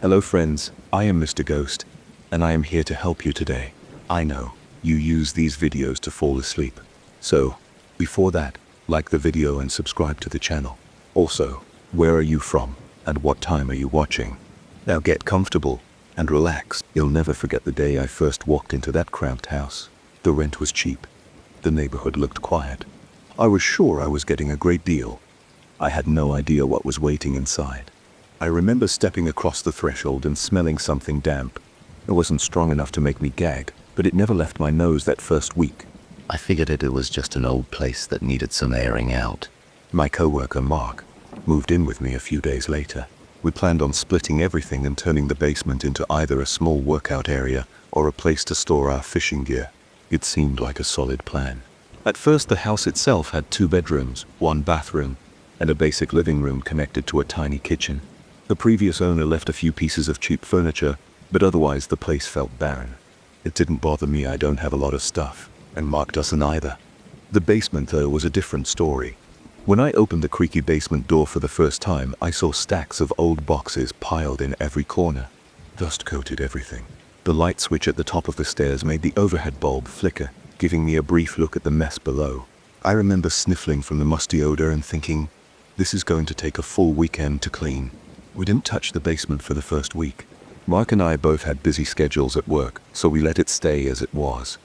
Hello friends, I am Mr. Ghost, and I am here to help you today. I know, you use these videos to fall asleep. So, before that, like the video and subscribe to the channel. Also, where are you from, and what time are you watching? Now get comfortable, and relax. You'll never forget the day I first walked into that cramped house. The rent was cheap. The neighborhood looked quiet. I was sure I was getting a great deal. I had no idea what was waiting inside. I remember stepping across the threshold and smelling something damp. It wasn't strong enough to make me gag, but it never left my nose that first week. I figured it was just an old place that needed some airing out. My coworker Mark moved in with me a few days later. We planned on splitting everything and turning the basement into either a small workout area or a place to store our fishing gear. It seemed like a solid plan. At first, the house itself had 2 bedrooms, 1 bathroom, and a basic living room connected to a tiny kitchen. The previous owner left a few pieces of cheap furniture, but otherwise the place felt barren. It didn't bother me, I don't have a lot of stuff, and Mark doesn't either. The basement, though, was a different story. When I opened the creaky basement door for the first time, I saw stacks of old boxes piled in every corner. Dust coated everything. The light switch at the top of the stairs made the overhead bulb flicker, giving me a brief look at the mess below. I remember sniffling from the musty odor and thinking, this is going to take a full weekend to clean. We didn't touch the basement for the first week. Mark and I both had busy schedules at work, so we let it stay as it was.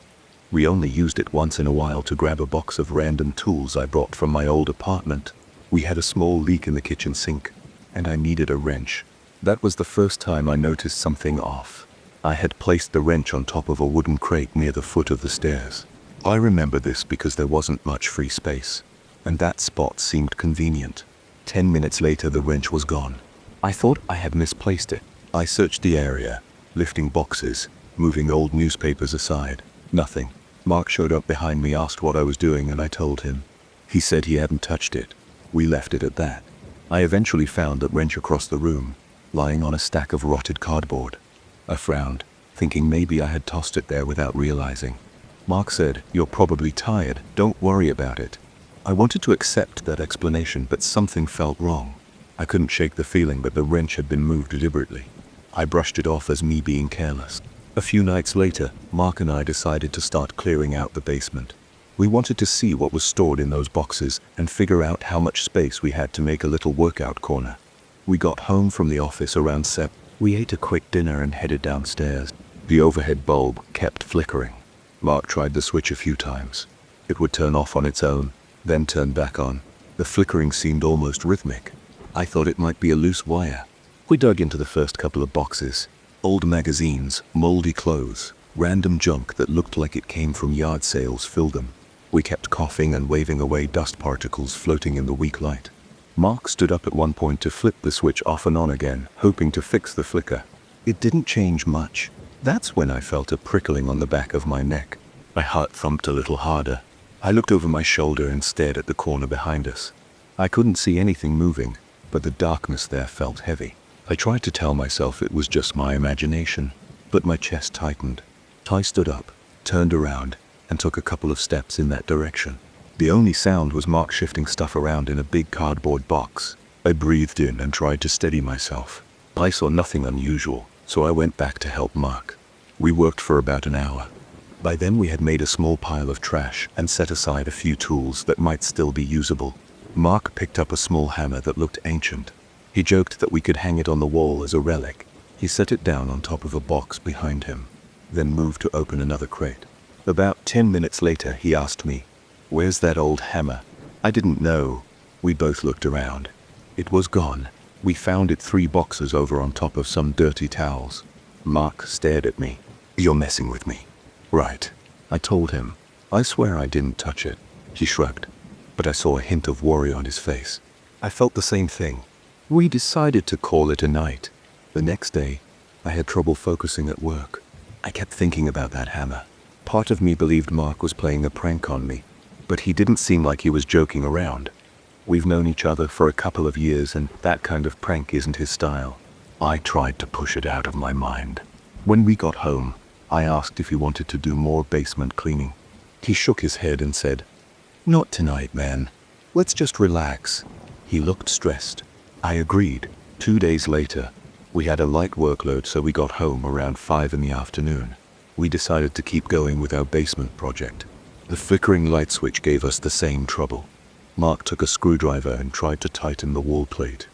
We only used it once in a while to grab a box of random tools I brought from my old apartment. We had a small leak in the kitchen sink, and I needed a wrench. That was the first time I noticed something off. I had placed the wrench on top of a wooden crate near the foot of the stairs. I remember this because there wasn't much free space, and that spot seemed convenient. 10 minutes later, the wrench was gone. I thought I had misplaced it. I searched the area, lifting boxes, moving old newspapers aside. Nothing. Mark showed up behind me, asked what I was doing, and I told him. He said he hadn't touched it. We left it at that. I eventually found that wrench across the room, lying on a stack of rotted cardboard. I frowned, thinking maybe I had tossed it there without realizing. Mark said, "You're probably tired, don't worry about it." I wanted to accept that explanation, but something felt wrong. I couldn't shake the feeling that the wrench had been moved deliberately. I brushed it off as me being careless. A few nights later, Mark and I decided to start clearing out the basement. We wanted to see what was stored in those boxes and figure out how much space we had to make a little workout corner. We got home from the office around 7. We ate a quick dinner and headed downstairs. The overhead bulb kept flickering. Mark tried the switch a few times. It would turn off on its own, then turn back on. The flickering seemed almost rhythmic. I thought it might be a loose wire. We dug into the first couple of boxes. Old magazines, moldy clothes, random junk that looked like it came from yard sales filled them. We kept coughing and waving away dust particles floating in the weak light. Mark stood up at one point to flip the switch off and on again, hoping to fix the flicker. It didn't change much. That's when I felt a prickling on the back of my neck. My heart thumped a little harder. I looked over my shoulder and stared at the corner behind us. I couldn't see anything moving, but the darkness there felt heavy. I tried to tell myself it was just my imagination, but my chest tightened. I stood up, turned around, and took a couple of steps in that direction. The only sound was Mark shifting stuff around in a big cardboard box. I breathed in and tried to steady myself. I saw nothing unusual, so I went back to help Mark. We worked for about an hour. By then we had made a small pile of trash and set aside a few tools that might still be usable. Mark picked up a small hammer that looked ancient. He joked that we could hang it on the wall as a relic. He set it down on top of a box behind him, then moved to open another crate. About 10 minutes later, he asked me, "Where's that old hammer?" I didn't know. We both looked around. It was gone. We found it 3 boxes over on top of some dirty towels. Mark stared at me. "You're messing with me." "Right," I told him. "I swear I didn't touch it." He shrugged, but I saw a hint of worry on his face. I felt the same thing. We decided to call it a night. The next day, I had trouble focusing at work. I kept thinking about that hammer. Part of me believed Mark was playing a prank on me, but he didn't seem like he was joking around. We've known each other for a couple of years, and that kind of prank isn't his style. I tried to push it out of my mind. When we got home, I asked if he wanted to do more basement cleaning. He shook his head and said, "Not tonight, man. Let's just relax." He looked stressed. I agreed. 2 days later, We had a light workload, so we got home around 5 in the afternoon. We decided to keep going with our basement project. The flickering light switch gave us the same trouble. Mark took a screwdriver and tried to tighten the wall plate.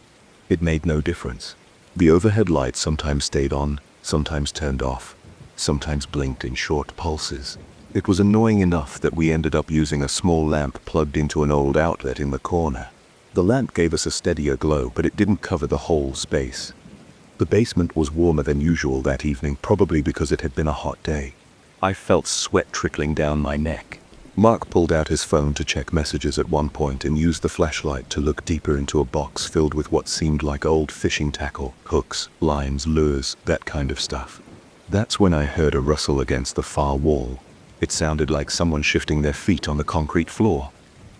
It made no difference. The overhead light sometimes stayed on, sometimes turned off, sometimes blinked in short pulses. It was annoying enough that we ended up using a small lamp plugged into an old outlet in the corner. The lamp gave us a steadier glow, but it didn't cover the whole space. The basement was warmer than usual that evening, probably because it had been a hot day. I felt sweat trickling down my neck. Mark pulled out his phone to check messages at one point and used the flashlight to look deeper into a box filled with what seemed like old fishing tackle, hooks, lines, lures, that kind of stuff. That's when I heard a rustle against the far wall. It sounded like someone shifting their feet on the concrete floor.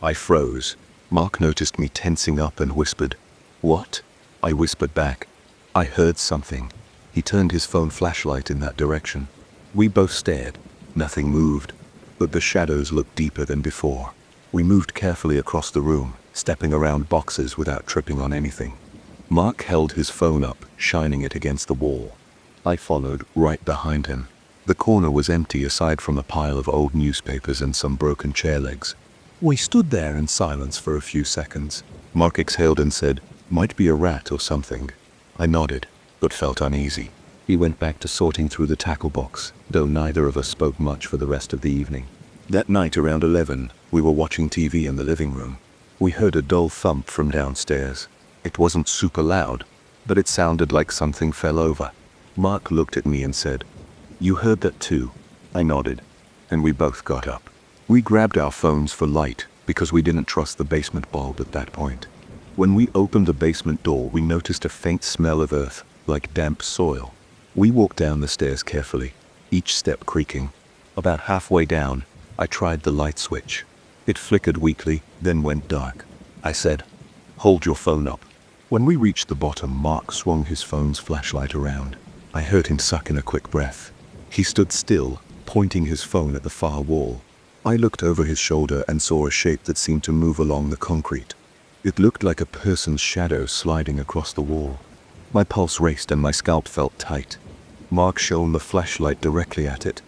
I froze. Mark noticed me tensing up and whispered, "What?" I whispered back, "I heard something." He turned his phone flashlight in that direction. We both stared. Nothing moved, but the shadows looked deeper than before. We moved carefully across the room, stepping around boxes without tripping on anything. Mark held his phone up, shining it against the wall. I followed, right behind him. The corner was empty aside from a pile of old newspapers and some broken chair legs. We stood there in silence for a few seconds. Mark exhaled and said, "Might be a rat or something." I nodded, but felt uneasy. He went back to sorting through the tackle box, though neither of us spoke much for the rest of the evening. That night around 11, we were watching TV in the living room. We heard a dull thump from downstairs. It wasn't super loud, but it sounded like something fell over. Mark looked at me and said, "You heard that too?" I nodded, and we both got up. We grabbed our phones for light because we didn't trust the basement bulb at that point. When we opened the basement door, we noticed a faint smell of earth, like damp soil. We walked down the stairs carefully, each step creaking. About halfway down, I tried the light switch. It flickered weakly, then went dark. I said, "Hold your phone up." When we reached the bottom, Mark swung his phone's flashlight around. I heard him suck in a quick breath. He stood still, pointing his phone at the far wall. I looked over his shoulder and saw a shape that seemed to move along the concrete. It looked like a person's shadow sliding across the wall. My pulse raced and my scalp felt tight. Mark shone the flashlight directly at it,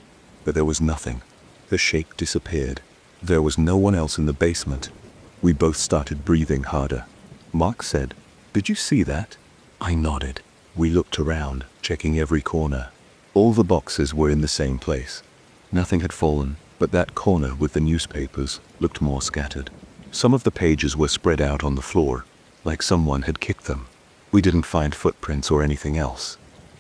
but there was nothing. The shape disappeared. There was no one else in the basement. We both started breathing harder. Mark said, "Did you see that?" I nodded. We looked around, checking every corner. All the boxes were in the same place. Nothing had fallen, but that corner with the newspapers looked more scattered. Some of the pages were spread out on the floor, like someone had kicked them. We didn't find footprints or anything else.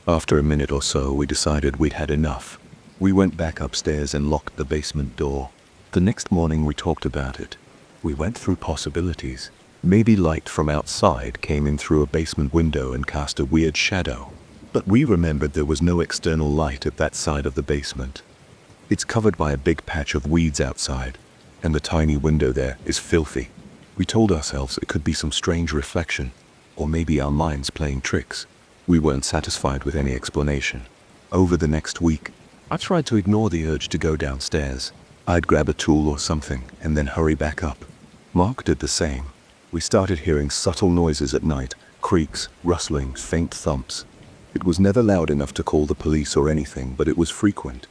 After a minute or so, we decided we'd had enough. We went back upstairs and locked the basement door. The next morning we talked about it. We went through possibilities. Maybe light from outside came in through a basement window and cast a weird shadow. But we remembered there was no external light at that side of the basement. It's covered by a big patch of weeds outside, and the tiny window there is filthy. We told ourselves it could be some strange reflection, or maybe our minds playing tricks. We weren't satisfied with any explanation. Over the next week, I tried to ignore the urge to go downstairs. I'd grab a tool or something and then hurry back up. Mark did the same. We started hearing subtle noises at night, creaks, rustlings, faint thumps. It was never loud enough to call the police or anything, but it was frequent.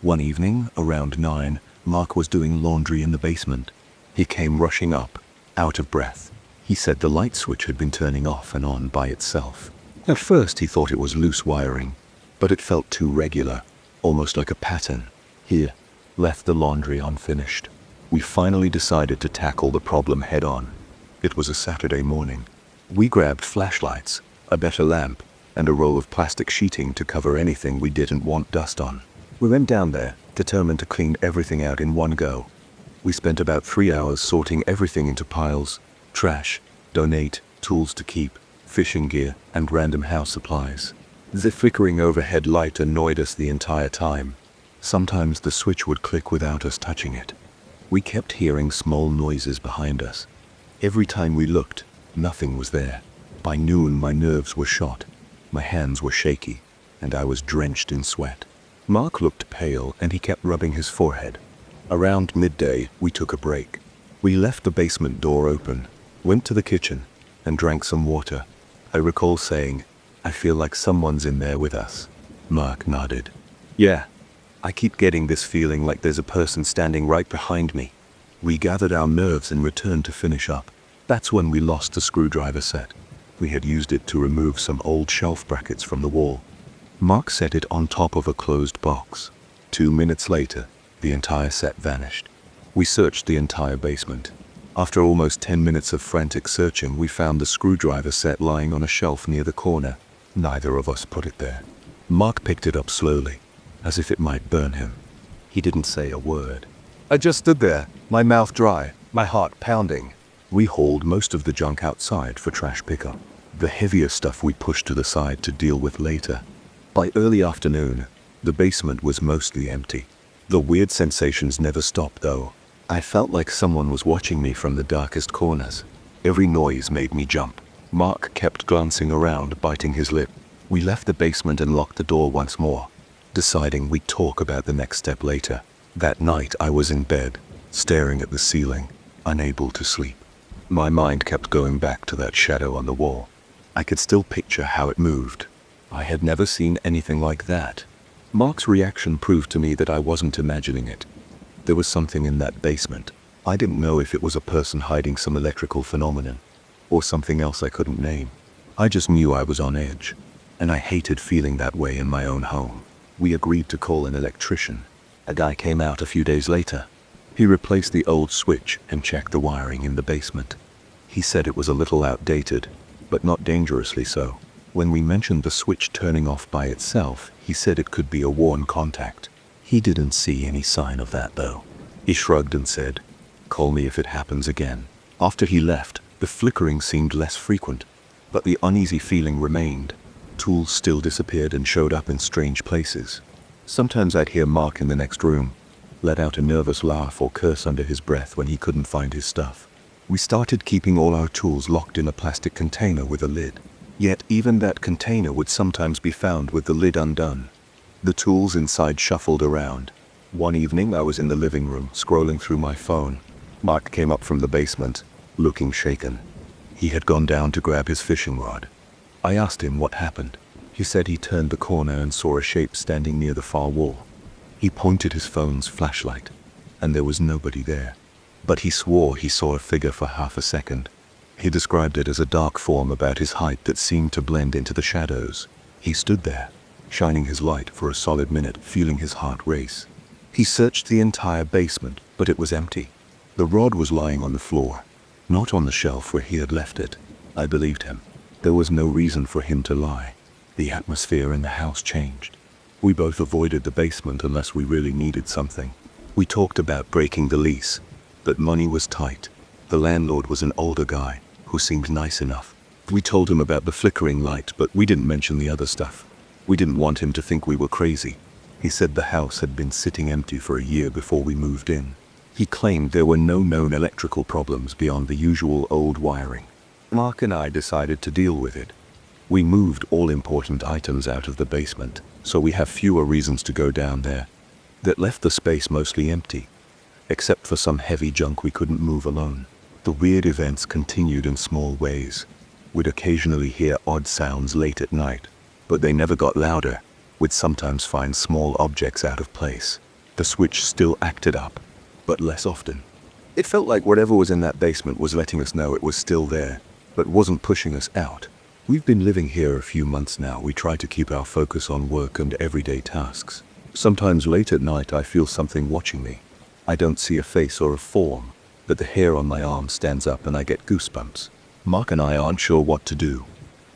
One evening, around 9, Mark was doing laundry in the basement. He came rushing up, out of breath. He said the light switch had been turning off and on by itself. At first he thought it was loose wiring, but it felt too regular, almost like a pattern. He left the laundry unfinished. We finally decided to tackle the problem head on. It was a Saturday morning. We grabbed flashlights, a better lamp, and a roll of plastic sheeting to cover anything we didn't want dust on. We went down there, determined to clean everything out in one go. We spent about 3 hours sorting everything into piles: trash, donate, tools to keep, fishing gear, and random house supplies. The flickering overhead light annoyed us the entire time. Sometimes the switch would click without us touching it. We kept hearing small noises behind us. Every time we looked, nothing was there. By noon, my nerves were shot. My hands were shaky, and I was drenched in sweat. Mark looked pale, and he kept rubbing his forehead. Around midday, we took a break. We left the basement door open, went to the kitchen, and drank some water. I recall saying, I feel like someone's in there with us. Mark nodded. Yeah, I keep getting this feeling like there's a person standing right behind me. We gathered our nerves and returned to finish up. That's when we lost the screwdriver set. We had used it to remove some old shelf brackets from the wall. Mark set it on top of a closed box. 2 minutes later, the entire set vanished. We searched the entire basement. After almost 10 minutes of frantic searching, we found the screwdriver set lying on a shelf near the corner. Neither of us put it there. Mark picked it up slowly, as if it might burn him. He didn't say a word. I just stood there, my mouth dry, my heart pounding. We hauled most of the junk outside for trash pickup. The heavier stuff we pushed to the side to deal with later. By early afternoon, the basement was mostly empty. The weird sensations never stopped though. I felt like someone was watching me from the darkest corners. Every noise made me jump. Mark kept glancing around, biting his lip. We left the basement and locked the door once more, deciding we'd talk about the next step later. That night I was in bed, staring at the ceiling, unable to sleep. My mind kept going back to that shadow on the wall. I could still picture how it moved. I had never seen anything like that. Mark's reaction proved to me that I wasn't imagining it. There was something in that basement. I didn't know if it was a person hiding some electrical phenomenon, or something else I couldn't name. I just knew I was on edge, and I hated feeling that way in my own home. We agreed to call an electrician. A guy came out a few days later. He replaced the old switch and checked the wiring in the basement. He said it was a little outdated, but not dangerously so. When we mentioned the switch turning off by itself, he said it could be a worn contact. He didn't see any sign of that though. He shrugged and said, "Call me if it happens again." After he left, the flickering seemed less frequent, but the uneasy feeling remained. Tools still disappeared and showed up in strange places. Sometimes I'd hear Mark in the next room, let out a nervous laugh or curse under his breath when he couldn't find his stuff. We started keeping all our tools locked in a plastic container with a lid. Yet even that container would sometimes be found with the lid undone. The tools inside shuffled around. One evening I was in the living room, scrolling through my phone. Mark came up from the basement, looking shaken. He had gone down to grab his fishing rod. I asked him what happened. He said he turned the corner and saw a shape standing near the far wall. He pointed his phone's flashlight, and there was nobody there. But he swore he saw a figure for half a second. He described it as a dark form about his height that seemed to blend into the shadows. He stood there, shining his light for a solid minute, feeling his heart race. He searched the entire basement, but it was empty. The rod was lying on the floor, not on the shelf where he had left it. I believed him. There was no reason for him to lie. The atmosphere in the house changed. We both avoided the basement unless we really needed something. We talked about breaking the lease, but money was tight. The landlord was an older guy who seemed nice enough. We told him about the flickering light, but we didn't mention the other stuff. We didn't want him to think we were crazy. He said the house had been sitting empty for a year before we moved in. He claimed there were no known electrical problems beyond the usual old wiring. Mark and I decided to deal with it. We moved all important items out of the basement, so we have fewer reasons to go down there. That left the space mostly empty, except for some heavy junk we couldn't move alone. The weird events continued in small ways. We'd occasionally hear odd sounds late at night, but they never got louder. We'd sometimes find small objects out of place. The switch still acted up, but less often. It felt like whatever was in that basement was letting us know it was still there, but wasn't pushing us out. We've been living here a few months now. We try to keep our focus on work and everyday tasks. Sometimes late at night I feel something watching me. I don't see a face or a form, but the hair on my arm stands up and I get goosebumps. Mark and I aren't sure what to do.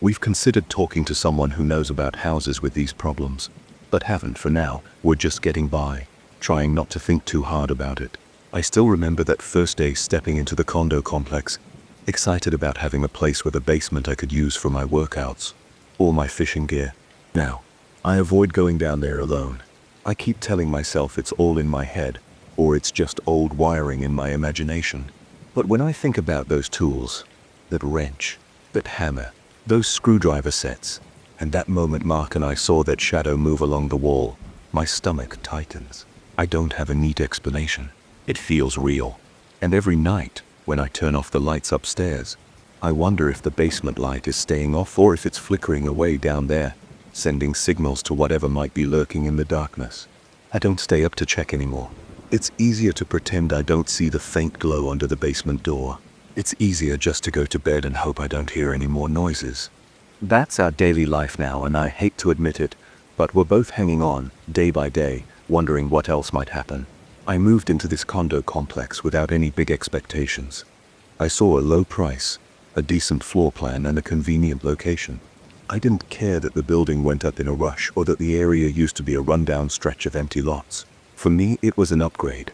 We've considered talking to someone who knows about houses with these problems, but haven't for now. We're just getting by, trying not to think too hard about it. I still remember that first day stepping into the condo complex, excited about having a place with a basement I could use for my workouts, all my fishing gear. Now, I avoid going down there alone. I keep telling myself it's all in my head, or it's just old wiring in my imagination. But when I think about those tools, that wrench, that hammer, those screwdriver sets, and that moment Mark and I saw that shadow move along the wall, my stomach tightens. I don't have a neat explanation. It feels real. And every night, when I turn off the lights upstairs, I wonder if the basement light is staying off or if it's flickering away down there, sending signals to whatever might be lurking in the darkness. I don't stay up to check anymore. It's easier to pretend I don't see the faint glow under the basement door. It's easier just to go to bed and hope I don't hear any more noises. That's our daily life now, and I hate to admit it, but we're both hanging on, day by day, wondering what else might happen. I moved into this condo complex without any big expectations. I saw a low price, a decent floor plan, and a convenient location. I didn't care that the building went up in a rush or that the area used to be a rundown stretch of empty lots. For me, it was an upgrade.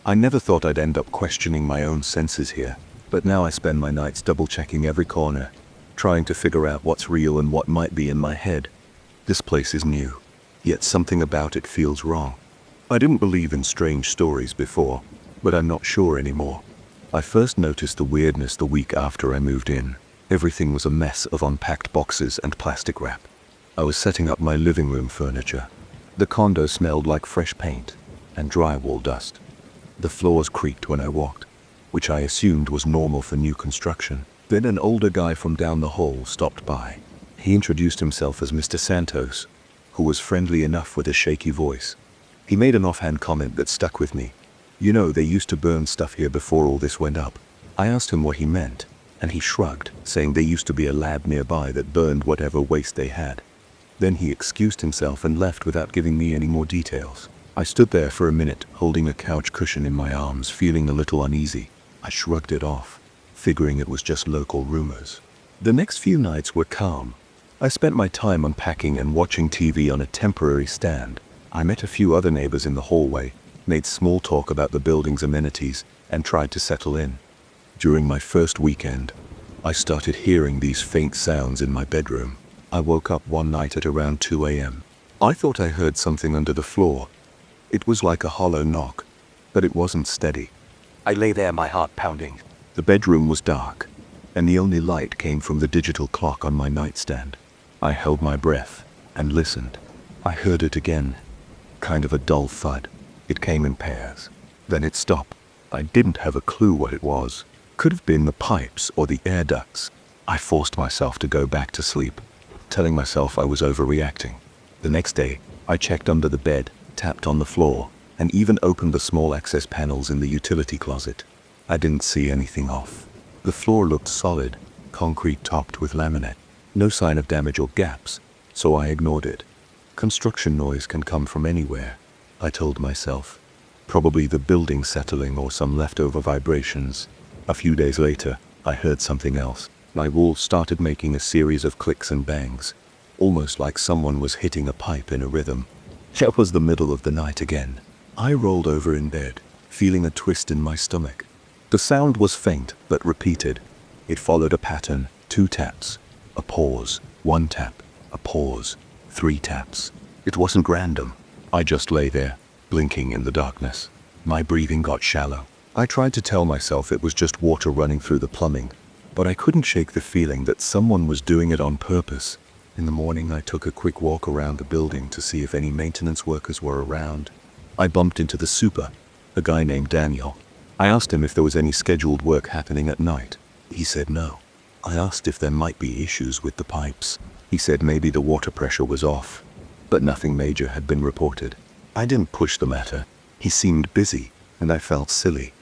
I never thought I'd end up questioning my own senses here, but now I spend my nights double-checking every corner, trying to figure out what's real and what might be in my head. This place is new, yet something about it feels wrong. I didn't believe in strange stories before, but I'm not sure anymore. I first noticed the weirdness the week after I moved in. Everything was a mess of unpacked boxes and plastic wrap. I was setting up my living room furniture. The condo smelled like fresh paint and drywall dust. The floors creaked when I walked, which I assumed was normal for new construction. Then an older guy from down the hall stopped by. He introduced himself as Mr. Santos, who was friendly enough with a shaky voice. He made an offhand comment that stuck with me. You know, they used to burn stuff here before all this went up. I asked him what he meant, and he shrugged, saying there used to be a lab nearby that burned whatever waste they had. Then he excused himself and left without giving me any more details. I stood there for a minute, holding a couch cushion in my arms, feeling a little uneasy. I shrugged it off, figuring it was just local rumors. The next few nights were calm. I spent my time unpacking and watching TV on a temporary stand. I met a few other neighbors in the hallway, made small talk about the building's amenities, and tried to settle in. During my first weekend, I started hearing these faint sounds in my bedroom. I woke up one night at around 2 a.m. I thought I heard something under the floor. It was like a hollow knock, but it wasn't steady. I lay there, my heart pounding. The bedroom was dark, and the only light came from the digital clock on my nightstand. I held my breath and listened. I heard it again, kind of a dull thud. It came in pairs. Then it stopped. I didn't have a clue what it was. Could have been the pipes or the air ducts. I forced myself to go back to sleep, telling myself I was overreacting. The next day, I checked under the bed, tapped on the floor, and even opened the small access panels in the utility closet. I didn't see anything off. The floor looked solid, concrete topped with laminate. No sign of damage or gaps, so I ignored it. Construction noise can come from anywhere, I told myself. Probably the building settling or some leftover vibrations. A few days later, I heard something else. My walls started making a series of clicks and bangs, almost like someone was hitting a pipe in a rhythm. It was the middle of the night again. I rolled over in bed, feeling a twist in my stomach. The sound was faint, but repeated. It followed a pattern: 2 taps, a pause, 1 tap, a pause, 3 taps. It wasn't random. I just lay there, blinking in the darkness. My breathing got shallow. I tried to tell myself it was just water running through the plumbing, but I couldn't shake the feeling that someone was doing it on purpose. In the morning, I took a quick walk around the building to see if any maintenance workers were around. I bumped into the super, a guy named Daniel. I asked him if there was any scheduled work happening at night. He said no. I asked if there might be issues with the pipes. He said maybe the water pressure was off, but nothing major had been reported. I didn't push the matter. He seemed busy, and I felt silly.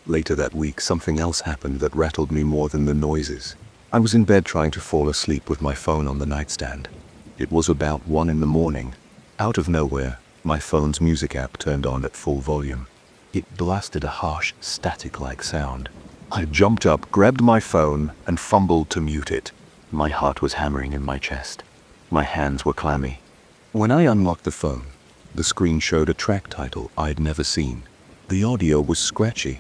Later that week, something else happened that rattled me more than the noises. I was in bed trying to fall asleep with my phone on the nightstand. It was about 1 in the morning. Out of nowhere, my phone's music app turned on at full volume. It blasted a harsh, static-like sound. I jumped up, grabbed my phone, and fumbled to mute it. My heart was hammering in my chest. My hands were clammy. When I unlocked the phone, the screen showed a track title I'd never seen. The audio was scratchy,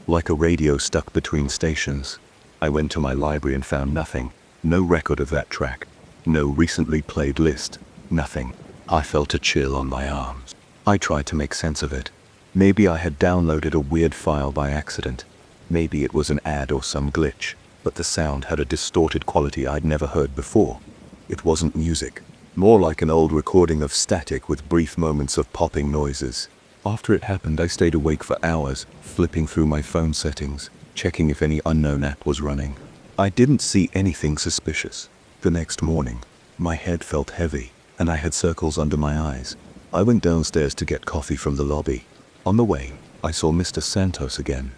like a radio stuck between stations. I went to my library and found nothing. No record of that track. No recently played list. Nothing. I felt a chill on my arms. I tried to make sense of it. Maybe I had downloaded a weird file by accident. Maybe it was an ad or some glitch, but the sound had a distorted quality I'd never heard before. It wasn't music. More like an old recording of static with brief moments of popping noises. After it happened, I stayed awake for hours, flipping through my phone settings, checking if any unknown app was running. I didn't see anything suspicious. The next morning, my head felt heavy, and I had circles under my eyes. I went downstairs to get coffee from the lobby. On the way, I saw Mr. Santos again.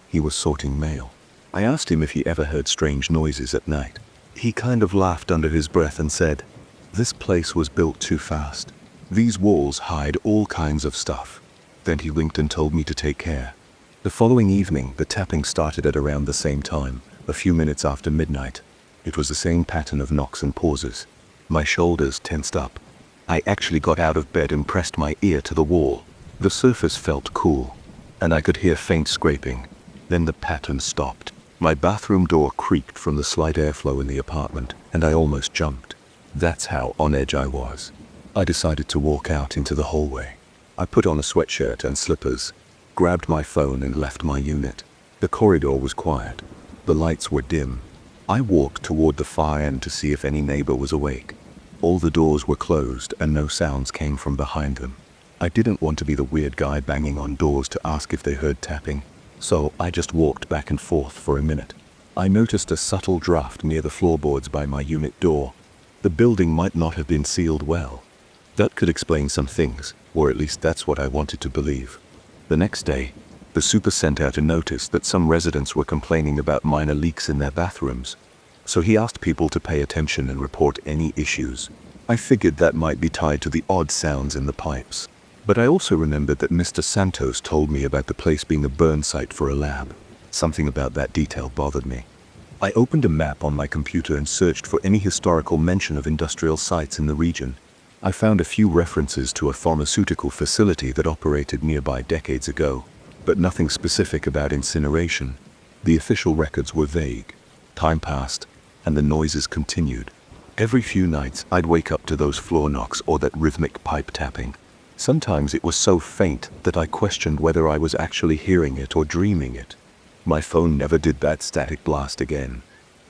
He was sorting mail. I asked him if he ever heard strange noises at night. He kind of laughed under his breath and said, "This place was built too fast. These walls hide all kinds of stuff." Then he winked and told me to take care. The following evening, the tapping started at around the same time, a few minutes after midnight. It was the same pattern of knocks and pauses. My shoulders tensed up. I actually got out of bed and pressed my ear to the wall. The surface felt cool, and I could hear faint scraping. Then the pattern stopped. My bathroom door creaked from the slight airflow in the apartment, and I almost jumped. That's how on edge I was. I decided to walk out into the hallway. I put on a sweatshirt and slippers, grabbed my phone and left my unit. The corridor was quiet. The lights were dim. I walked toward the far end to see if any neighbor was awake. All the doors were closed and no sounds came from behind them. I didn't want to be the weird guy banging on doors to ask if they heard tapping, so I just walked back and forth for a minute. I noticed a subtle draft near the floorboards by my unit door. The building might not have been sealed well. That could explain some things, or at least that's what I wanted to believe. The next day, the super sent out a notice that some residents were complaining about minor leaks in their bathrooms. So he asked people to pay attention and report any issues. I figured that might be tied to the odd sounds in the pipes. But I also remembered that Mr. Santos told me about the place being a burn site for a lab. Something about that detail bothered me. I opened a map on my computer and searched for any historical mention of industrial sites in the region. I found a few references to a pharmaceutical facility that operated nearby decades ago, but nothing specific about incineration. The official records were vague. Time passed, and the noises continued. Every few nights, I'd wake up to those floor knocks or that rhythmic pipe tapping. Sometimes it was so faint that I questioned whether I was actually hearing it or dreaming it. My phone never did that static blast again,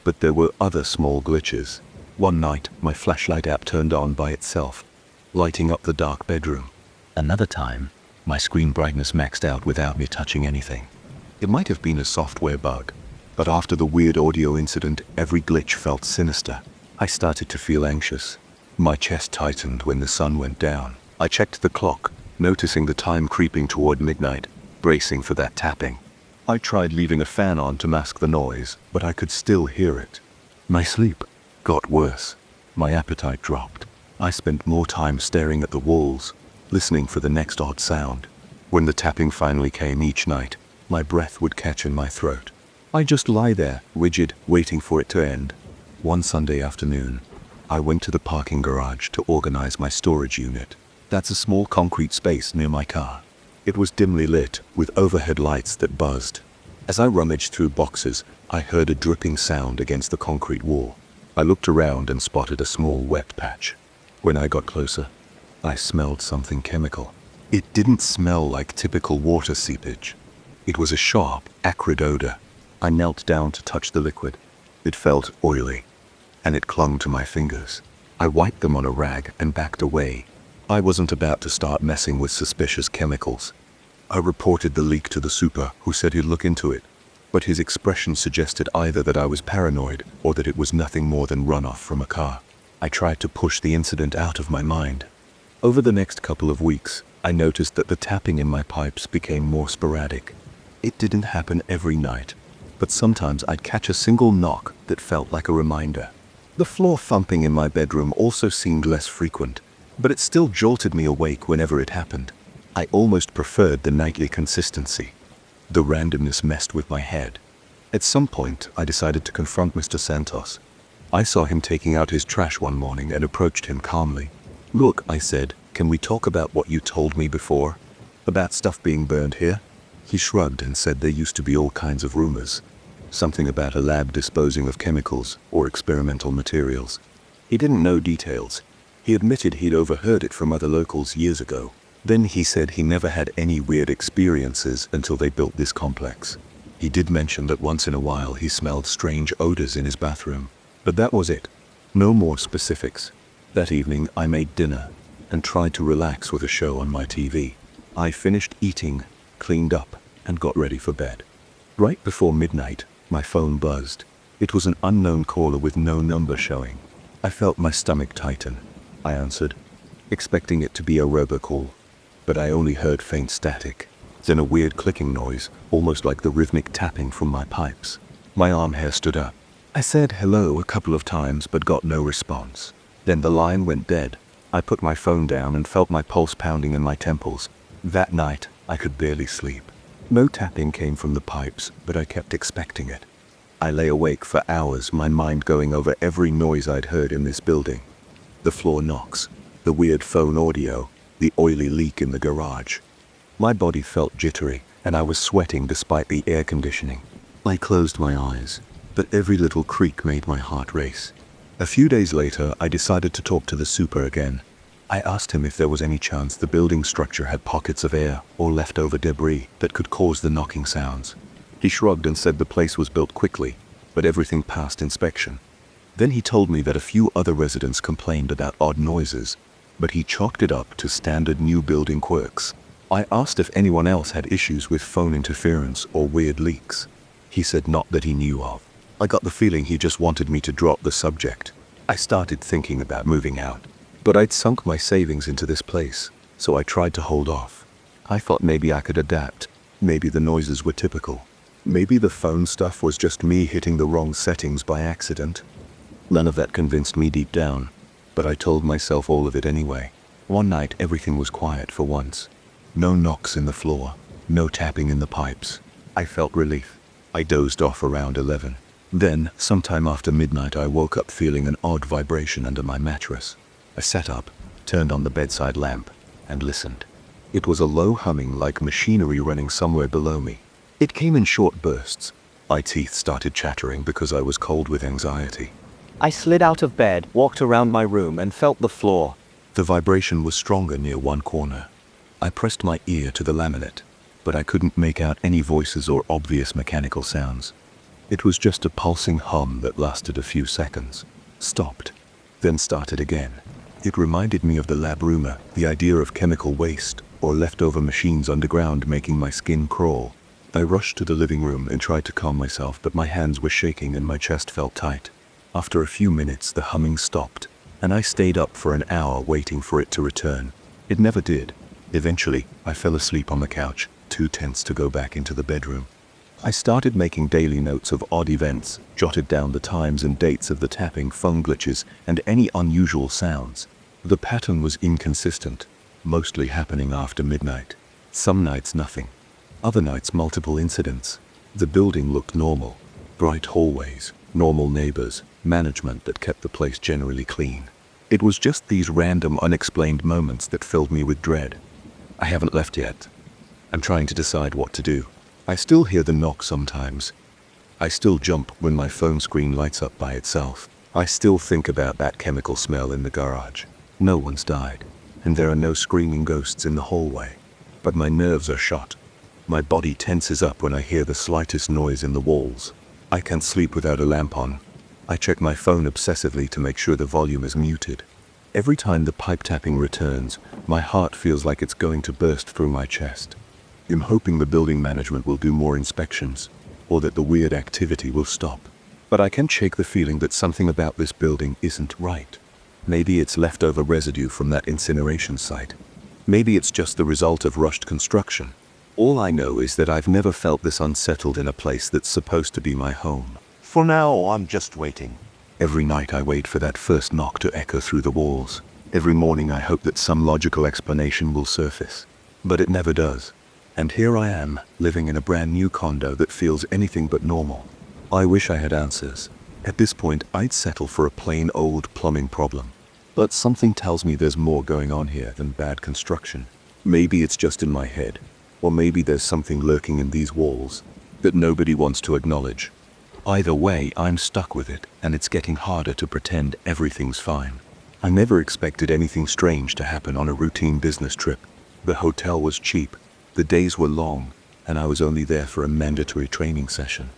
but there were other small glitches. One night, my flashlight app turned on by itself, lighting up the dark bedroom. Another time, my screen brightness maxed out without me touching anything. It might have been a software bug, but after the weird audio incident, every glitch felt sinister. I started to feel anxious. My chest tightened when the sun went down. I checked the clock, noticing the time creeping toward midnight, bracing for that tapping. I tried leaving a fan on to mask the noise, but I could still hear it. My sleep got worse. My appetite dropped. I spent more time staring at the walls, listening for the next odd sound. When the tapping finally came each night, my breath would catch in my throat. I'd just lie there, rigid, waiting for it to end. One Sunday afternoon, I went to the parking garage to organize my storage unit. That's a small concrete space near my car. It was dimly lit, with overhead lights that buzzed. As I rummaged through boxes, I heard a dripping sound against the concrete wall. I looked around and spotted a small wet patch. When I got closer, I smelled something chemical. It didn't smell like typical water seepage. It was a sharp, acrid odor. I knelt down to touch the liquid. It felt oily, and it clung to my fingers. I wiped them on a rag and backed away. I wasn't about to start messing with suspicious chemicals. I reported the leak to the super, who said he'd look into it, but his expression suggested either that I was paranoid or that it was nothing more than runoff from a car. I tried to push the incident out of my mind. Over the next couple of weeks, I noticed that the tapping in my pipes became more sporadic. It didn't happen every night, but sometimes I'd catch a single knock that felt like a reminder. The floor thumping in my bedroom also seemed less frequent, but it still jolted me awake whenever it happened. I almost preferred the nightly consistency. The randomness messed with my head. At some point, I decided to confront Mr. Santos. I saw him taking out his trash one morning and approached him calmly. "Look," I said, "can we talk about what you told me before? About stuff being burned here?" He shrugged and said there used to be all kinds of rumors. Something about a lab disposing of chemicals or experimental materials. He didn't know details. He admitted he'd overheard it from other locals years ago. Then he said he never had any weird experiences until they built this complex. He did mention that once in a while he smelled strange odors in his bathroom, but that was it. No more specifics. That evening I made dinner and tried to relax with a show on my TV. I finished eating, cleaned up, and got ready for bed. Right before midnight, my phone buzzed. It was an unknown caller with no number showing. I felt my stomach tighten. I answered, expecting it to be a robocall, but I only heard faint static, then a weird clicking noise, almost like the rhythmic tapping from my pipes. My arm hair stood up. I said hello a couple of times but got no response. Then the line went dead. I put my phone down and felt my pulse pounding in my temples. That night, I could barely sleep. No tapping came from the pipes, but I kept expecting it. I lay awake for hours, my mind going over every noise I'd heard in this building. The floor knocks, the weird phone audio, the oily leak in the garage. My body felt jittery, and I was sweating despite the air conditioning. I closed my eyes, but every little creak made my heart race. A few days later, I decided to talk to the super again. I asked him if there was any chance the building structure had pockets of air or leftover debris that could cause the knocking sounds. He shrugged and said the place was built quickly, but everything passed inspection. Then he told me that a few other residents complained about odd noises, but he chalked it up to standard new building quirks. I asked if anyone else had issues with phone interference or weird leaks. He said not that he knew of. I got the feeling he just wanted me to drop the subject. I started thinking about moving out, but I'd sunk my savings into this place, so I tried to hold off. I thought maybe I could adapt. Maybe the noises were typical. Maybe the phone stuff was just me hitting the wrong settings by accident. None of that convinced me deep down, but I told myself all of it anyway. One night everything was quiet for once. No knocks in the floor, no tapping in the pipes. I felt relief. I dozed off around 11. Then, sometime after midnight, I woke up feeling an odd vibration under my mattress. I sat up, turned on the bedside lamp, and listened. It was a low humming like machinery running somewhere below me. It came in short bursts. My teeth started chattering because I was cold with anxiety. I slid out of bed, walked around my room, and felt the floor. The vibration was stronger near one corner. I pressed my ear to the laminate, but I couldn't make out any voices or obvious mechanical sounds. It was just a pulsing hum that lasted a few seconds, stopped, then started again. It reminded me of the lab rumor, the idea of chemical waste or leftover machines underground making my skin crawl. I rushed to the living room and tried to calm myself, but my hands were shaking and my chest felt tight. After a few minutes, the humming stopped, and I stayed up for an hour waiting for it to return. It never did. Eventually, I fell asleep on the couch, too tense to go back into the bedroom. I started making daily notes of odd events, jotted down the times and dates of the tapping, phone glitches, and any unusual sounds. The pattern was inconsistent, mostly happening after midnight. Some nights nothing. Other nights multiple incidents. The building looked normal. Bright hallways, normal neighbors, management that kept the place generally clean. It was just these random unexplained moments that filled me with dread. I haven't left yet. I'm trying to decide what to do. I still hear the knock sometimes. I still jump when my phone screen lights up by itself. I still think about that chemical smell in the garage. No one's died, and there are no screaming ghosts in the hallway. But my nerves are shot. My body tenses up when I hear the slightest noise in the walls. I can't sleep without a lamp on. I check my phone obsessively to make sure the volume is muted. Every time the pipe tapping returns, my heart feels like it's going to burst through my chest. I'm hoping the building management will do more inspections, or that the weird activity will stop. But I can't shake the feeling that something about this building isn't right. Maybe it's leftover residue from that incineration site. Maybe it's just the result of rushed construction. All I know is that I've never felt this unsettled in a place that's supposed to be my home. For now, I'm just waiting. Every night I wait for that first knock to echo through the walls. Every morning I hope that some logical explanation will surface. But it never does. And here I am, living in a brand new condo that feels anything but normal. I wish I had answers. At this point, I'd settle for a plain old plumbing problem. But something tells me there's more going on here than bad construction. Maybe it's just in my head. Or maybe there's something lurking in these walls that nobody wants to acknowledge. Either way, I'm stuck with it, and it's getting harder to pretend everything's fine. I never expected anything strange to happen on a routine business trip. The hotel was cheap, the days were long, and I was only there for a mandatory training session.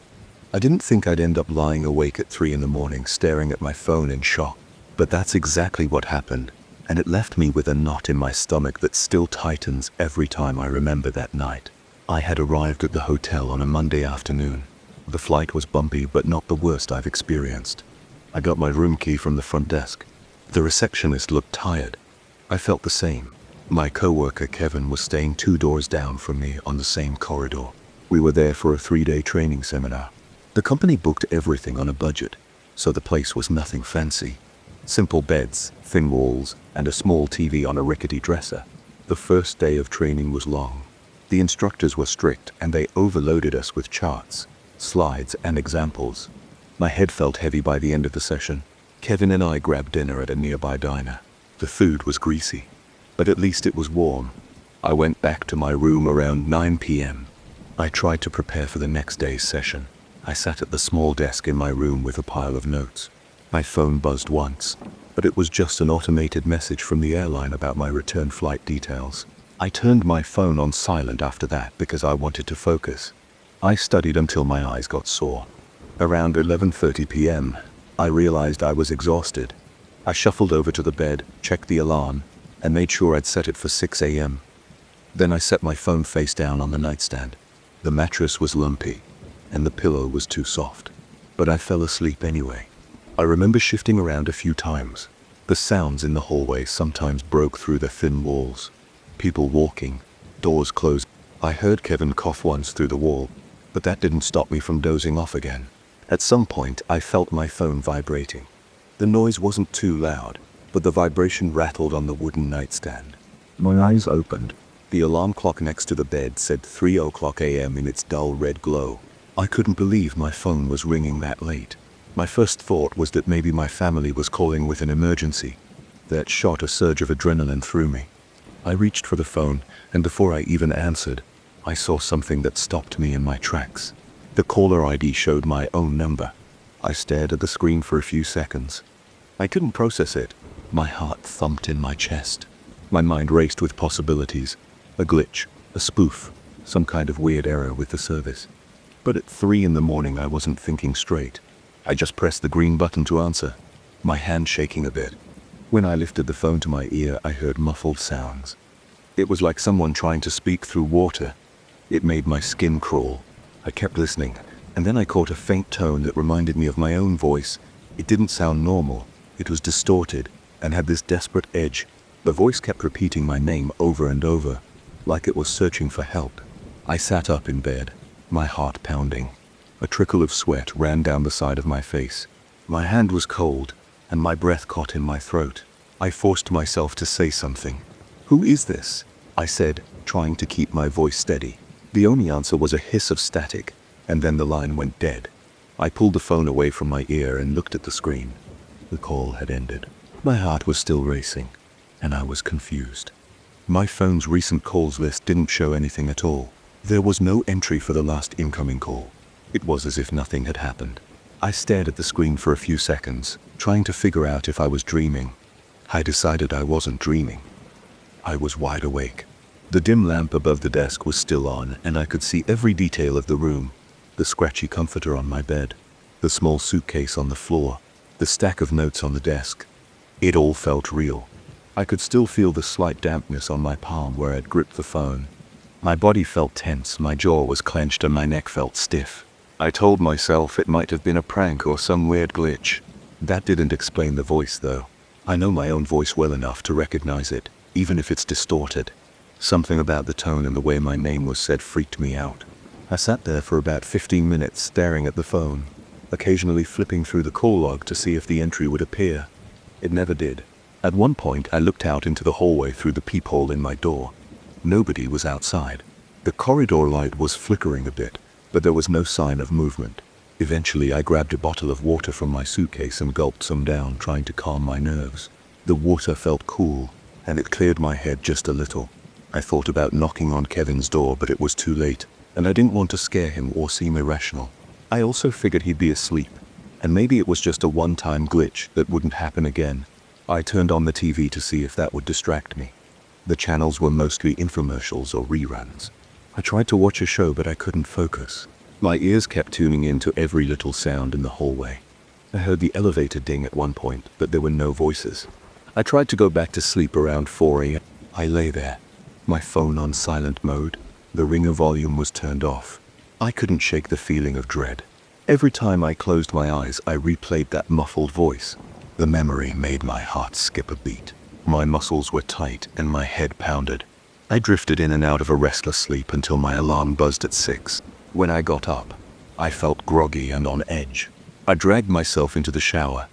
I didn't think I'd end up lying awake at 3 a.m. staring at my phone in shock. But that's exactly what happened, and it left me with a knot in my stomach that still tightens every time I remember that night. I had arrived at the hotel on a Monday afternoon. The flight was bumpy, but not the worst I've experienced. I got my room key from the front desk. The receptionist looked tired. I felt the same. My coworker Kevin was staying 2 doors down from me on the same corridor. We were there for a 3-day training seminar. The company booked everything on a budget, so the place was nothing fancy. Simple beds, thin walls, and a small TV on a rickety dresser. The first day of training was long. The instructors were strict and they overloaded us with charts, slides, and examples. My head felt heavy by the end of the session. Kevin and I grabbed dinner at a nearby diner. The food was greasy, but at least it was warm. I went back to my room around 9 p.m. I tried to prepare for the next day's session. I sat at the small desk in my room with a pile of notes. My phone buzzed once, but it was just an automated message from the airline about my return flight details. I turned my phone on silent after that because I wanted to focus. I studied until my eyes got sore. Around 11:30 p.m., I realized I was exhausted. I shuffled over to the bed, checked the alarm, and made sure I'd set it for 6 a.m. Then I set my phone face down on the nightstand. The mattress was lumpy, and the pillow was too soft. But I fell asleep anyway. I remember shifting around a few times. The sounds in the hallway sometimes broke through the thin walls. People walking, doors closed. I heard Kevin cough once through the wall, but that didn't stop me from dozing off again. At some point, I felt my phone vibrating. The noise wasn't too loud, but the vibration rattled on the wooden nightstand. My eyes opened. The alarm clock next to the bed said 3:00 a.m. in its dull red glow. I couldn't believe my phone was ringing that late. My first thought was that maybe my family was calling with an emergency. That shot a surge of adrenaline through me. I reached for the phone, and before I even answered, I saw something that stopped me in my tracks. The caller ID showed my own number. I stared at the screen for a few seconds. I couldn't process it. My heart thumped in my chest. My mind raced with possibilities. A glitch, a spoof, some kind of weird error with the service. But at 3 in the morning I wasn't thinking straight. I just pressed the green button to answer, my hand shaking a bit. When I lifted the phone to my ear, I heard muffled sounds. It was like someone trying to speak through water. It made my skin crawl. I kept listening, and then I caught a faint tone that reminded me of my own voice. It didn't sound normal. It was distorted and had this desperate edge. The voice kept repeating my name over and over, like it was searching for help. I sat up in bed, my heart pounding. A trickle of sweat ran down the side of my face. My hand was cold, and my breath caught in my throat. I forced myself to say something. "Who is this?" I said, trying to keep my voice steady. The only answer was a hiss of static, and then the line went dead. I pulled the phone away from my ear and looked at the screen. The call had ended. My heart was still racing, and I was confused. My phone's recent calls list didn't show anything at all. There was no entry for the last incoming call. It was as if nothing had happened. I stared at the screen for a few seconds, trying to figure out if I was dreaming. I decided I wasn't dreaming. I was wide awake. The dim lamp above the desk was still on, and I could see every detail of the room. The scratchy comforter on my bed, the small suitcase on the floor, the stack of notes on the desk. It all felt real. I could still feel the slight dampness on my palm where I'd gripped the phone. My body felt tense, my jaw was clenched, and my neck felt stiff. I told myself it might have been a prank or some weird glitch. That didn't explain the voice, though. I know my own voice well enough to recognize it, even if it's distorted. Something about the tone and the way my name was said freaked me out. I sat there for about 15 minutes staring at the phone, occasionally flipping through the call log to see if the entry would appear. It never did. At one point, I looked out into the hallway through the peephole in my door. Nobody was outside. The corridor light was flickering a bit, but there was no sign of movement. Eventually, I grabbed a bottle of water from my suitcase and gulped some down, trying to calm my nerves. The water felt cool, and it cleared my head just a little. I thought about knocking on Kevin's door, but it was too late, and I didn't want to scare him or seem irrational. I also figured he'd be asleep, and maybe it was just a one-time glitch that wouldn't happen again. I turned on the TV to see if that would distract me. The channels were mostly infomercials or reruns. I tried to watch a show, but I couldn't focus. My ears kept tuning in to every little sound in the hallway. I heard the elevator ding at one point, but there were no voices. I tried to go back to sleep around 4 a.m. I lay there, my phone on silent mode. The ringer volume was turned off. I couldn't shake the feeling of dread. Every time I closed my eyes, I replayed that muffled voice. The memory made my heart skip a beat. My muscles were tight and my head pounded. I drifted in and out of a restless sleep until my alarm buzzed at 6. When I got up, I felt groggy and on edge. I dragged myself into the shower,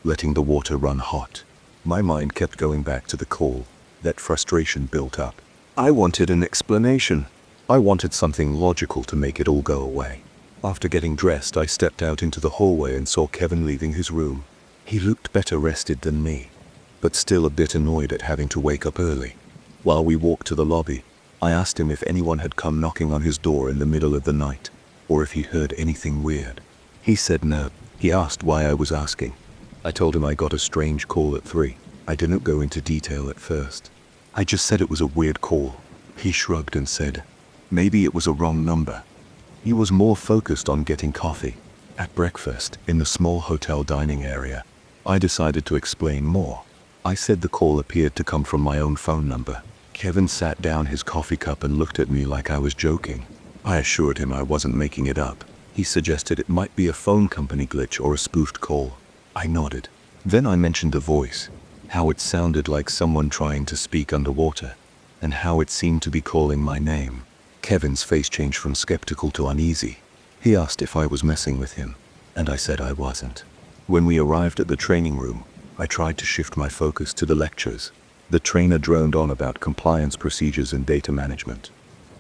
letting the water run hot. My mind kept going back to the call. That frustration built up. I wanted an explanation. I wanted something logical to make it all go away. After getting dressed, I stepped out into the hallway and saw Kevin leaving his room. He looked better rested than me, but still a bit annoyed at having to wake up early. While we walked to the lobby, I asked him if anyone had come knocking on his door in the middle of the night, or if he heard anything weird. He said no. He asked why I was asking. I told him I got a strange call at 3. I didn't go into detail at first. I just said it was a weird call. He shrugged and said, maybe it was a wrong number. He was more focused on getting coffee. At breakfast, in the small hotel dining area, I decided to explain more. I said the call appeared to come from my own phone number. Kevin sat down his coffee cup and looked at me like I was joking. I assured him I wasn't making it up. He suggested it might be a phone company glitch or a spoofed call. I nodded. Then I mentioned the voice, how it sounded like someone trying to speak underwater, and how it seemed to be calling my name. Kevin's face changed from skeptical to uneasy. He asked if I was messing with him, and I said I wasn't. When we arrived at the training room, I tried to shift my focus to the lectures. The trainer droned on about compliance procedures and data management.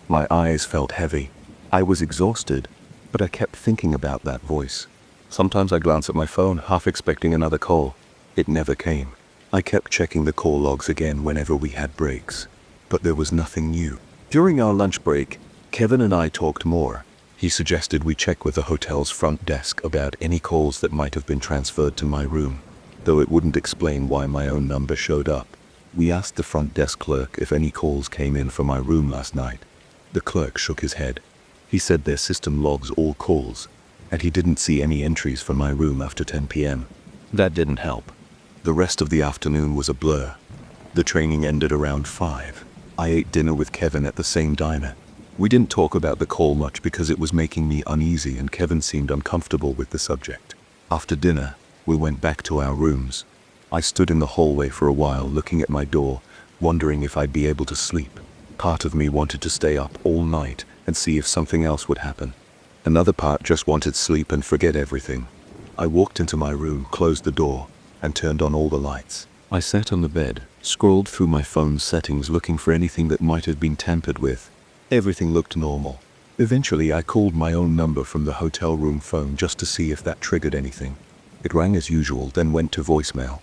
My eyes felt heavy. I was exhausted, but I kept thinking about that voice. Sometimes I glanced at my phone, half expecting another call. It never came. I kept checking the call logs again whenever we had breaks, but there was nothing new. During our lunch break, Kevin and I talked more. He suggested we check with the hotel's front desk about any calls that might have been transferred to my room, though it wouldn't explain why my own number showed up. We asked the front desk clerk if any calls came in from my room last night. The clerk shook his head. He said their system logs all calls, and he didn't see any entries from my room after 10 p.m. That didn't help. The rest of the afternoon was a blur. The training ended around 5. I ate dinner with Kevin at the same diner. We didn't talk about the call much because it was making me uneasy and Kevin seemed uncomfortable with the subject. After dinner, we went back to our rooms. I stood in the hallway for a while looking at my door, wondering if I'd be able to sleep. Part of me wanted to stay up all night and see if something else would happen. Another part just wanted sleep and forget everything. I walked into my room, closed the door, and turned on all the lights. I sat on the bed, scrolled through my phone's settings looking for anything that might have been tampered with. Everything looked normal. Eventually, I called my own number from the hotel room phone just to see if that triggered anything. It rang as usual, then went to voicemail.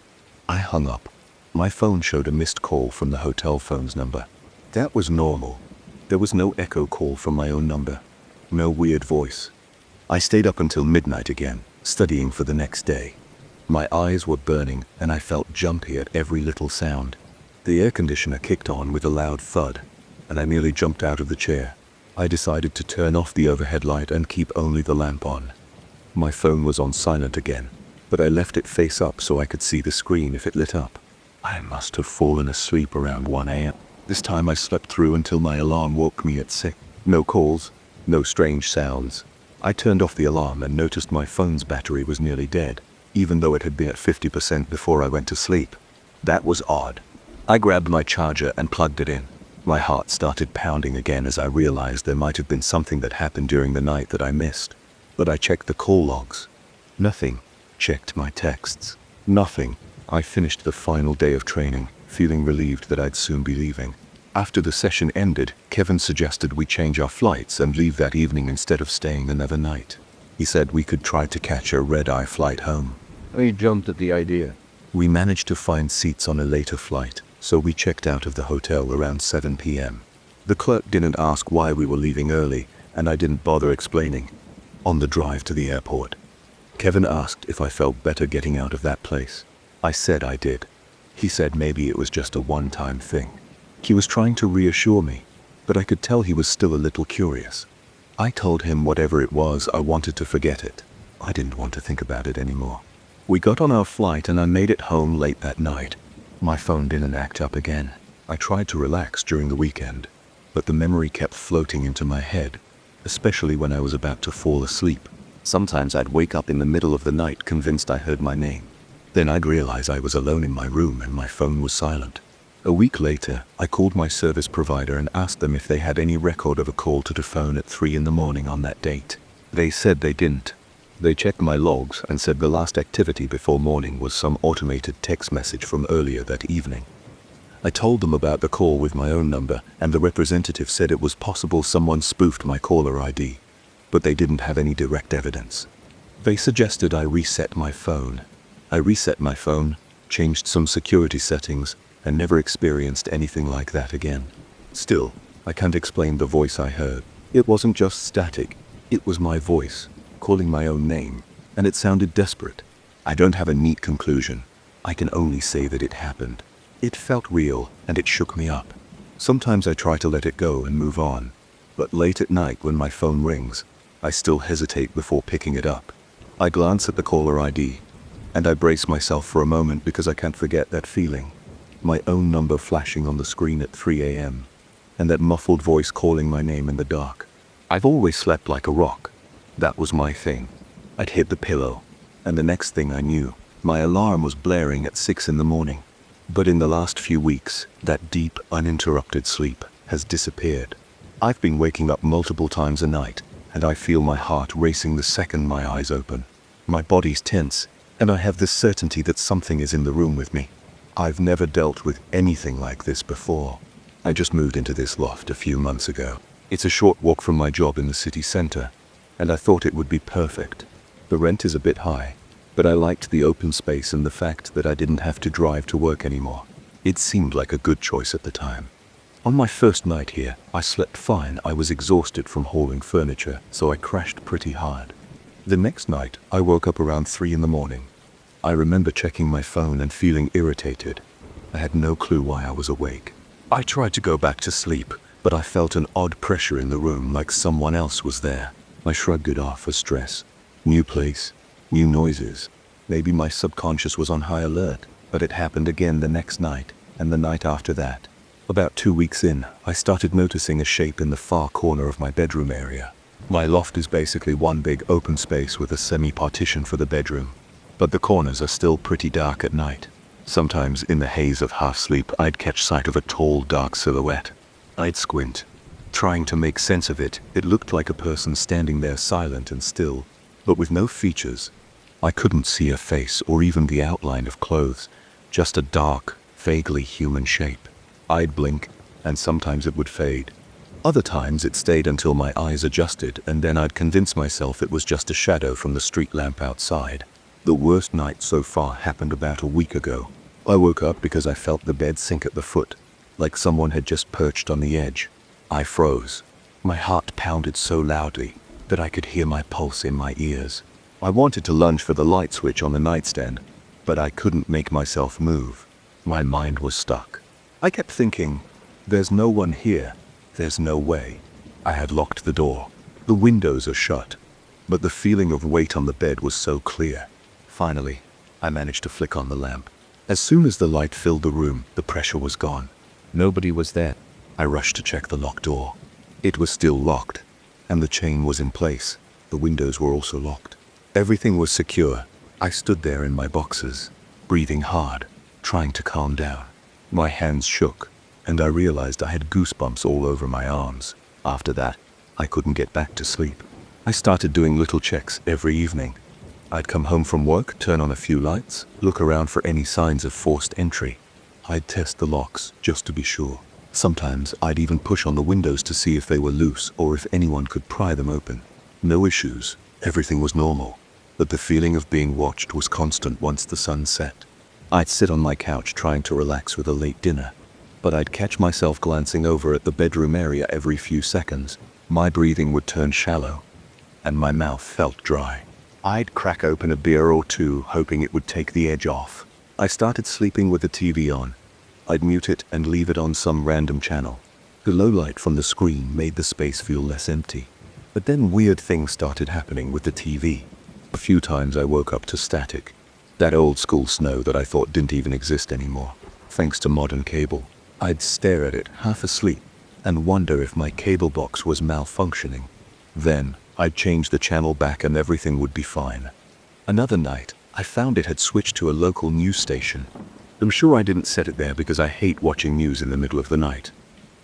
I hung up. My phone showed a missed call from the hotel phone's number. That was normal. There was no echo call from my own number. No weird voice. I stayed up until midnight again, studying for the next day. My eyes were burning and I felt jumpy at every little sound. The air conditioner kicked on with a loud thud, and I nearly jumped out of the chair. I decided to turn off the overhead light and keep only the lamp on. My phone was on silent again, but I left it face up so I could see the screen if it lit up. I must have fallen asleep around 1 a.m. This time I slept through until my alarm woke me at 6. No calls, no strange sounds. I turned off the alarm and noticed my phone's battery was nearly dead, even though it had been at 50% before I went to sleep. That was odd. I grabbed my charger and plugged it in. My heart started pounding again as I realized there might have been something that happened during the night that I missed. But I checked the call logs. Nothing. Checked my texts. Nothing. I finished the final day of training, feeling relieved that I'd soon be leaving. After the session ended, Kevin suggested we change our flights and leave that evening instead of staying another night. He said we could try to catch a red-eye flight home. I jumped at the idea. We managed to find seats on a later flight, so we checked out of the hotel around 7 p.m. The clerk didn't ask why we were leaving early, and I didn't bother explaining. On the drive to the airport, Kevin asked if I felt better getting out of that place. I said I did. He said maybe it was just a one-time thing. He was trying to reassure me, but I could tell he was still a little curious. I told him whatever it was, I wanted to forget it. I didn't want to think about it anymore. We got on our flight and I made it home late that night. My phone didn't act up again. I tried to relax during the weekend, but the memory kept floating into my head, especially when I was about to fall asleep. Sometimes I'd wake up in the middle of the night convinced I heard my name. Then I'd realize I was alone in my room and my phone was silent. A week later, I called my service provider and asked them if they had any record of a call to the phone at 3 in the morning on that date. They said they didn't. They checked my logs and said the last activity before morning was some automated text message from earlier that evening. I told them about the call with my own number, and the representative said it was possible someone spoofed my caller ID, but they didn't have any direct evidence. They suggested I reset my phone. I reset my phone, changed some security settings, and never experienced anything like that again. Still, I can't explain the voice I heard. It wasn't just static. It was my voice, calling my own name, and it sounded desperate. I don't have a neat conclusion. I can only say that it happened. It felt real, and it shook me up. Sometimes I try to let it go and move on, but late at night when my phone rings, I still hesitate before picking it up. I glance at the caller ID, and I brace myself for a moment because I can't forget that feeling. My own number flashing on the screen at 3 a.m., and that muffled voice calling my name in the dark. I've always slept like a rock. That was my thing. I'd hit the pillow, and the next thing I knew, my alarm was blaring at 6 in the morning. But in the last few weeks, that deep, uninterrupted sleep has disappeared. I've been waking up multiple times a night, and I feel my heart racing the second my eyes open. My body's tense, and I have this certainty that something is in the room with me. I've never dealt with anything like this before. I just moved into this loft a few months ago. It's a short walk from my job in the city center, and I thought it would be perfect. The rent is a bit high, but I liked the open space and the fact that I didn't have to drive to work anymore. It seemed like a good choice at the time. On my first night here, I slept fine. I was exhausted from hauling furniture, so I crashed pretty hard. The next night, I woke up around 3 in the morning. I remember checking my phone and feeling irritated. I had no clue why I was awake. I tried to go back to sleep, but I felt an odd pressure in the room like someone else was there. I shrugged it off as stress. New place, new noises. Maybe my subconscious was on high alert, but it happened again the next night, and the night after that. About 2 weeks in, I started noticing a shape in the far corner of my bedroom area. My loft is basically one big open space with a semi-partition for the bedroom, but the corners are still pretty dark at night. Sometimes in the haze of half-sleep, I'd catch sight of a tall, dark silhouette. I'd squint. Trying to make sense of it, it looked like a person standing there silent and still, but with no features. I couldn't see a face or even the outline of clothes, just a dark, vaguely human shape. I'd blink, and sometimes it would fade. Other times it stayed until my eyes adjusted, and then I'd convince myself it was just a shadow from the street lamp outside. The worst night so far happened about a week ago. I woke up because I felt the bed sink at the foot, like someone had just perched on the edge. I froze. My heart pounded so loudly that I could hear my pulse in my ears. I wanted to lunge for the light switch on the nightstand, but I couldn't make myself move. My mind was stuck. I kept thinking, there's no one here. There's no way. I had locked the door. The windows are shut. But the feeling of weight on the bed was so clear. Finally, I managed to flick on the lamp. As soon as the light filled the room, the pressure was gone. Nobody was there. I rushed to check the locked door. It was still locked, and the chain was in place. The windows were also locked. Everything was secure. I stood there in my boxers, breathing hard, trying to calm down. My hands shook, and I realized I had goosebumps all over my arms. After that, I couldn't get back to sleep. I started doing little checks every evening. I'd come home from work, turn on a few lights, look around for any signs of forced entry. I'd test the locks, just to be sure. Sometimes I'd even push on the windows to see if they were loose or if anyone could pry them open. No issues. Everything was normal. But the feeling of being watched was constant once the sun set. I'd sit on my couch trying to relax with a late dinner, but I'd catch myself glancing over at the bedroom area every few seconds. My breathing would turn shallow, and my mouth felt dry. I'd crack open a beer or two, hoping it would take the edge off. I started sleeping with the TV on. I'd mute it and leave it on some random channel. The low light from the screen made the space feel less empty. But then weird things started happening with the TV. A few times I woke up to static. That old school snow that I thought didn't even exist anymore, thanks to modern cable. I'd stare at it, half asleep, and wonder if my cable box was malfunctioning. Then, I'd change the channel back and everything would be fine. Another night, I found it had switched to a local news station. I'm sure I didn't set it there because I hate watching news in the middle of the night.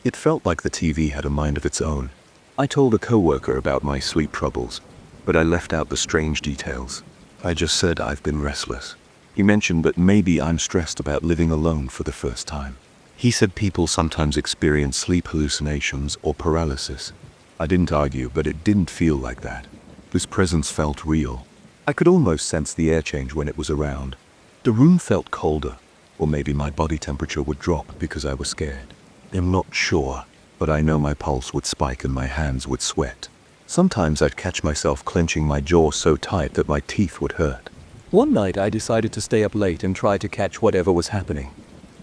It felt like the TV had a mind of its own. I told a coworker about my sleep troubles, but I left out the strange details. I just said I've been restless. He mentioned that maybe I'm stressed about living alone for the first time. He said people sometimes experience sleep hallucinations or paralysis. I didn't argue, but it didn't feel like that. This presence felt real. I could almost sense the air change when it was around. The room felt colder, or maybe my body temperature would drop because I was scared. I'm not sure, but I know my pulse would spike and my hands would sweat. Sometimes I'd catch myself clenching my jaw so tight that my teeth would hurt. One night I decided to stay up late and try to catch whatever was happening.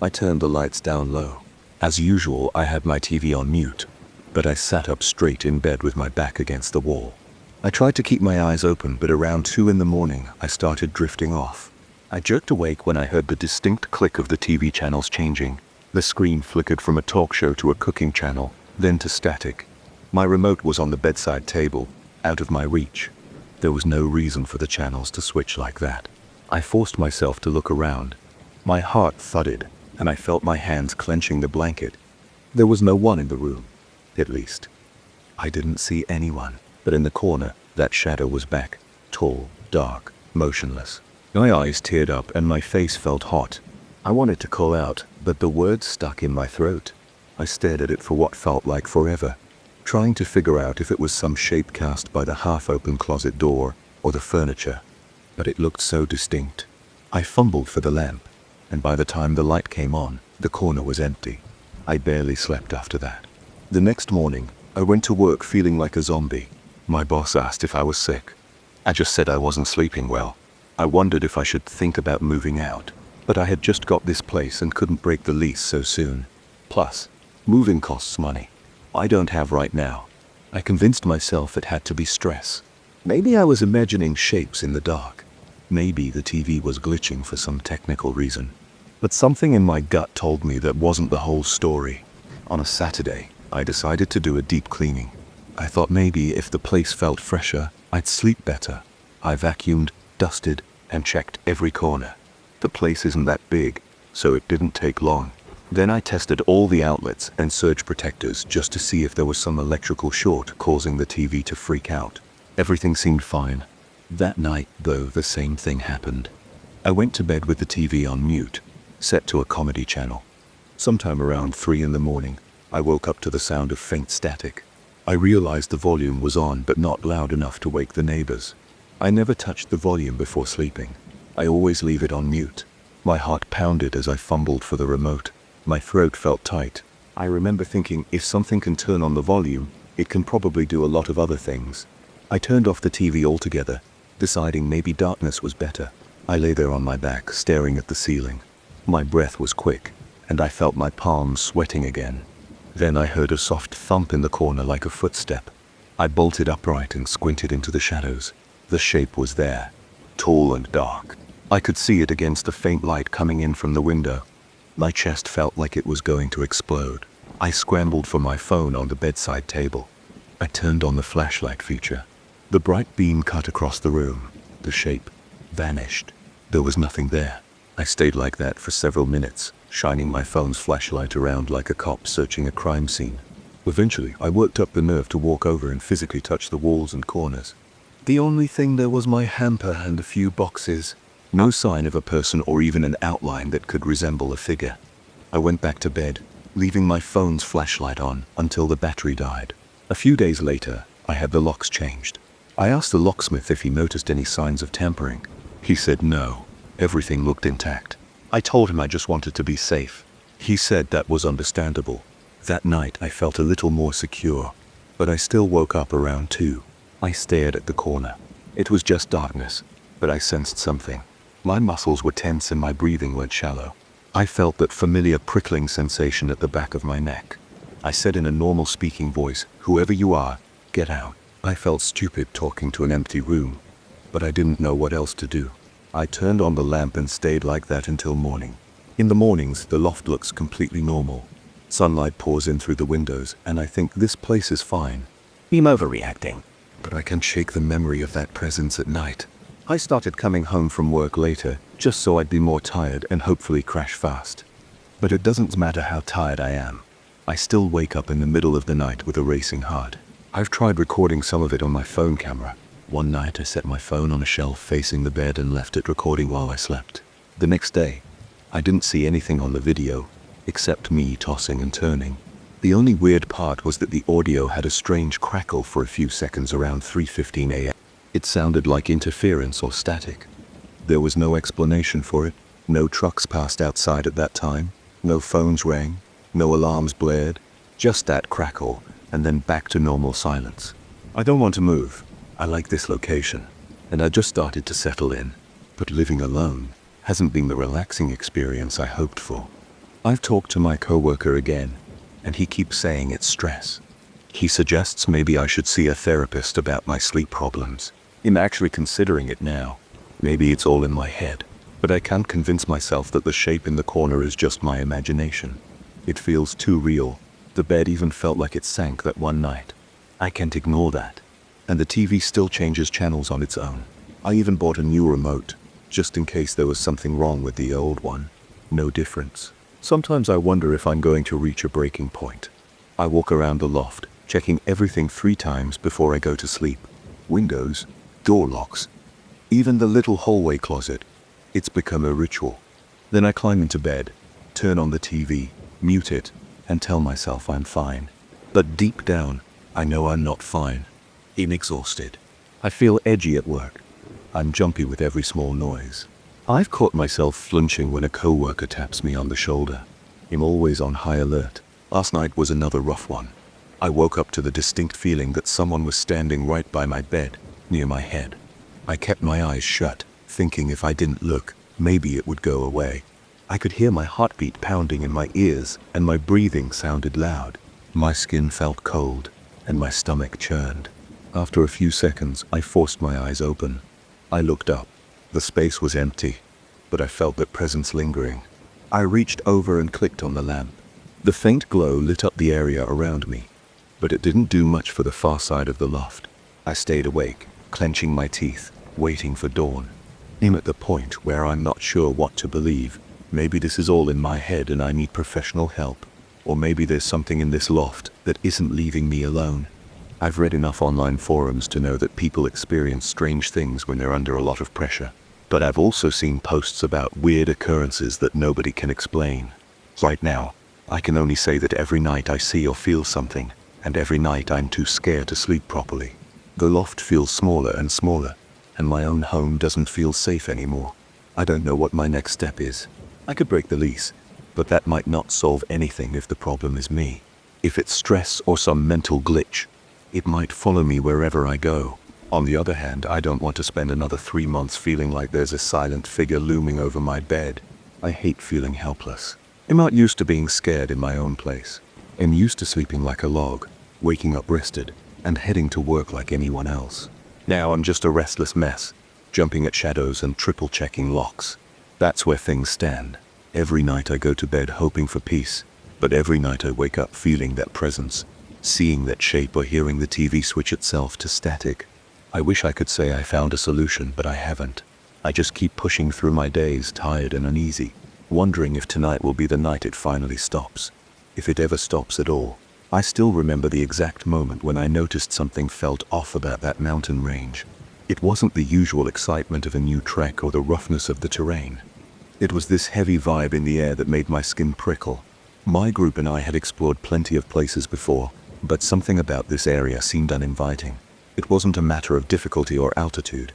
I turned the lights down low. As usual, I had my TV on mute, but I sat up straight in bed with my back against the wall. I tried to keep my eyes open, but around 2 in the morning, I started drifting off. I jerked awake when I heard the distinct click of the TV channels changing. The screen flickered from a talk show to a cooking channel, then to static. My remote was on the bedside table, out of my reach. There was no reason for the channels to switch like that. I forced myself to look around. My heart thudded, and I felt my hands clenching the blanket. There was no one in the room, at least. I didn't see anyone, but in the corner, that shadow was back, tall, dark, motionless. My eyes teared up and my face felt hot. I wanted to call out, but the words stuck in my throat. I stared at it for what felt like forever, trying to figure out if it was some shape cast by the half-open closet door or the furniture, but it looked so distinct. I fumbled for the lamp, and by the time the light came on, the corner was empty. I barely slept after that. The next morning, I went to work feeling like a zombie. My boss asked if I was sick. I just said I wasn't sleeping well. I wondered if I should think about moving out, but I had just got this place and couldn't break the lease so soon. Plus, moving costs money. I don't have right now. I convinced myself it had to be stress. Maybe I was imagining shapes in the dark. Maybe the TV was glitching for some technical reason. But something in my gut told me that wasn't the whole story. On a Saturday, I decided to do a deep cleaning. I thought maybe if the place felt fresher, I'd sleep better. I vacuumed, dusted, and checked every corner. The place isn't that big, so it didn't take long. Then I tested all the outlets and surge protectors just to see if there was some electrical short causing the TV to freak out. Everything seemed fine. That night, though, the same thing happened. I went to bed with the TV on mute, set to a comedy channel. Sometime around 3 in the morning, I woke up to the sound of faint static. I realized the volume was on but not loud enough to wake the neighbors. I never touched the volume before sleeping. I always leave it on mute. My heart pounded as I fumbled for the remote. My throat felt tight. I remember thinking, if something can turn on the volume, it can probably do a lot of other things. I turned off the TV altogether, deciding maybe darkness was better. I lay there on my back, staring at the ceiling. My breath was quick, and I felt my palms sweating again. Then I heard a soft thump in the corner like a footstep. I bolted upright and squinted into the shadows. The shape was there, tall and dark. I could see it against the faint light coming in from the window. My chest felt like it was going to explode. I scrambled for my phone on the bedside table. I turned on the flashlight feature. The bright beam cut across the room. The shape vanished. There was nothing there. I stayed like that for several minutes, shining my phone's flashlight around like a cop searching a crime scene. Eventually, I worked up the nerve to walk over and physically touch the walls and corners. The only thing there was my hamper and a few boxes. No sign of a person or even an outline that could resemble a figure. I went back to bed, leaving my phone's flashlight on until the battery died. A few days later, I had the locks changed. I asked the locksmith if he noticed any signs of tampering. He said no. Everything looked intact. I told him I just wanted to be safe. He said that was understandable. That night I felt a little more secure, but I still woke up around 2. I stared at the corner. It was just darkness, but I sensed something. My muscles were tense and my breathing went shallow. I felt that familiar prickling sensation at the back of my neck. I said in a normal speaking voice, "Whoever you are, get out." I felt stupid talking to an empty room, but I didn't know what else to do. I turned on the lamp and stayed like that until morning. In the mornings, the loft looks completely normal. Sunlight pours in through the windows, and I think this place is fine. I'm overreacting. but I can shake the memory of that presence at night. I started coming home from work later, just so I'd be more tired and hopefully crash fast. But it doesn't matter how tired I am. I still wake up in the middle of the night with a racing heart. I've tried recording some of it on my phone camera. One night I set my phone on a shelf facing the bed and left it recording while I slept. The next day, I didn't see anything on the video, except me tossing and turning. The only weird part was that the audio had a strange crackle for a few seconds around 3:15 a.m. It sounded like interference or static. There was no explanation for it. No trucks passed outside at that time. No phones rang. No alarms blared. Just that crackle, and then back to normal silence. I don't want to move. I like this location, and I just started to settle in. But living alone hasn't been the relaxing experience I hoped for. I've talked to my coworker again, and he keeps saying it's stress. He suggests maybe I should see a therapist about my sleep problems. I'm actually considering it now. Maybe it's all in my head, but I can't convince myself that the shape in the corner is just my imagination. It feels too real. The bed even felt like it sank that one night. I can't ignore that. And the TV still changes channels on its own. I even bought a new remote, just in case there was something wrong with the old one. No difference. Sometimes I wonder if I'm going to reach a breaking point. I walk around the loft, checking everything 3 times before I go to sleep. Windows, door locks, even the little hallway closet. It's become a ritual. Then I climb into bed, turn on the TV, mute it, and tell myself I'm fine. But deep down, I know I'm not fine. I'm exhausted. I feel edgy at work. I'm jumpy with every small noise. I've caught myself flinching when a coworker taps me on the shoulder. I'm always on high alert. Last night was another rough one. I woke up to the distinct feeling that someone was standing right by my bed, near my head. I kept my eyes shut, thinking if I didn't look, maybe it would go away. I could hear my heartbeat pounding in my ears, and my breathing sounded loud. My skin felt cold, and my stomach churned. After a few seconds, I forced my eyes open. I looked up. The space was empty, but I felt that presence lingering. I reached over and clicked on the lamp. The faint glow lit up the area around me, but it didn't do much for the far side of the loft. I stayed awake, clenching my teeth, waiting for dawn. I'm at the point where I'm not sure what to believe. Maybe this is all in my head and I need professional help. Or maybe there's something in this loft that isn't leaving me alone. I've read enough online forums to know that people experience strange things when they're under a lot of pressure. But I've also seen posts about weird occurrences that nobody can explain. Right now, I can only say that every night I see or feel something, and every night I'm too scared to sleep properly. The loft feels smaller and smaller, and my own home doesn't feel safe anymore. I don't know what my next step is. I could break the lease, but that might not solve anything if the problem is me. If it's stress or some mental glitch, it might follow me wherever I go. On the other hand, I don't want to spend another 3 months feeling like there's a silent figure looming over my bed. I hate feeling helpless. I'm not used to being scared in my own place. I'm used to sleeping like a log, waking up rested, and heading to work like anyone else. Now I'm just a restless mess, jumping at shadows and triple-checking locks. That's where things stand. Every night I go to bed hoping for peace, but every night I wake up feeling that presence, seeing that shape or hearing the TV switch itself to static. I wish I could say I found a solution, but I haven't. I just keep pushing through my days, tired and uneasy, wondering if tonight will be the night it finally stops. If it ever stops at all. I still remember the exact moment when I noticed something felt off about that mountain range. It wasn't the usual excitement of a new trek or the roughness of the terrain. It was this heavy vibe in the air that made my skin prickle. My group and I had explored plenty of places before, but something about this area seemed uninviting. It wasn't a matter of difficulty or altitude.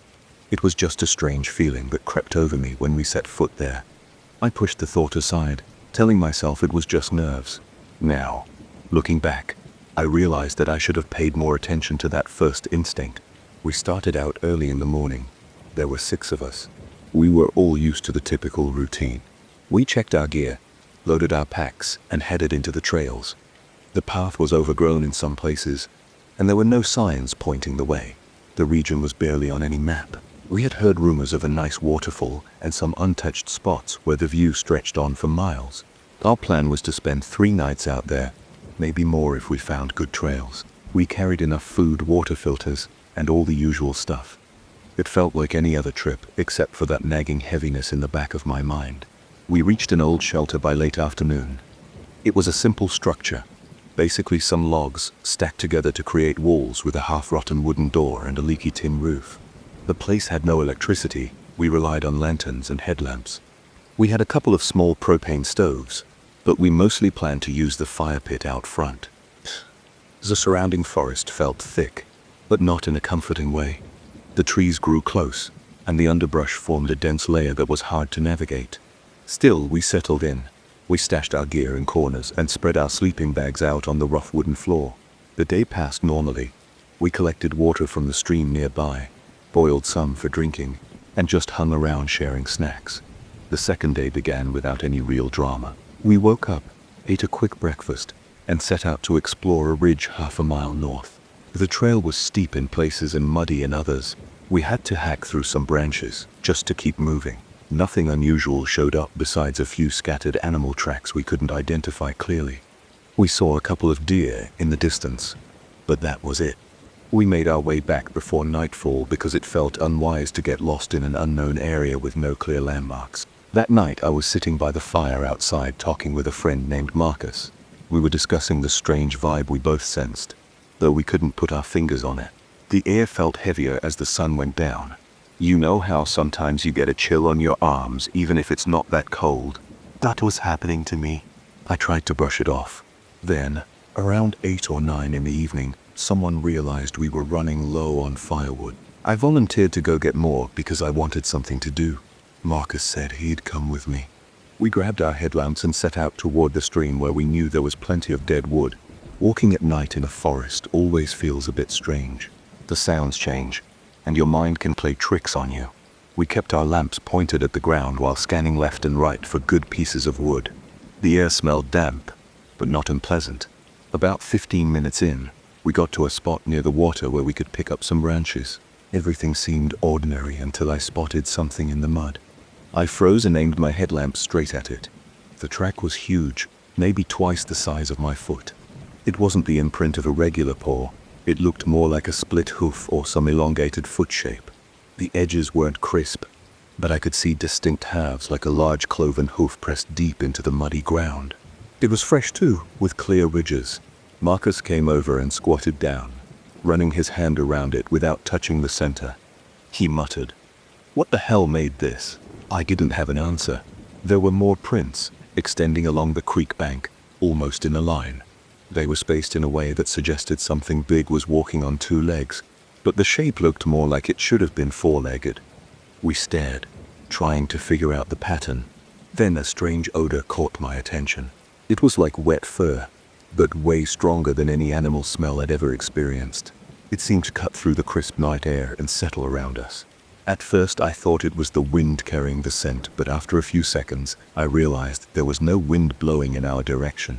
It was just a strange feeling that crept over me when we set foot there. I pushed the thought aside, telling myself it was just nerves. Now, looking back, I realized that I should have paid more attention to that first instinct. We started out early in the morning. There were 6 of us. We were all used to the typical routine. We checked our gear, loaded our packs, and headed into the trails. The path was overgrown in some places, and there were no signs pointing the way. The region was barely on any map. We had heard rumors of a nice waterfall and some untouched spots where the view stretched on for miles. Our plan was to spend 3 nights out there, maybe more if we found good trails. We carried enough food, water filters, and all the usual stuff. It felt like any other trip, except for that nagging heaviness in the back of my mind. We reached an old shelter by late afternoon. It was a simple structure, basically some logs stacked together to create walls with a half-rotten wooden door and a leaky tin roof. The place had no electricity. We relied on lanterns and headlamps. We had a couple of small propane stoves, but we mostly planned to use the fire pit out front. The surrounding forest felt thick, but not in a comforting way. The trees grew close, and the underbrush formed a dense layer that was hard to navigate. Still, we settled in. We stashed our gear in corners and spread our sleeping bags out on the rough wooden floor. The day passed normally. We collected water from the stream nearby, boiled some for drinking, and just hung around sharing snacks. The second day began without any real drama. We woke up, ate a quick breakfast, and set out to explore a ridge half a mile north. The trail was steep in places and muddy in others. We had to hack through some branches just to keep moving. Nothing unusual showed up besides a few scattered animal tracks we couldn't identify clearly. We saw a couple of deer in the distance, but that was it. We made our way back before nightfall because it felt unwise to get lost in an unknown area with no clear landmarks. That night I was sitting by the fire outside talking with a friend named Marcus. We were discussing the strange vibe we both sensed, though we couldn't put our fingers on it. The air felt heavier as the sun went down. You know how sometimes you get a chill on your arms even if it's not that cold? That was happening to me. I tried to brush it off. Then, around 8 or 9 in the evening, someone realized we were running low on firewood. I volunteered to go get more because I wanted something to do. Marcus said he'd come with me. We grabbed our headlamps and set out toward the stream where we knew there was plenty of dead wood. Walking at night in a forest always feels a bit strange. The sounds change, and your mind can play tricks on you. We kept our lamps pointed at the ground while scanning left and right for good pieces of wood. The air smelled damp, but not unpleasant. About 15 minutes in, we got to a spot near the water where we could pick up some branches. Everything seemed ordinary until I spotted something in the mud. I froze and aimed my headlamp straight at it. The track was huge, maybe twice the size of my foot. It wasn't the imprint of a regular paw. It looked more like a split hoof or some elongated foot shape. The edges weren't crisp, but I could see distinct halves like a large cloven hoof pressed deep into the muddy ground. It was fresh too, with clear ridges. Marcus came over and squatted down, running his hand around it without touching the center. He muttered, "What the hell made this?" I didn't have an answer. There were more prints, extending along the creek bank, almost in a line. They were spaced in a way that suggested something big was walking on 2 legs, but the shape looked more like it should have been 4-legged. We stared, trying to figure out the pattern. Then a strange odor caught my attention. It was like wet fur, but way stronger than any animal smell I'd ever experienced. It seemed to cut through the crisp night air and settle around us. At first I thought it was the wind carrying the scent, but after a few seconds I realized there was no wind blowing in our direction.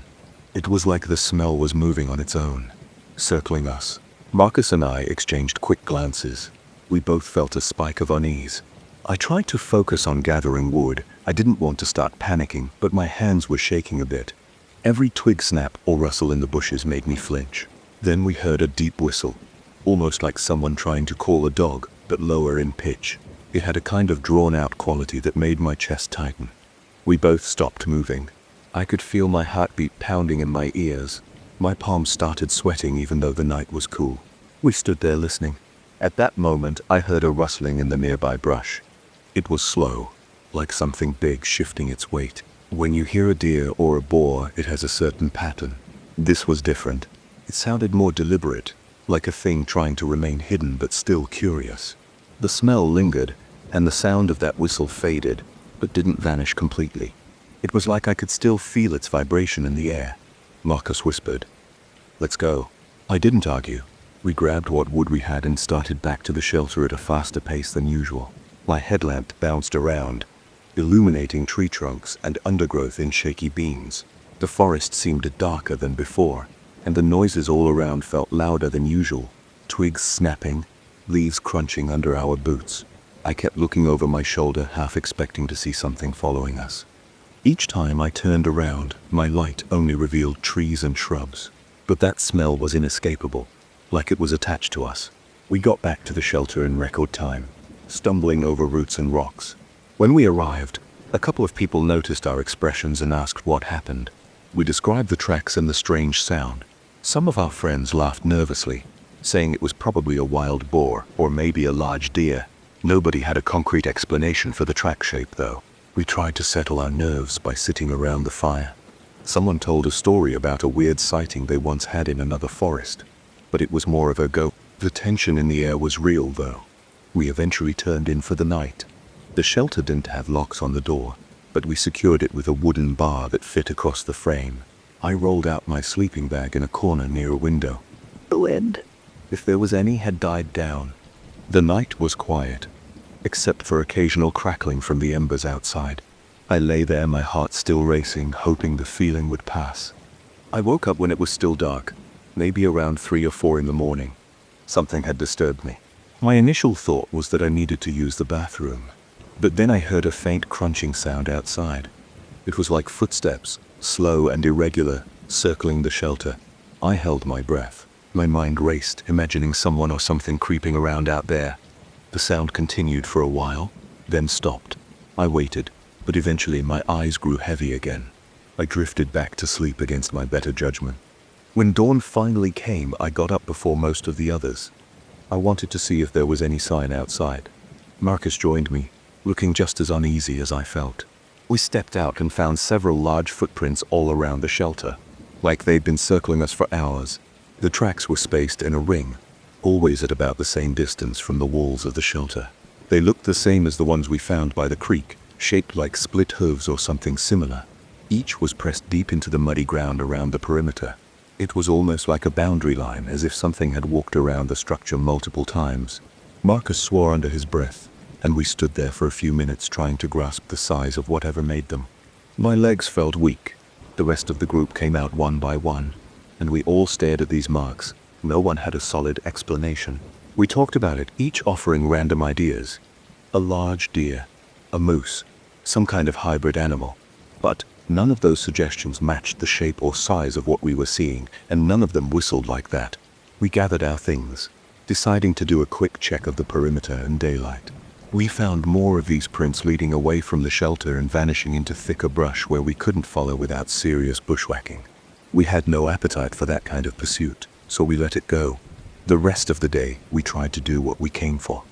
It was like the smell was moving on its own, circling us. Marcus and I exchanged quick glances. We both felt a spike of unease. I tried to focus on gathering wood. I didn't want to start panicking, but my hands were shaking a bit. Every twig snap or rustle in the bushes made me flinch. Then we heard a deep whistle, almost like someone trying to call a dog, but lower in pitch. It had a kind of drawn-out quality that made my chest tighten. We both stopped moving. I could feel my heartbeat pounding in my ears. My palms started sweating even though the night was cool. We stood there listening. At that moment, I heard a rustling in the nearby brush. It was slow, like something big shifting its weight. When you hear a deer or a boar, it has a certain pattern. This was different. It sounded more deliberate, like a thing trying to remain hidden but still curious. The smell lingered, and the sound of that whistle faded, but didn't vanish completely. It was like I could still feel its vibration in the air. Marcus whispered, "Let's go." I didn't argue. We grabbed what wood we had and started back to the shelter at a faster pace than usual. My headlamp bounced around, illuminating tree trunks and undergrowth in shaky beams. The forest seemed darker than before, and the noises all around felt louder than usual. Twigs snapping, leaves crunching under our boots. I kept looking over my shoulder, half expecting to see something following us. Each time I turned around, my light only revealed trees and shrubs. But that smell was inescapable, like it was attached to us. We got back to the shelter in record time, stumbling over roots and rocks. When we arrived, a couple of people noticed our expressions and asked what happened. We described the tracks and the strange sound. Some of our friends laughed nervously, saying it was probably a wild boar or maybe a large deer. Nobody had a concrete explanation for the track shape though. We tried to settle our nerves by sitting around the fire. Someone told a story about a weird sighting they once had in another forest, but it was more of a go. The tension in the air was real though. We eventually turned in for the night. The shelter didn't have locks on the door, but we secured it with a wooden bar that fit across the frame. I rolled out my sleeping bag in a corner near a window. The wind, if there was any, had died down. The night was quiet, except for occasional crackling from the embers outside. I lay there, my heart still racing, hoping the feeling would pass. I woke up when it was still dark, maybe around 3 or 4 in the morning. Something had disturbed me. My initial thought was that I needed to use the bathroom, but then I heard a faint crunching sound outside. It was like footsteps, slow and irregular, circling the shelter. I held my breath. My mind raced, imagining someone or something creeping around out there. The sound continued for a while, then stopped. I waited, but eventually my eyes grew heavy again. I drifted back to sleep against my better judgment. When dawn finally came, I got up before most of the others. I wanted to see if there was any sign outside. Marcus joined me, looking just as uneasy as I felt. We stepped out and found several large footprints all around the shelter, like they'd been circling us for hours. The tracks were spaced in a ring, always at about the same distance from the walls of the shelter. They looked the same as the ones we found by the creek, shaped like split hooves or something similar. Each was pressed deep into the muddy ground around the perimeter. It was almost like a boundary line, as if something had walked around the structure multiple times. Marcus swore under his breath, and we stood there for a few minutes trying to grasp the size of whatever made them. My legs felt weak. The rest of the group came out one by one, and we all stared at these marks. No one had a solid explanation. We talked about it, each offering random ideas. A large deer, a moose, some kind of hybrid animal. But none of those suggestions matched the shape or size of what we were seeing, and none of them whistled like that. We gathered our things, deciding to do a quick check of the perimeter in daylight. We found more of these prints leading away from the shelter and vanishing into thicker brush where we couldn't follow without serious bushwhacking. We had no appetite for that kind of pursuit, so we let it go. The rest of the day, we tried to do what we came for.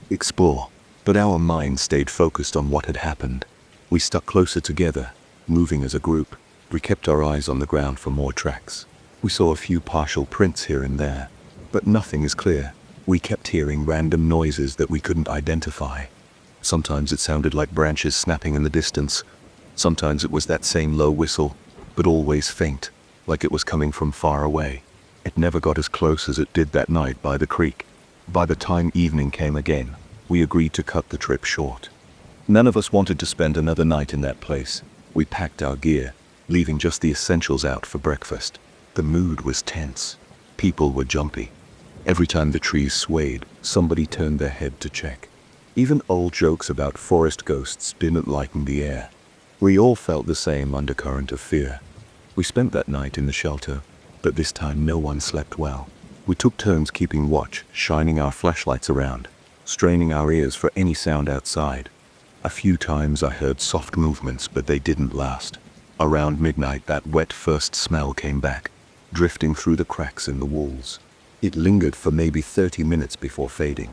Explore. But our minds stayed focused on what had happened. We stuck closer together, moving as a group. We kept our eyes on the ground for more tracks. We saw a few partial prints here and there, but nothing is clear. We kept hearing random noises that we couldn't identify. Sometimes it sounded like branches snapping in the distance. Sometimes it was that same low whistle, but always faint, like it was coming from far away. It never got as close as it did that night by the creek. By the time evening came again, we agreed to cut the trip short. None of us wanted to spend another night in that place. We packed our gear, leaving just the essentials out for breakfast. The mood was tense. People were jumpy. Every time the trees swayed, somebody turned their head to check. Even old jokes about forest ghosts didn't lighten the air. We all felt the same undercurrent of fear. We spent that night in the shelter, but this time no one slept well. We took turns keeping watch, shining our flashlights around, straining our ears for any sound outside. A few times I heard soft movements, but they didn't last. Around midnight, that wet first smell came back, drifting through the cracks in the walls. It lingered for maybe 30 minutes before fading.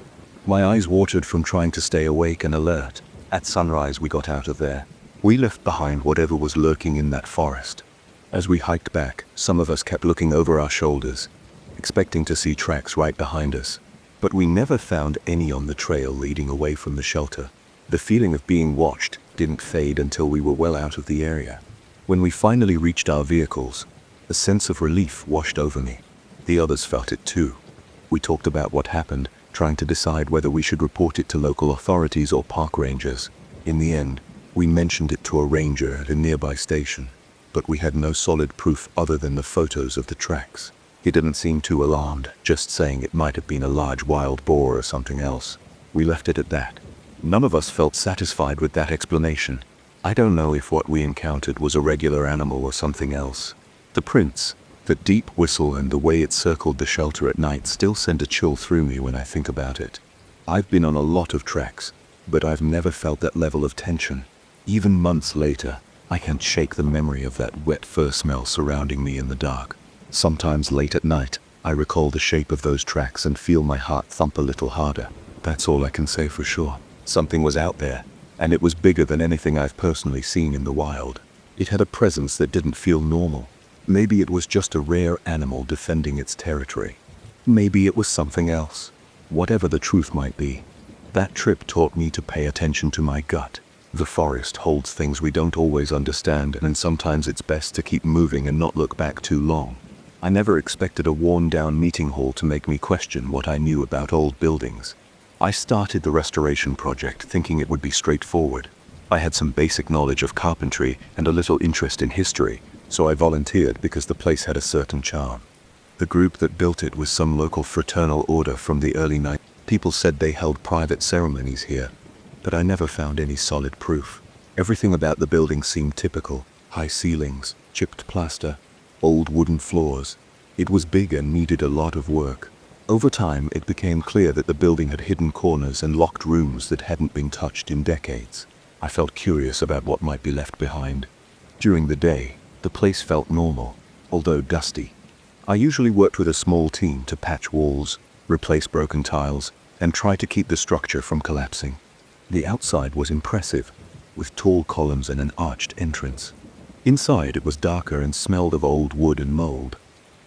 My eyes watered from trying to stay awake and alert. At sunrise, we got out of there. We left behind whatever was lurking in that forest. As we hiked back, some of us kept looking over our shoulders, expecting to see tracks right behind us. But we never found any on the trail leading away from the shelter. The feeling of being watched didn't fade until we were well out of the area. When we finally reached our vehicles, a sense of relief washed over me. The others felt it too. We talked about what happened, trying to decide whether we should report it to local authorities or park rangers. In the end, we mentioned it to a ranger at a nearby station, but we had no solid proof other than the photos of the tracks. He didn't seem too alarmed, just saying it might have been a large wild boar or something else. We left it at that. None of us felt satisfied with that explanation. I don't know if what we encountered was a regular animal or something else. The prints, The deep whistle and the way it circled the shelter at night still send a chill through me when I think about it. I've been on a lot of treks, but I've never felt that level of tension. Even months later, I can't shake the memory of that wet fur smell surrounding me in the dark. Sometimes late at night, I recall the shape of those tracks and feel my heart thump a little harder. That's all I can say for sure. Something was out there, and it was bigger than anything I've personally seen in the wild. It had a presence that didn't feel normal. Maybe it was just a rare animal defending its territory. Maybe it was something else. Whatever the truth might be, that trip taught me to pay attention to my gut. The forest holds things we don't always understand, and sometimes it's best to keep moving and not look back too long. I never expected a worn-down meeting hall to make me question what I knew about old buildings. I started the restoration project thinking it would be straightforward. I had some basic knowledge of carpentry and a little interest in history, so I volunteered because the place had a certain charm. The group that built it was some local fraternal order from the early 90s. People said they held private ceremonies here, but I never found any solid proof. Everything about the building seemed typical: high ceilings, chipped plaster, old wooden floors. It was big and needed a lot of work. Over time, it became clear that the building had hidden corners and locked rooms that hadn't been touched in decades. I felt curious about what might be left behind. During the day, the place felt normal, although dusty. I usually worked with a small team to patch walls, replace broken tiles, and try to keep the structure from collapsing. The outside was impressive, with tall columns and an arched entrance. Inside, it was darker and smelled of old wood and mold.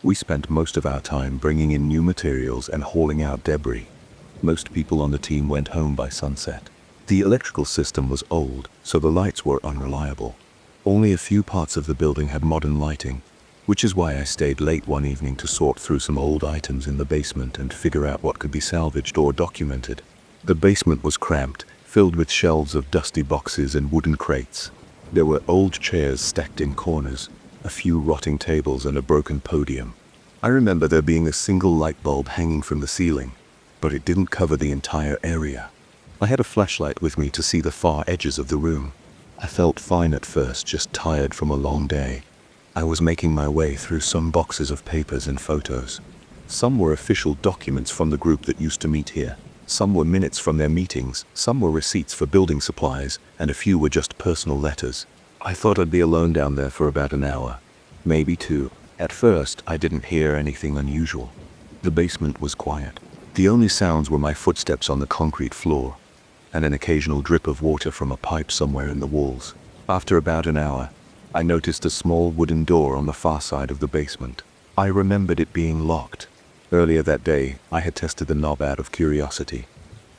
We spent most of our time bringing in new materials and hauling out debris. Most people on the team went home by sunset. The electrical system was old, so the lights were unreliable. Only a few parts of the building had modern lighting, which is why I stayed late one evening to sort through some old items in the basement and figure out what could be salvaged or documented. The basement was cramped, filled with shelves of dusty boxes and wooden crates. There were old chairs stacked in corners, a few rotting tables and a broken podium. I remember there being a single light bulb hanging from the ceiling, but it didn't cover the entire area. I had a flashlight with me to see the far edges of the room. I felt fine at first, just tired from a long day. I was making my way through some boxes of papers and photos. Some were official documents from the group that used to meet here. Some were minutes from their meetings, some were receipts for building supplies, and a few were just personal letters. I thought I'd be alone down there for about an hour, maybe two. At first, I didn't hear anything unusual. The basement was quiet. The only sounds were my footsteps on the concrete floor, and an occasional drip of water from a pipe somewhere in the walls. After about an hour, I noticed a small wooden door on the far side of the basement. I remembered it being locked. Earlier that day, I had tested the knob out of curiosity,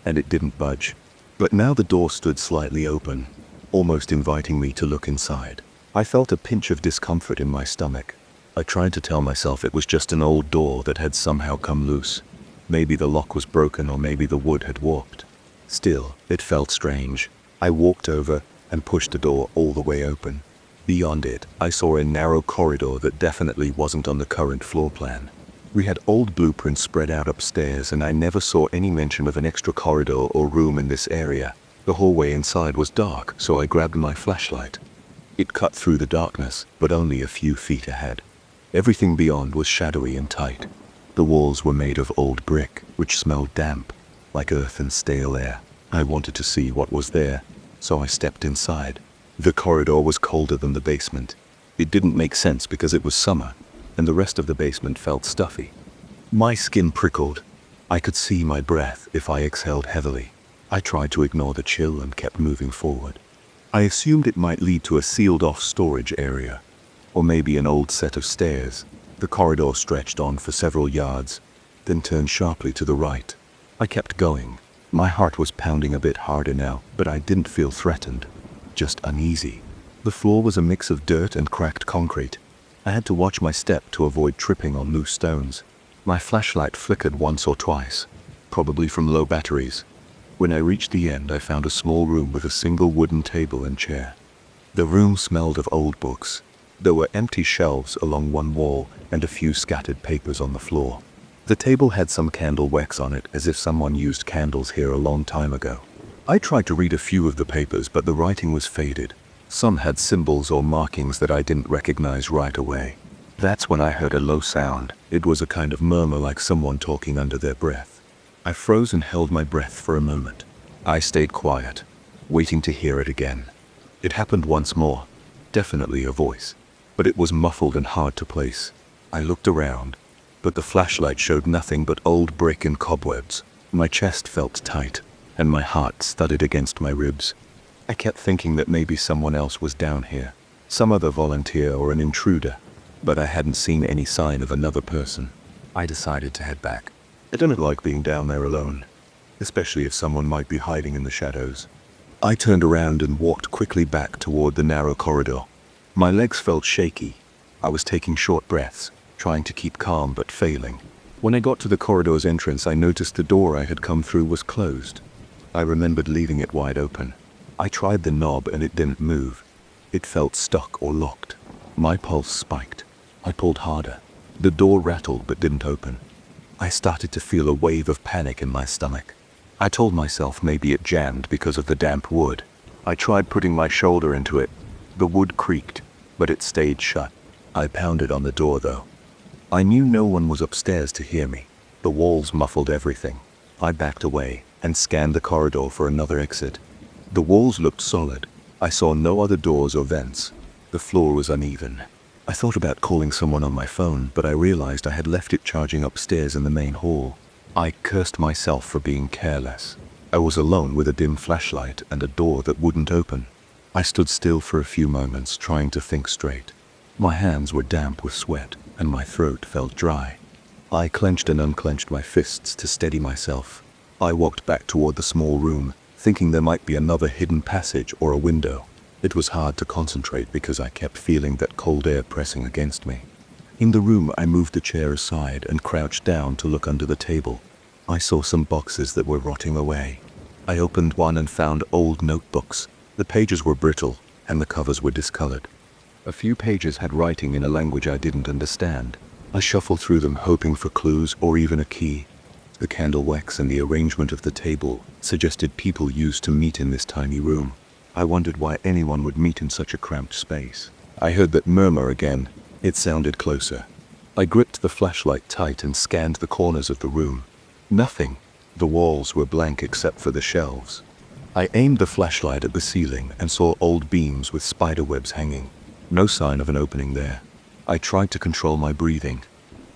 and it didn't budge. But now the door stood slightly open, almost inviting me to look inside. I felt a pinch of discomfort in my stomach. I tried to tell myself it was just an old door that had somehow come loose. Maybe the lock was broken, or maybe the wood had warped. Still, it felt strange. I walked over and pushed the door all the way open. Beyond it, I saw a narrow corridor that definitely wasn't on the current floor plan. We had old blueprints spread out upstairs, and I never saw any mention of an extra corridor or room in this area. The hallway inside was dark, so I grabbed my flashlight. It cut through the darkness, but only a few feet ahead. Everything beyond was shadowy and tight. The walls were made of old brick, which smelled damp, like earth and stale air. I wanted to see what was there, so I stepped inside. The corridor was colder than the basement. It didn't make sense because it was summer, and the rest of the basement felt stuffy. My skin prickled. I could see my breath if I exhaled heavily. I tried to ignore the chill and kept moving forward. I assumed it might lead to a sealed-off storage area, or maybe an old set of stairs. The corridor stretched on for several yards, then turned sharply to the right. I kept going. My heart was pounding a bit harder now, but I didn't feel threatened, just uneasy. The floor was a mix of dirt and cracked concrete. I had to watch my step to avoid tripping on loose stones. My flashlight flickered once or twice, probably from low batteries. When I reached the end, I found a small room with a single wooden table and chair. The room smelled of old books. There were empty shelves along one wall and a few scattered papers on the floor. The table had some candle wax on it, as if someone used candles here a long time ago. I tried to read a few of the papers, but the writing was faded. Some had symbols or markings that I didn't recognize right away. That's when I heard a low sound. It was a kind of murmur like someone talking under their breath. I froze and held my breath for a moment. I stayed quiet, waiting to hear it again. It happened once more. Definitely a voice, but it was muffled and hard to place. I looked around, but the flashlight showed nothing but old brick and cobwebs. My chest felt tight, and my heart thudded against my ribs. I kept thinking that maybe someone else was down here, some other volunteer or an intruder, but I hadn't seen any sign of another person. I decided to head back. I didn't like being down there alone, especially if someone might be hiding in the shadows. I turned around and walked quickly back toward the narrow corridor. My legs felt shaky. I was taking short breaths, trying to keep calm but failing. When I got to the corridor's entrance, I noticed the door I had come through was closed. I remembered leaving it wide open. I tried the knob and it didn't move. It felt stuck or locked. My pulse spiked. I pulled harder. The door rattled but didn't open. I started to feel a wave of panic in my stomach. I told myself maybe it jammed because of the damp wood. I tried putting my shoulder into it. The wood creaked, but it stayed shut. I pounded on the door though. I knew no one was upstairs to hear me. The walls muffled everything. I backed away and scanned the corridor for another exit. The walls looked solid. I saw no other doors or vents. The floor was uneven. I thought about calling someone on my phone, but I realized I had left it charging upstairs in the main hall. I cursed myself for being careless. I was alone with a dim flashlight and a door that wouldn't open. I stood still for a few moments, trying to think straight. My hands were damp with sweat, and my throat felt dry. I clenched and unclenched my fists to steady myself. I walked back toward the small room, thinking there might be another hidden passage or a window. It was hard to concentrate because I kept feeling that cold air pressing against me. In the room, I moved the chair aside and crouched down to look under the table. I saw some boxes that were rotting away. I opened one and found old notebooks. The pages were brittle, and the covers were discolored. A few pages had writing in a language I didn't understand. I shuffled through them, hoping for clues or even a key. The candle wax and the arrangement of the table suggested people used to meet in this tiny room. I wondered why anyone would meet in such a cramped space. I heard that murmur again. It sounded closer. I gripped the flashlight tight and scanned the corners of the room. Nothing. The walls were blank except for the shelves. I aimed the flashlight at the ceiling and saw old beams with spider webs hanging. No sign of an opening there. I tried to control my breathing.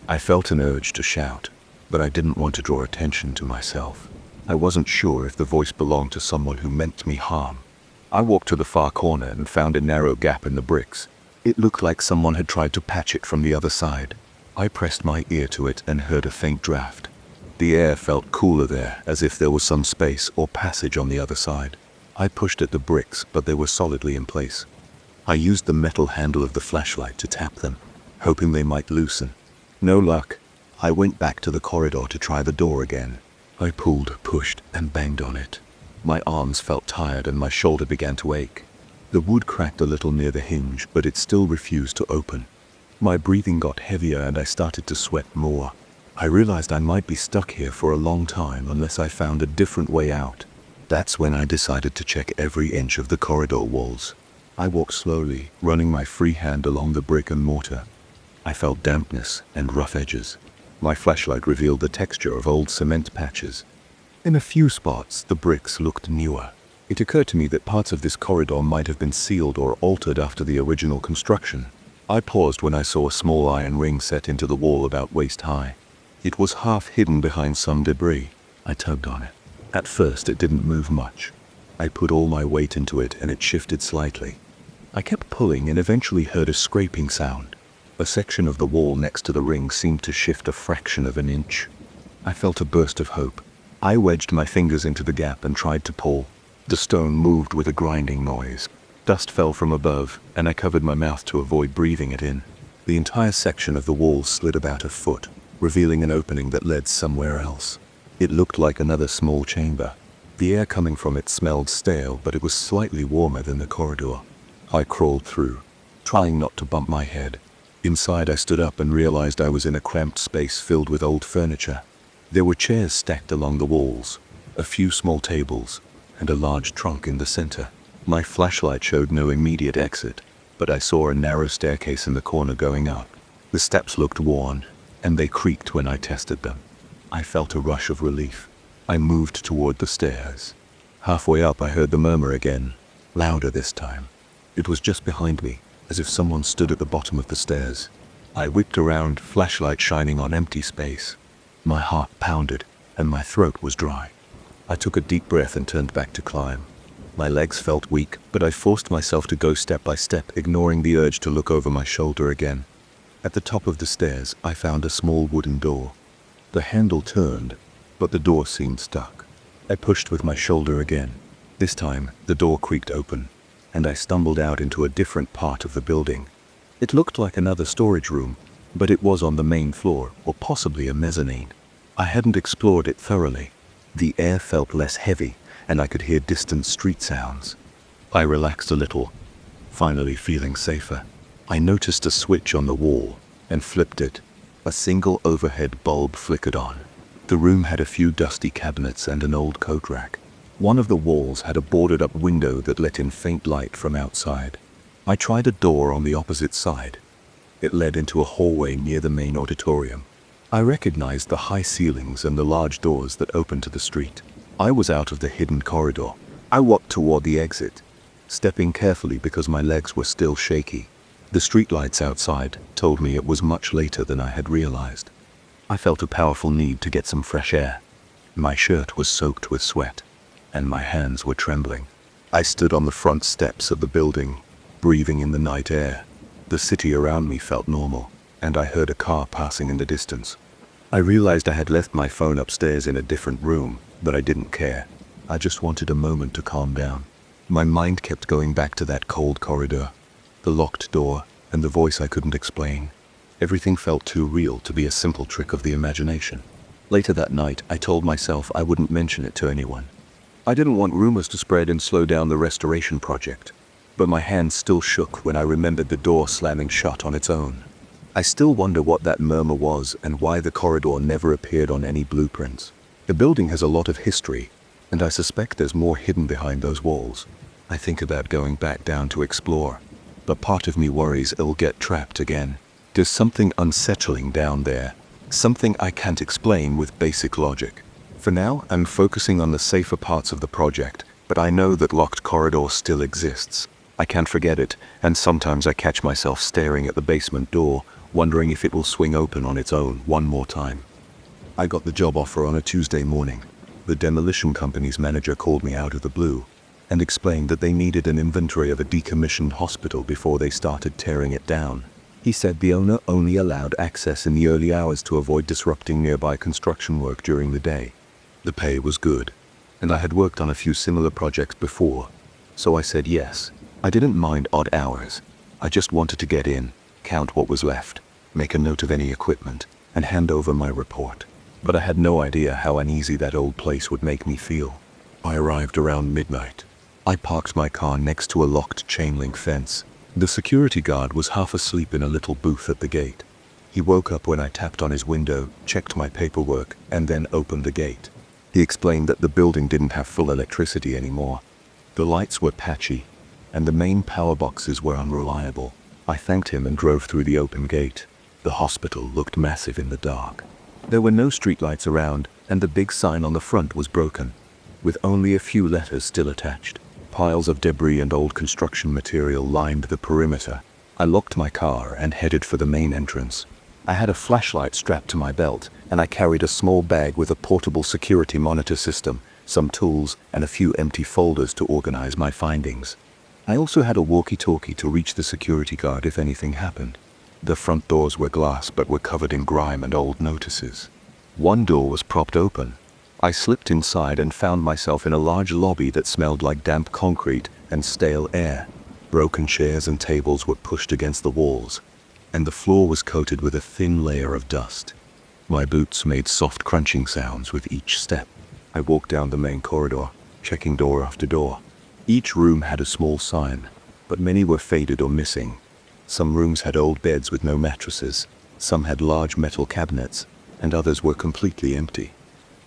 I felt an urge to shout, but I didn't want to draw attention to myself. I wasn't sure if the voice belonged to someone who meant me harm. I walked to the far corner and found a narrow gap in the bricks. It looked like someone had tried to patch it from the other side. I pressed my ear to it and heard a faint draft. The air felt cooler there, as if there was some space or passage on the other side. I pushed at the bricks, but they were solidly in place. I used the metal handle of the flashlight to tap them, hoping they might loosen. No luck. I went back to the corridor to try the door again. I pulled, pushed, and banged on it. My arms felt tired and my shoulder began to ache. The wood cracked a little near the hinge, but it still refused to open. My breathing got heavier and I started to sweat more. I realized I might be stuck here for a long time unless I found a different way out. That's when I decided to check every inch of the corridor walls. I walked slowly, running my free hand along the brick and mortar. I felt dampness and rough edges. My flashlight revealed the texture of old cement patches. In a few spots, the bricks looked newer. It occurred to me that parts of this corridor might have been sealed or altered after the original construction. I paused when I saw a small iron ring set into the wall about waist high. It was half hidden behind some debris. I tugged on it. At first, it didn't move much. I put all my weight into it and it shifted slightly. I kept pulling and eventually heard a scraping sound. A section of the wall next to the ring seemed to shift a fraction of an inch. I felt a burst of hope. I wedged my fingers into the gap and tried to pull. The stone moved with a grinding noise. Dust fell from above, and I covered my mouth to avoid breathing it in. The entire section of the wall slid about a foot, revealing an opening that led somewhere else. It looked like another small chamber. The air coming from it smelled stale, but it was slightly warmer than the corridor. I crawled through, trying not to bump my head. Inside, I stood up and realized I was in a cramped space filled with old furniture. There were chairs stacked along the walls, a few small tables, and a large trunk in the center. My flashlight showed no immediate exit, but I saw a narrow staircase in the corner going up. The steps looked worn, and they creaked when I tested them. I felt a rush of relief. I moved toward the stairs. Halfway up, I heard the murmur again, louder this time. It was just behind me, as if someone stood at the bottom of the stairs. I whipped around, flashlight shining on empty space. My heart pounded, and my throat was dry. I took a deep breath and turned back to climb. My legs felt weak, but I forced myself to go step by step, ignoring the urge to look over my shoulder again. At the top of the stairs, I found a small wooden door. The handle turned, but the door seemed stuck. I pushed with my shoulder again. This time, the door creaked open, and I stumbled out into a different part of the building. It looked like another storage room, but it was on the main floor, or possibly a mezzanine. I hadn't explored it thoroughly. The air felt less heavy, and I could hear distant street sounds. I relaxed a little, finally feeling safer. I noticed a switch on the wall, and flipped it. A single overhead bulb flickered on. The room had a few dusty cabinets and an old coat rack. One of the walls had a boarded-up window that let in faint light from outside. I tried a door on the opposite side. It led into a hallway near the main auditorium. I recognized the high ceilings and the large doors that opened to the street. I was out of the hidden corridor. I walked toward the exit, stepping carefully because my legs were still shaky. The streetlights outside told me it was much later than I had realized. I felt a powerful need to get some fresh air. My shirt was soaked with sweat, and my hands were trembling. I stood on the front steps of the building, breathing in the night air. The city around me felt normal, and I heard a car passing in the distance. I realized I had left my phone upstairs in a different room, but I didn't care. I just wanted a moment to calm down. My mind kept going back to that cold corridor, the locked door, and the voice I couldn't explain. Everything felt too real to be a simple trick of the imagination. Later that night, I told myself I wouldn't mention it to anyone. I didn't want rumors to spread and slow down the restoration project, but my hands still shook when I remembered the door slamming shut on its own. I still wonder what that murmur was and why the corridor never appeared on any blueprints. The building has a lot of history, and I suspect there's more hidden behind those walls. I think about going back down to explore, but part of me worries it'll get trapped again. There's something unsettling down there, something I can't explain with basic logic. For now, I'm focusing on the safer parts of the project, but I know that locked corridor still exists. I can't forget it, and sometimes I catch myself staring at the basement door, wondering if it will swing open on its own one more time. I got the job offer on a Tuesday morning. The demolition company's manager called me out of the blue and explained that they needed an inventory of a decommissioned hospital before they started tearing it down. He said the owner only allowed access in the early hours to avoid disrupting nearby construction work during the day. The pay was good, and I had worked on a few similar projects before, so I said yes. I didn't mind odd hours. I just wanted to get in, count what was left, make a note of any equipment, and hand over my report. But I had no idea how uneasy that old place would make me feel. I arrived around midnight. I parked my car next to a locked chain-link fence. The security guard was half asleep in a little booth at the gate. He woke up when I tapped on his window, checked my paperwork, and then opened the gate. He explained that the building didn't have full electricity anymore. The lights were patchy, and the main power boxes were unreliable. I thanked him and drove through the open gate. The hospital looked massive in the dark. There were no streetlights around, and the big sign on the front was broken, with only a few letters still attached. Piles of debris and old construction material lined the perimeter. I locked my car and headed for the main entrance. I had a flashlight strapped to my belt, and I carried a small bag with a portable security monitor system, some tools, and a few empty folders to organize my findings. I also had a walkie-talkie to reach the security guard if anything happened. The front doors were glass but were covered in grime and old notices. One door was propped open. I slipped inside and found myself in a large lobby that smelled like damp concrete and stale air. Broken chairs and tables were pushed against the walls, and the floor was coated with a thin layer of dust. My boots made soft crunching sounds with each step. I walked down the main corridor, checking door after door. Each room had a small sign, but many were faded or missing. Some rooms had old beds with no mattresses, some had large metal cabinets, and others were completely empty.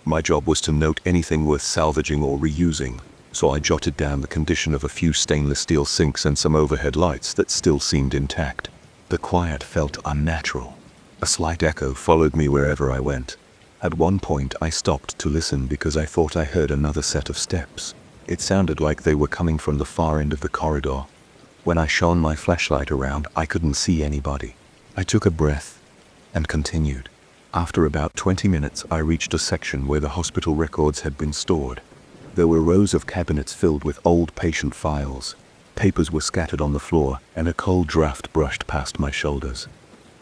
My job was to note anything worth salvaging or reusing, so I jotted down the condition of a few stainless steel sinks and some overhead lights that still seemed intact. The quiet felt unnatural. A slight echo followed me wherever I went. At one point I stopped to listen because I thought I heard another set of steps. It sounded like they were coming from the far end of the corridor. When I shone my flashlight around, I couldn't see anybody. I took a breath and continued. After about 20 minutes, I reached a section where the hospital records had been stored. There were rows of cabinets filled with old patient files. Papers were scattered on the floor, and a cold draft brushed past my shoulders.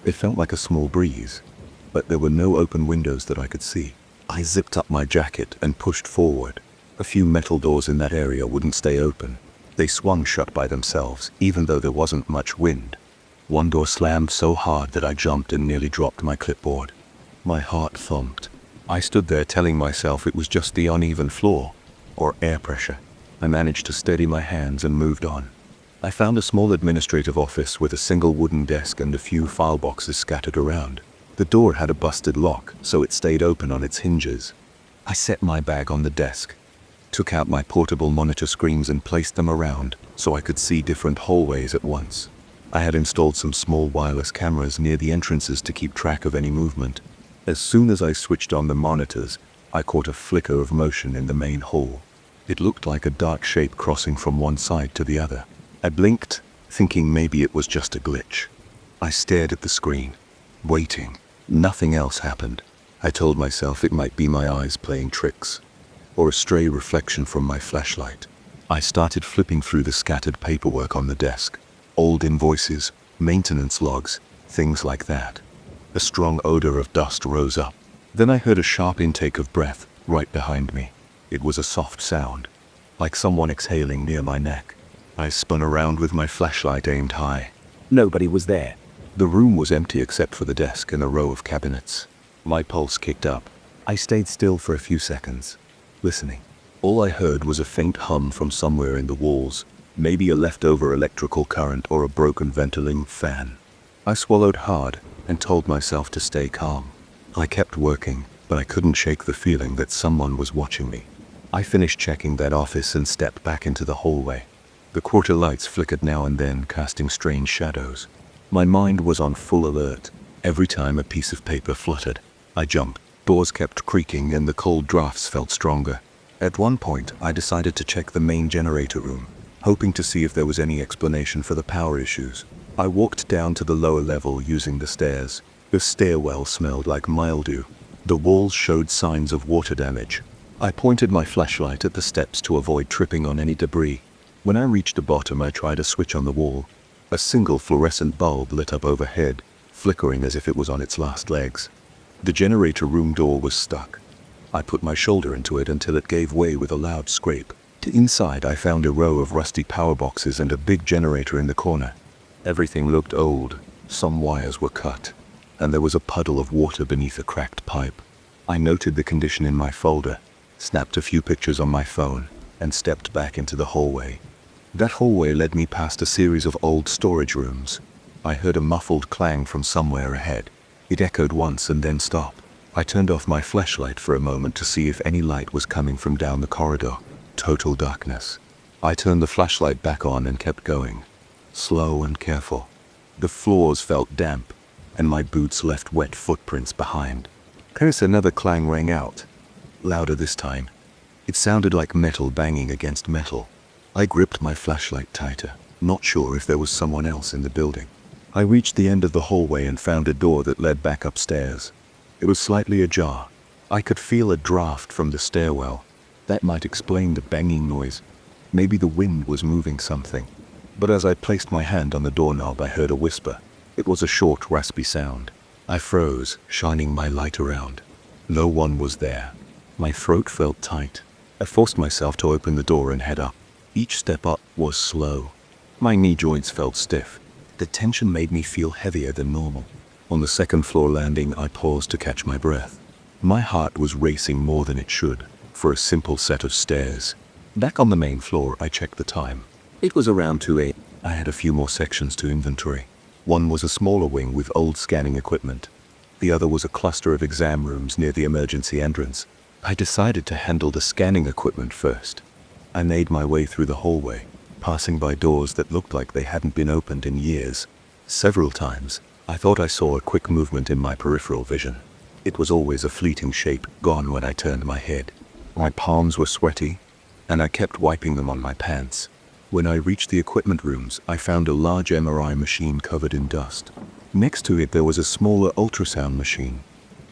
It felt like a small breeze, but there were no open windows that I could see. I zipped up my jacket and pushed forward. A few metal doors in that area wouldn't stay open. They swung shut by themselves, even though there wasn't much wind. One door slammed so hard that I jumped and nearly dropped my clipboard. My heart thumped. I stood there telling myself it was just the uneven floor, or air pressure. I managed to steady my hands and moved on. I found a small administrative office with a single wooden desk and a few file boxes scattered around. The door had a busted lock, so it stayed open on its hinges. I set my bag on the desk, took out my portable monitor screens and placed them around so I could see different hallways at once. I had installed some small wireless cameras near the entrances to keep track of any movement. As soon as I switched on the monitors, I caught a flicker of motion in the main hall. It looked like a dark shape crossing from one side to the other. I blinked, thinking maybe it was just a glitch. I stared at the screen, waiting. Nothing else happened. I told myself it might be my eyes playing tricks, or a stray reflection from my flashlight. I started flipping through the scattered paperwork on the desk. Old invoices, maintenance logs, things like that. A strong odor of dust rose up. Then I heard a sharp intake of breath right behind me. It was a soft sound, like someone exhaling near my neck. I spun around with my flashlight aimed high. Nobody was there. The room was empty except for the desk and a row of cabinets. My pulse kicked up. I stayed still for a few seconds, listening. All I heard was a faint hum from somewhere in the walls, maybe a leftover electrical current or a broken ventilating fan. I swallowed hard and told myself to stay calm. I kept working, but I couldn't shake the feeling that someone was watching me. I finished checking that office and stepped back into the hallway. The quarter lights flickered now and then, casting strange shadows. My mind was on full alert. Every time a piece of paper fluttered, I jumped. Doors kept creaking and the cold drafts felt stronger. At one point, I decided to check the main generator room, hoping to see if there was any explanation for the power issues. I walked down to the lower level using the stairs. The stairwell smelled like mildew. The walls showed signs of water damage. I pointed my flashlight at the steps to avoid tripping on any debris. When I reached the bottom, I tried a switch on the wall. A single fluorescent bulb lit up overhead, flickering as if it was on its last legs. The generator room door was stuck. I put my shoulder into it until it gave way with a loud scrape. Inside, I found a row of rusty power boxes and a big generator in the corner. Everything looked old. Some wires were cut, and there was a puddle of water beneath a cracked pipe. I noted the condition in my folder, snapped a few pictures on my phone, and stepped back into the hallway. That hallway led me past a series of old storage rooms. I heard a muffled clang from somewhere ahead. It echoed once and then stopped. I turned off my flashlight for a moment to see if any light was coming from down the corridor. Total darkness. I turned the flashlight back on and kept going, slow and careful. The floors felt damp, and my boots left wet footprints behind. Curse, another clang rang out, louder this time. It sounded like metal banging against metal. I gripped my flashlight tighter, not sure if there was someone else in the building. I reached the end of the hallway and found a door that led back upstairs. It was slightly ajar. I could feel a draft from the stairwell. That might explain the banging noise. Maybe the wind was moving something. But as I placed my hand on the doorknob, I heard a whisper. It was a short, raspy sound. I froze, shining my light around. No one was there. My throat felt tight. I forced myself to open the door and head up. Each step up was slow. My knee joints felt stiff. The tension made me feel heavier than normal. On the second floor landing, I paused to catch my breath. My heart was racing more than it should for a simple set of stairs. Back on the main floor, I checked the time. It was around 2 a.m. I had a few more sections to inventory. One was a smaller wing with old scanning equipment. The other was a cluster of exam rooms near the emergency entrance. I decided to handle the scanning equipment first. I made my way through the hallway, passing by doors that looked like they hadn't been opened in years. Several times, I thought I saw a quick movement in my peripheral vision. It was always a fleeting shape, gone when I turned my head. My palms were sweaty, and I kept wiping them on my pants. When I reached the equipment rooms, I found a large MRI machine covered in dust. Next to it there was a smaller ultrasound machine.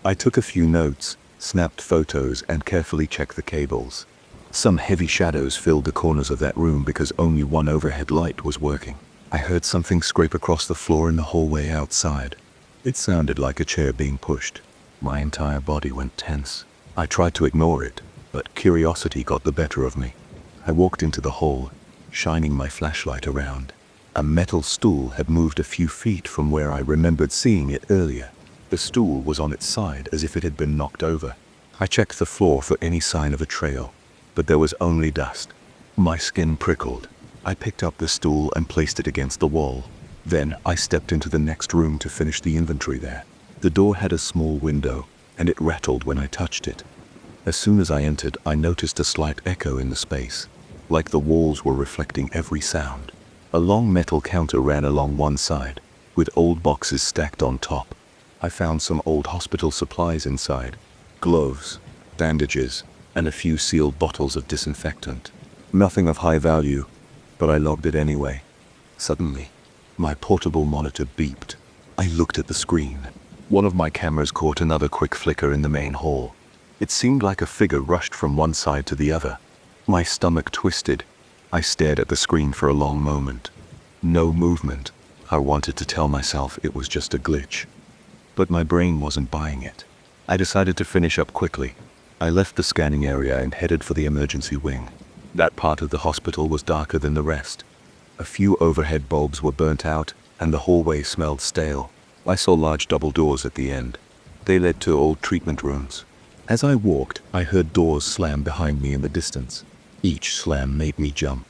I took a few notes, snapped photos, and carefully checked the cables. Some heavy shadows filled the corners of that room because only one overhead light was working. I heard something scrape across the floor in the hallway outside. It sounded like a chair being pushed. My entire body went tense. I tried to ignore it, but curiosity got the better of me. I walked into the hall, shining my flashlight around. A metal stool had moved a few feet from where I remembered seeing it earlier. The stool was on its side as if it had been knocked over. I checked the floor for any sign of a trail, but there was only dust. My skin prickled. I picked up the stool and placed it against the wall. Then I stepped into the next room to finish the inventory there. The door had a small window, and it rattled when I touched it. As soon as I entered, I noticed a slight echo in the space, like the walls were reflecting every sound. A long metal counter ran along one side, with old boxes stacked on top. I found some old hospital supplies inside, gloves, bandages, and a few sealed bottles of disinfectant. Nothing of high value, but I logged it anyway. Suddenly, my portable monitor beeped. I looked at the screen. One of my cameras caught another quick flicker in the main hall. It seemed like a figure rushed from one side to the other. My stomach twisted. I stared at the screen for a long moment. No movement. I wanted to tell myself it was just a glitch. But my brain wasn't buying it. I decided to finish up quickly. I left the scanning area and headed for the emergency wing. That part of the hospital was darker than the rest. A few overhead bulbs were burnt out, and the hallway smelled stale. I saw large double doors at the end. They led to old treatment rooms. As I walked, I heard doors slam behind me in the distance. Each slam made me jump.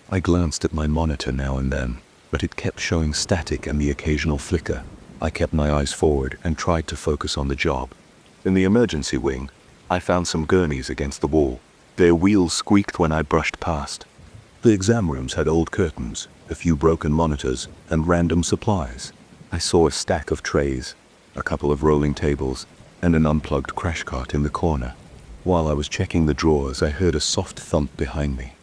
I glanced at my monitor now and then, but it kept showing static and the occasional flicker. I kept my eyes forward and tried to focus on the job. In the emergency wing, I found some gurneys against the wall. Their wheels squeaked when I brushed past. The exam rooms had old curtains, a few broken monitors, and random supplies. I saw a stack of trays, a couple of rolling tables, and an unplugged crash cart in the corner. While I was checking the drawers, I heard a soft thump behind me.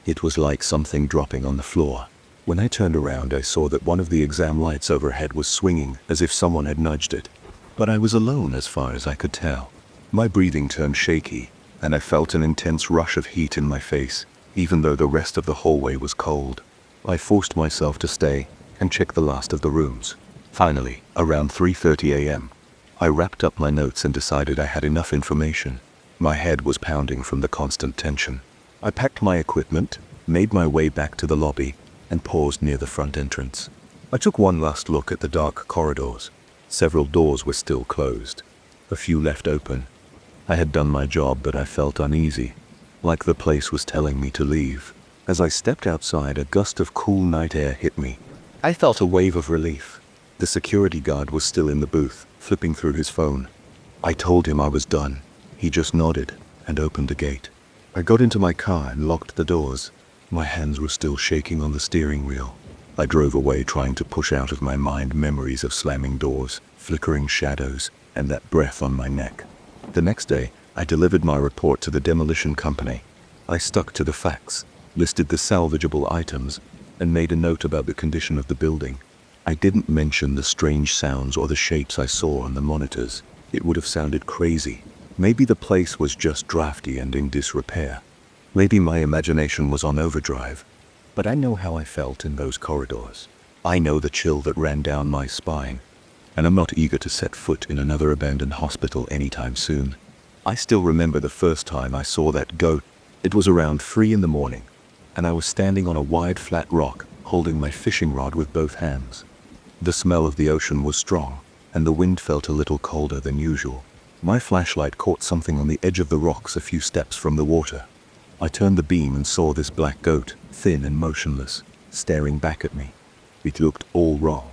It was like something dropping on the floor. When I turned around, I saw that one of the exam lights overhead was swinging as if someone had nudged it. But I was alone as far as I could tell. My breathing turned shaky, and I felt an intense rush of heat in my face, even though the rest of the hallway was cold. I forced myself to stay and check the last of the rooms. Finally, around 3:30 a.m., I wrapped up my notes and decided I had enough information. My head was pounding from the constant tension. I packed my equipment, made my way back to the lobby, and paused near the front entrance. I took one last look at the dark corridors. Several doors were still closed. A few left open. I had done my job, but I felt uneasy, like the place was telling me to leave. As I stepped outside, a gust of cool night air hit me. I felt a wave of relief. The security guard was still in the booth, flipping through his phone. I told him I was done. He just nodded and opened the gate. I got into my car and locked the doors. My hands were still shaking on the steering wheel. I drove away, trying to push out of my mind memories of slamming doors, flickering shadows, and that breath on my neck. The next day, I delivered my report to the demolition company. I stuck to the facts, listed the salvageable items, and made a note about the condition of the building. I didn't mention the strange sounds or the shapes I saw on the monitors. It would have sounded crazy. Maybe the place was just drafty and in disrepair. Maybe my imagination was on overdrive. But I know how I felt in those corridors. I know the chill that ran down my spine. And I'm not eager to set foot in another abandoned hospital anytime soon. I still remember the first time I saw that goat. It was around 3 a.m, and I was standing on a wide flat rock, holding my fishing rod with both hands. The smell of the ocean was strong, and the wind felt a little colder than usual. My flashlight caught something on the edge of the rocks a few steps from the water. I turned the beam and saw this black goat, thin and motionless, staring back at me. It looked all wrong.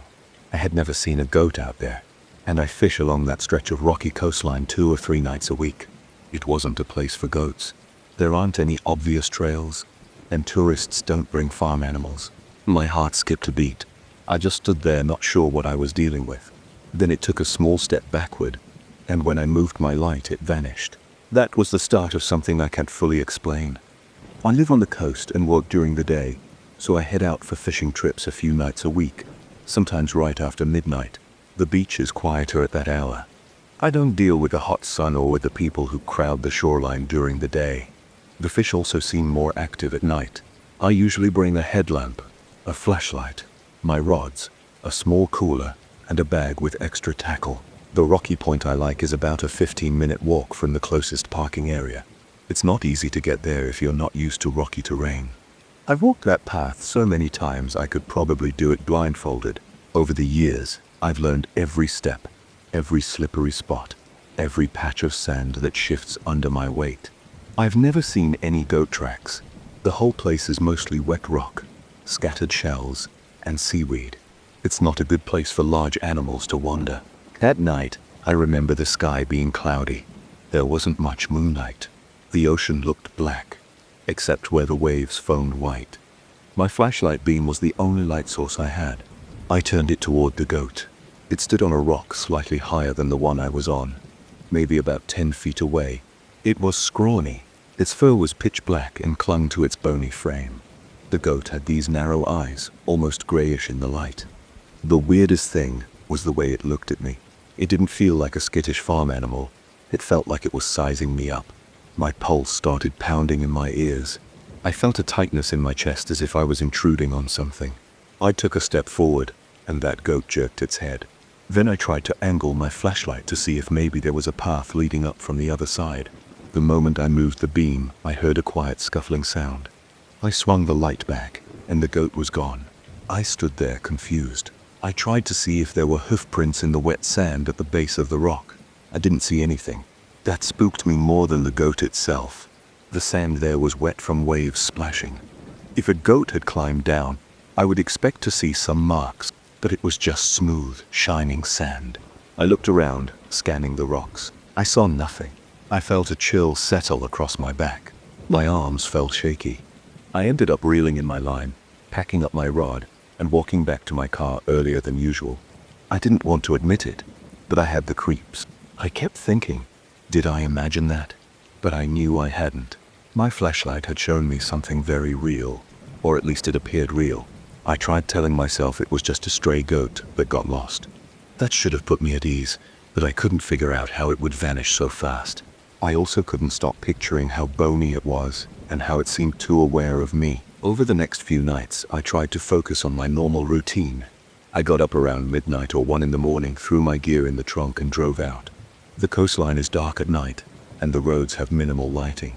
I had never seen a goat out there, and I fish along that stretch of rocky coastline 2 or 3 nights a week. It wasn't a place for goats. There aren't any obvious trails, and tourists don't bring farm animals. My heart skipped a beat. I just stood there not sure what I was dealing with. Then it took a small step backward, and when I moved my light, it vanished. That was the start of something I can't fully explain. I live on the coast and work during the day, so I head out for fishing trips a few nights a week, sometimes right after midnight. The beach is quieter at that hour. I don't deal with the hot sun or with the people who crowd the shoreline during the day. The fish also seem more active at night. I usually bring a headlamp, a flashlight, my rods, a small cooler, and a bag with extra tackle. The rocky point I like is about a 15-minute walk from the closest parking area. It's not easy to get there if you're not used to rocky terrain. I've walked that path so many times I could probably do it blindfolded. Over the years, I've learned every step, every slippery spot, every patch of sand that shifts under my weight. I've never seen any goat tracks. The whole place is mostly wet rock, scattered shells, and seaweed. It's not a good place for large animals to wander. At night, I remember the sky being cloudy. There wasn't much moonlight. The ocean looked black, except where the waves foamed white. My flashlight beam was the only light source I had. I turned it toward the goat. It stood on a rock slightly higher than the one I was on, maybe about 10 feet away. It was scrawny. Its fur was pitch black and clung to its bony frame. The goat had these narrow eyes, almost grayish in the light. The weirdest thing was the way it looked at me. It didn't feel like a skittish farm animal. It felt like it was sizing me up. My pulse started pounding in my ears. I felt a tightness in my chest as if I was intruding on something. I took a step forward, and that goat jerked its head. Then I tried to angle my flashlight to see if maybe there was a path leading up from the other side. The moment I moved the beam, I heard a quiet scuffling sound. I swung the light back, and the goat was gone. I stood there confused. I tried to see if there were hoof prints in the wet sand at the base of the rock. I didn't see anything. That spooked me more than the goat itself. The sand there was wet from waves splashing. If a goat had climbed down, I would expect to see some marks, but it was just smooth, shining sand. I looked around, scanning the rocks. I saw nothing. I felt a chill settle across my back. My arms felt shaky. I ended up reeling in my line, packing up my rod, and walking back to my car earlier than usual. I didn't want to admit it, but I had the creeps. I kept thinking, did I imagine that? But I knew I hadn't. My flashlight had shown me something very real, or at least it appeared real. I tried telling myself it was just a stray goat that got lost. That should have put me at ease, but I couldn't figure out how it would vanish so fast. I also couldn't stop picturing how bony it was, and how it seemed too aware of me. Over the next few nights, I tried to focus on my normal routine. I got up around midnight or 1 in the morning, threw my gear in the trunk and drove out. The coastline is dark at night, and the roads have minimal lighting.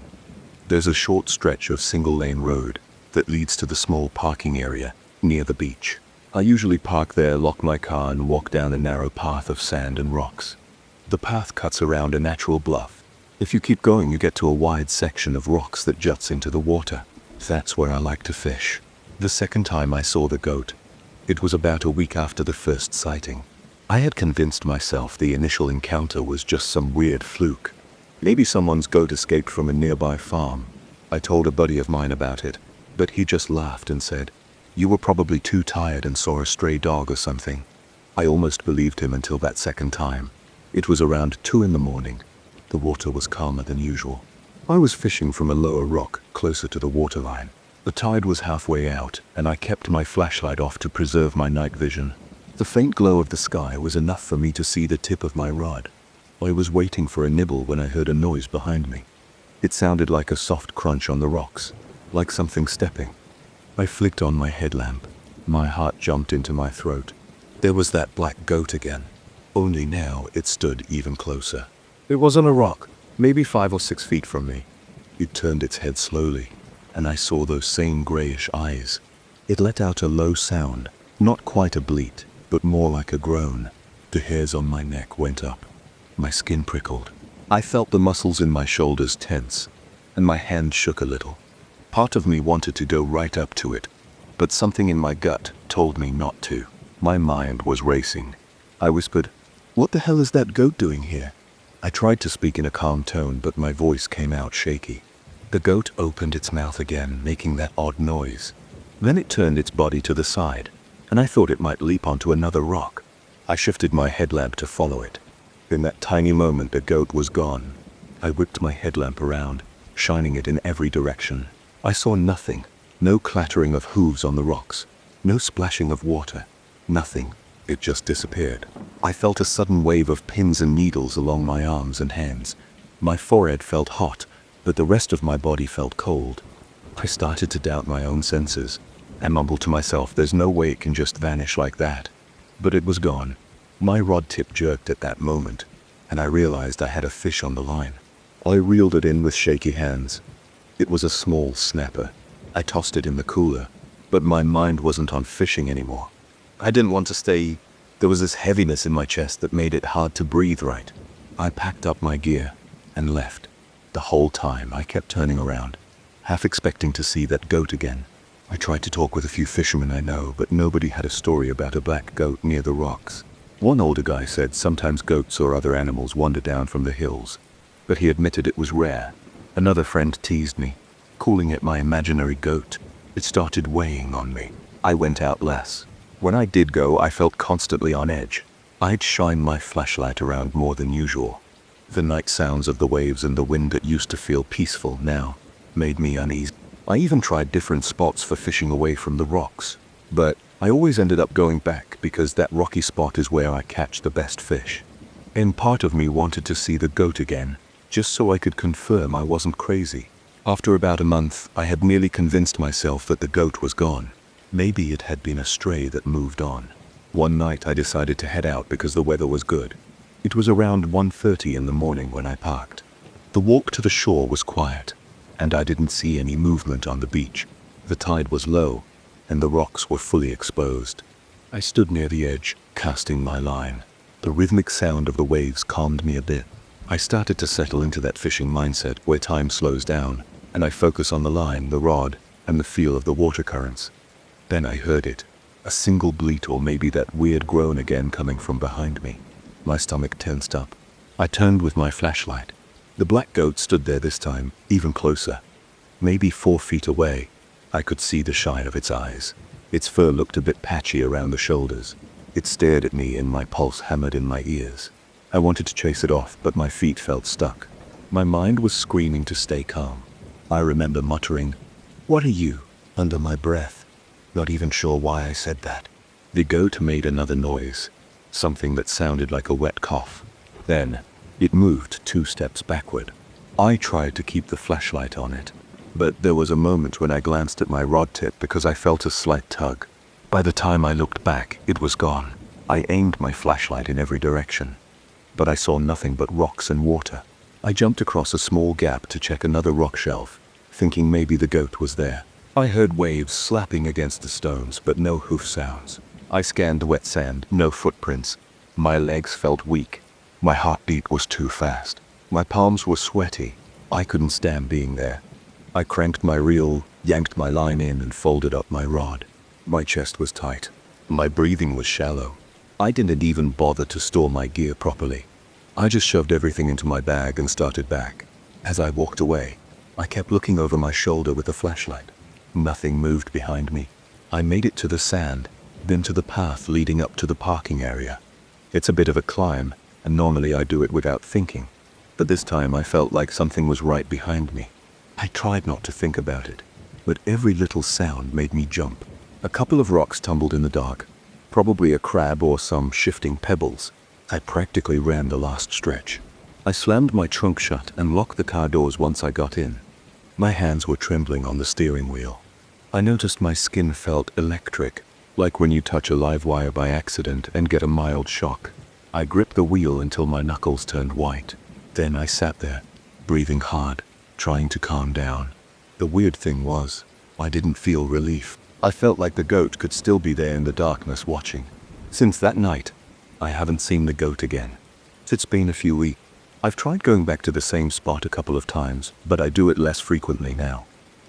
There's a short stretch of single-lane road that leads to the small parking area near the beach. I usually park there, lock my car, and walk down a narrow path of sand and rocks. The path cuts around a natural bluff. If you keep going, you get to a wide section of rocks that juts into the water. That's where I like to fish. The second time I saw the goat, it was about a week after the first sighting. I had convinced myself the initial encounter was just some weird fluke. Maybe someone's goat escaped from a nearby farm. I told a buddy of mine about it, but he just laughed and said, "You were probably too tired and saw a stray dog or something." I almost believed him until that second time. It was around 2 in the morning. The water was calmer than usual. I was fishing from a lower rock closer to the waterline. The tide was halfway out, and I kept my flashlight off to preserve my night vision. The faint glow of the sky was enough for me to see the tip of my rod. I was waiting for a nibble when I heard a noise behind me. It sounded like a soft crunch on the rocks, like something stepping. I flicked on my headlamp. My heart jumped into my throat. There was that black goat again, only now it stood even closer. It was on a rock, maybe 5 or 6 feet from me. It turned its head slowly, and I saw those same grayish eyes. It let out a low sound, not quite a bleat, but more like a groan. The hairs on my neck went up. My skin prickled. I felt the muscles in my shoulders tense, and my hand shook a little. Part of me wanted to go right up to it, but something in my gut told me not to. My mind was racing. I whispered, "What the hell is that goat doing here?" I tried to speak in a calm tone, but my voice came out shaky. The goat opened its mouth again, making that odd noise. Then it turned its body to the side, and I thought it might leap onto another rock. I shifted my headlamp to follow it. In that tiny moment, the goat was gone. I whipped my headlamp around, shining it in every direction. I saw nothing. No clattering of hooves on the rocks. No splashing of water. Nothing. It just disappeared. I felt a sudden wave of pins and needles along my arms and hands. My forehead felt hot, but the rest of my body felt cold. I started to doubt my own senses. I mumbled to myself, there's no way it can just vanish like that. But it was gone. My rod tip jerked at that moment, and I realized I had a fish on the line. I reeled it in with shaky hands. It was a small snapper. I tossed it in the cooler, but my mind wasn't on fishing anymore. I didn't want to stay. There was this heaviness in my chest that made it hard to breathe right. I packed up my gear and left. The whole time I kept turning around, half expecting to see that goat again. I tried to talk with a few fishermen I know, but nobody had a story about a black goat near the rocks. One older guy said sometimes goats or other animals wander down from the hills, but he admitted it was rare. Another friend teased me, calling it my imaginary goat. It started weighing on me. I went out less. When I did go, I felt constantly on edge. I'd shine my flashlight around more than usual. The night sounds of the waves and the wind that used to feel peaceful now made me uneasy. I even tried different spots for fishing away from the rocks, but I always ended up going back because that rocky spot is where I catch the best fish. And part of me wanted to see the goat again, just so I could confirm I wasn't crazy. After about a month, I had nearly convinced myself that the goat was gone. Maybe it had been a stray that moved on. One night I decided to head out because the weather was good. It was around 1:30 in the morning when I parked. The walk to the shore was quiet, and I didn't see any movement on the beach. The tide was low, and the rocks were fully exposed. I stood near the edge, casting my line. The rhythmic sound of the waves calmed me a bit. I started to settle into that fishing mindset where time slows down, and I focus on the line, the rod, and the feel of the water currents. Then I heard it. A single bleat, or maybe that weird groan again coming from behind me. My stomach tensed up. I turned with my flashlight. The black goat stood there this time, even closer. Maybe 4 feet away. I could see the shine of its eyes. Its fur looked a bit patchy around the shoulders. It stared at me and my pulse hammered in my ears. I wanted to chase it off, but my feet felt stuck. My mind was screaming to stay calm. I remember muttering, "What are you?" under my breath. Not even sure why I said that. The goat made another noise, something that sounded like a wet cough. Then, it moved 2 steps backward. I tried to keep the flashlight on it, but there was a moment when I glanced at my rod tip because I felt a slight tug. By the time I looked back, it was gone. I aimed my flashlight in every direction, but I saw nothing but rocks and water. I jumped across a small gap to check another rock shelf, thinking maybe the goat was there. I heard waves slapping against the stones, but no hoof sounds. I scanned the wet sand, no footprints. My legs felt weak. My heartbeat was too fast. My palms were sweaty. I couldn't stand being there. I cranked my reel, yanked my line in, and folded up my rod. My chest was tight. My breathing was shallow. I didn't even bother to store my gear properly. I just shoved everything into my bag and started back. As I walked away, I kept looking over my shoulder with the flashlight. Nothing moved behind me. I made it to the sand, then to the path leading up to the parking area. It's a bit of a climb, and normally I do it without thinking. But this time I felt like something was right behind me. I tried not to think about it, but every little sound made me jump. A couple of rocks tumbled in the dark, probably a crab or some shifting pebbles. I practically ran the last stretch. I slammed my trunk shut and locked the car doors once I got in. My hands were trembling on the steering wheel. I noticed my skin felt electric, like when you touch a live wire by accident and get a mild shock. I gripped the wheel until my knuckles turned white. Then I sat there, breathing hard, trying to calm down. The weird thing was, I didn't feel relief. I felt like the goat could still be there in the darkness watching. Since that night, I haven't seen the goat again. It's been a few weeks. I've tried going back to the same spot a couple of times, but I do it less frequently now.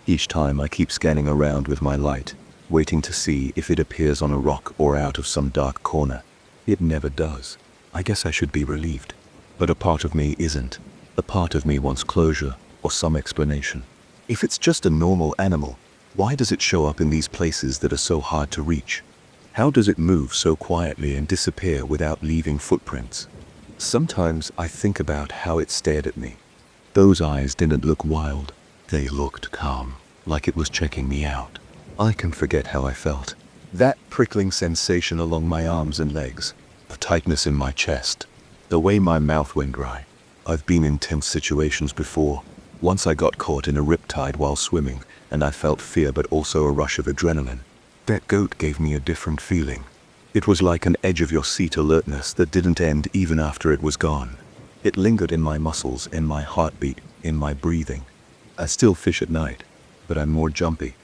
Each time I keep scanning around with my light, waiting to see if it appears on a rock or out of some dark corner. It never does. I guess I should be relieved. But a part of me isn't. A part of me wants closure or some explanation. If it's just a normal animal, why does it show up in these places that are so hard to reach? How does it move so quietly and disappear without leaving footprints? Sometimes I think about how it stared at me. Those eyes didn't look wild. They looked calm, like it was checking me out. I can forget how I felt. That prickling sensation along my arms and legs, the tightness in my chest, the way my mouth went dry. I've been in tense situations before. Once I got caught in a riptide while swimming, and I felt fear but also a rush of adrenaline. That goat gave me a different feeling. It was like an edge-of-your-seat alertness that didn't end even after it was gone. It lingered in my muscles, in my heartbeat, in my breathing. I still fish at night, but I'm more jumpy.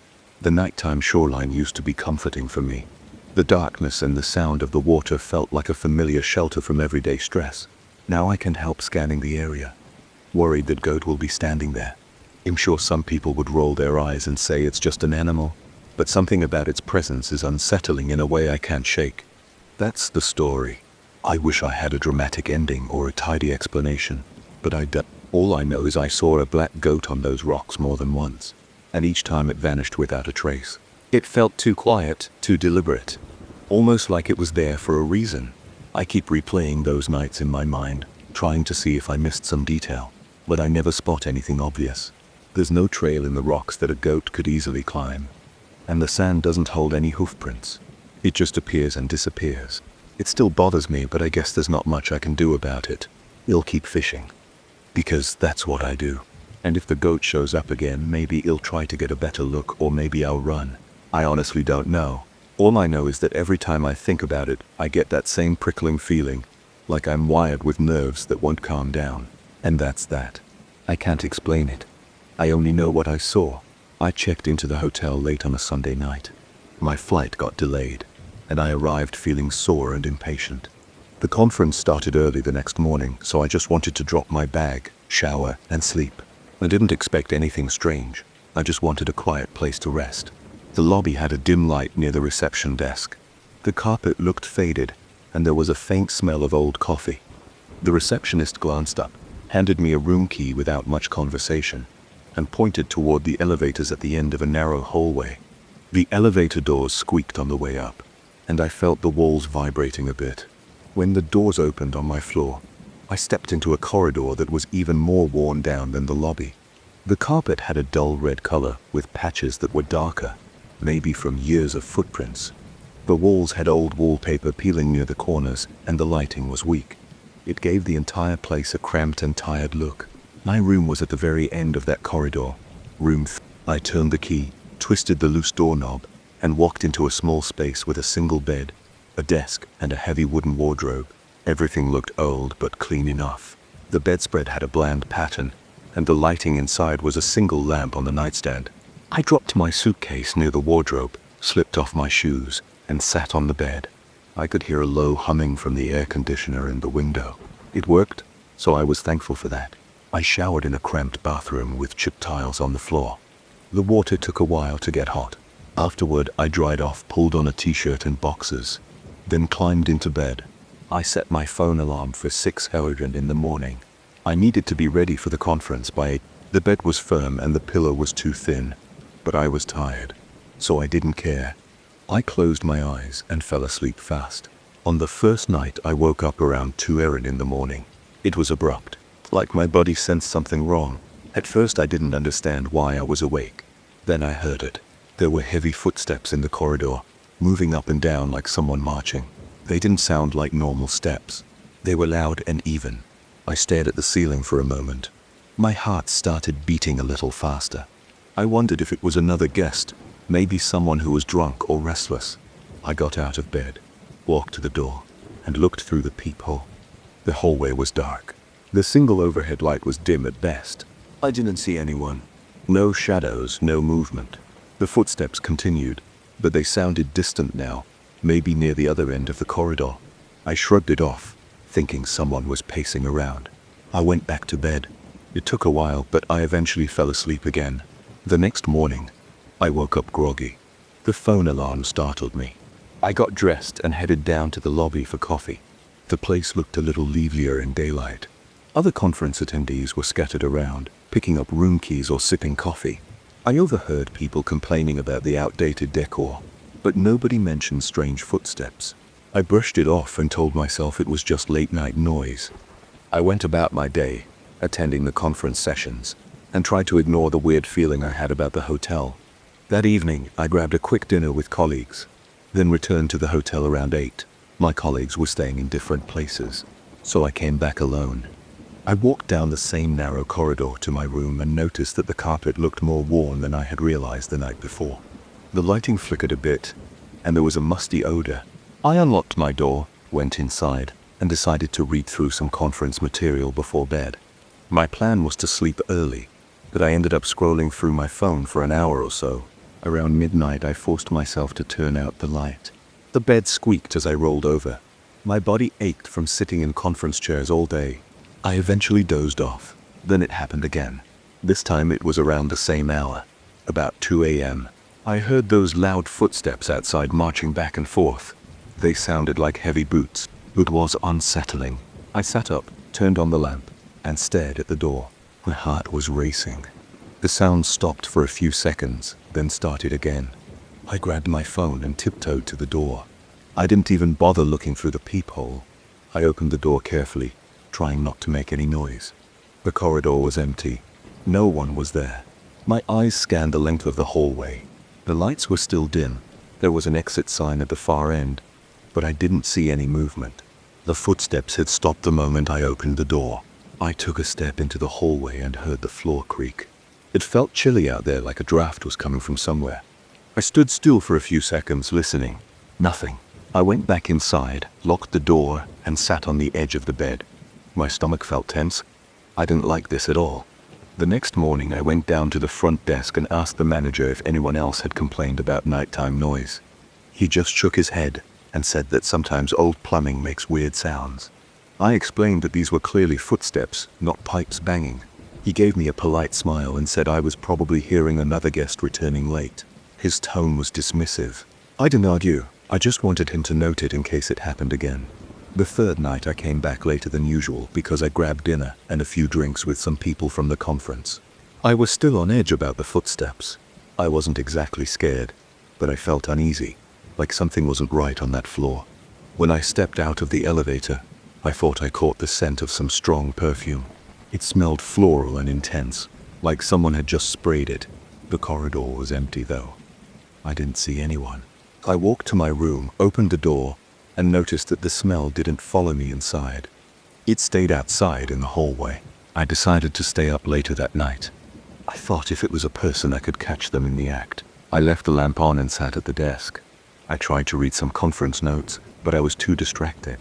The nighttime shoreline used to be comforting for me. The darkness and the sound of the water felt like a familiar shelter from everyday stress. Now I can't help scanning the area, worried that goat will be standing there. I'm sure some people would roll their eyes and say it's just an animal, but something about its presence is unsettling in a way I can't shake. That's the story. I wish I had a dramatic ending or a tidy explanation, but I don't. All I know is I saw a black goat on those rocks more than once, and each time it vanished without a trace. It felt too quiet, too deliberate, almost like it was there for a reason. I keep replaying those nights in my mind, trying to see if I missed some detail, but I never spot anything obvious. There's no trail in the rocks that a goat could easily climb, and the sand doesn't hold any hoof prints. It just appears and disappears. It still bothers me, but I guess there's not much I can do about it. I'll keep fishing, because that's what I do. And if the goat shows up again, maybe he'll try to get a better look, or maybe I'll run. I honestly don't know. All I know is that every time I think about it, I get that same prickling feeling, like I'm wired with nerves that won't calm down. And that's that. I can't explain it. I only know what I saw. I checked into the hotel late on a Sunday night. My flight got delayed, and I arrived feeling sore and impatient. The conference started early the next morning, so I just wanted to drop my bag, shower, and sleep. I didn't expect anything strange. I just wanted a quiet place to rest. The lobby had a dim light near the reception desk. The carpet looked faded, and there was a faint smell of old coffee. The receptionist glanced up, handed me a room key without much conversation, and pointed toward the elevators at the end of a narrow hallway. The elevator doors squeaked on the way up, and I felt the walls vibrating a bit. When the doors opened on my floor, I stepped into a corridor that was even more worn down than the lobby. The carpet had a dull red color with patches that were darker, maybe from years of footprints. The walls had old wallpaper peeling near the corners, and the lighting was weak. It gave the entire place a cramped and tired look. My room was at the very end of that corridor. I turned the key, twisted the loose doorknob, and walked into a small space with a single bed, a desk, and a heavy wooden wardrobe. Everything looked old but clean enough. The bedspread had a bland pattern, and the lighting inside was a single lamp on the nightstand. I dropped my suitcase near the wardrobe, slipped off my shoes, and sat on the bed. I could hear a low humming from the air conditioner in the window. It worked, so I was thankful for that. I showered in a cramped bathroom with chipped tiles on the floor. The water took a while to get hot. Afterward, I dried off, pulled on a t-shirt and boxers, then climbed into bed. I set my phone alarm for 6:00 in the morning. I needed to be ready for the conference by 8. The bed was firm and the pillow was too thin, but I was tired, so I didn't care. I closed my eyes and fell asleep fast. On the first night, I woke up around 2:00 in the morning. It was abrupt, like my body sensed something wrong. At first I didn't understand why I was awake. Then I heard it. There were heavy footsteps in the corridor, moving up and down like someone marching. They didn't sound like normal steps. They were loud and even. I stared at the ceiling for a moment. My heart started beating a little faster. I wondered if it was another guest, maybe someone who was drunk or restless. I got out of bed, walked to the door, and looked through the peephole. The hallway was dark. The single overhead light was dim at best. I didn't see anyone. No shadows, no movement. The footsteps continued, but they sounded distant now, maybe near the other end of the corridor. I shrugged it off, thinking someone was pacing around. I went back to bed. It took a while, but I eventually fell asleep again. The next morning, I woke up groggy. The phone alarm startled me. I got dressed and headed down to the lobby for coffee. The place looked a little livelier in daylight. Other conference attendees were scattered around, picking up room keys or sipping coffee. I overheard people complaining about the outdated decor. but nobody mentioned strange footsteps. I brushed it off and told myself it was just late-night noise. I went about my day, attending the conference sessions, and tried to ignore the weird feeling I had about the hotel. That evening, I grabbed a quick dinner with colleagues, then returned to the hotel around 8. My colleagues were staying in different places, so I came back alone. I walked down the same narrow corridor to my room and noticed that the carpet looked more worn than I had realized the night before. The lighting flickered a bit, and there was a musty odor. I unlocked my door, went inside, and decided to read through some conference material before bed. My plan was to sleep early, but I ended up scrolling through my phone for an hour or so. Around midnight, I forced myself to turn out the light. The bed squeaked as I rolled over. My body ached from sitting in conference chairs all day. I eventually dozed off. Then it happened again. This time it was around the same hour, about 2 a.m. I heard those loud footsteps outside marching back and forth. They sounded like heavy boots. It was unsettling. I sat up, turned on the lamp, and stared at the door. My heart was racing. The sound stopped for a few seconds, then started again. I grabbed my phone and tiptoed to the door. I didn't even bother looking through the peephole. I opened the door carefully, trying not to make any noise. The corridor was empty. No one was there. My eyes scanned the length of the hallway. The lights were still dim. There was an exit sign at the far end, but I didn't see any movement. The footsteps had stopped the moment I opened the door. I took a step into the hallway and heard the floor creak. It felt chilly out there, like a draft was coming from somewhere. I stood still for a few seconds, listening. Nothing. I went back inside, locked the door, and sat on the edge of the bed. My stomach felt tense. I didn't like this at all. The next morning, I went down to the front desk and asked the manager if anyone else had complained about nighttime noise. He just shook his head and said that sometimes old plumbing makes weird sounds. I explained that these were clearly footsteps, not pipes banging. He gave me a polite smile and said I was probably hearing another guest returning late. His tone was dismissive. I didn't argue. I just wanted him to note it in case it happened again. The third night I came back later than usual because I grabbed dinner and a few drinks with some people from the conference. I was still on edge about the footsteps. I wasn't exactly scared, but I felt uneasy, like something wasn't right on that floor. When I stepped out of the elevator, I thought I caught the scent of some strong perfume. It smelled floral and intense, like someone had just sprayed it. The corridor was empty though. I didn't see anyone. I walked to my room, opened the door, and noticed that the smell didn't follow me inside. It stayed outside in the hallway. I decided to stay up later that night. I thought if it was a person I could catch them in the act. I left the lamp on and sat at the desk. I tried to read some conference notes, but I was too distracted.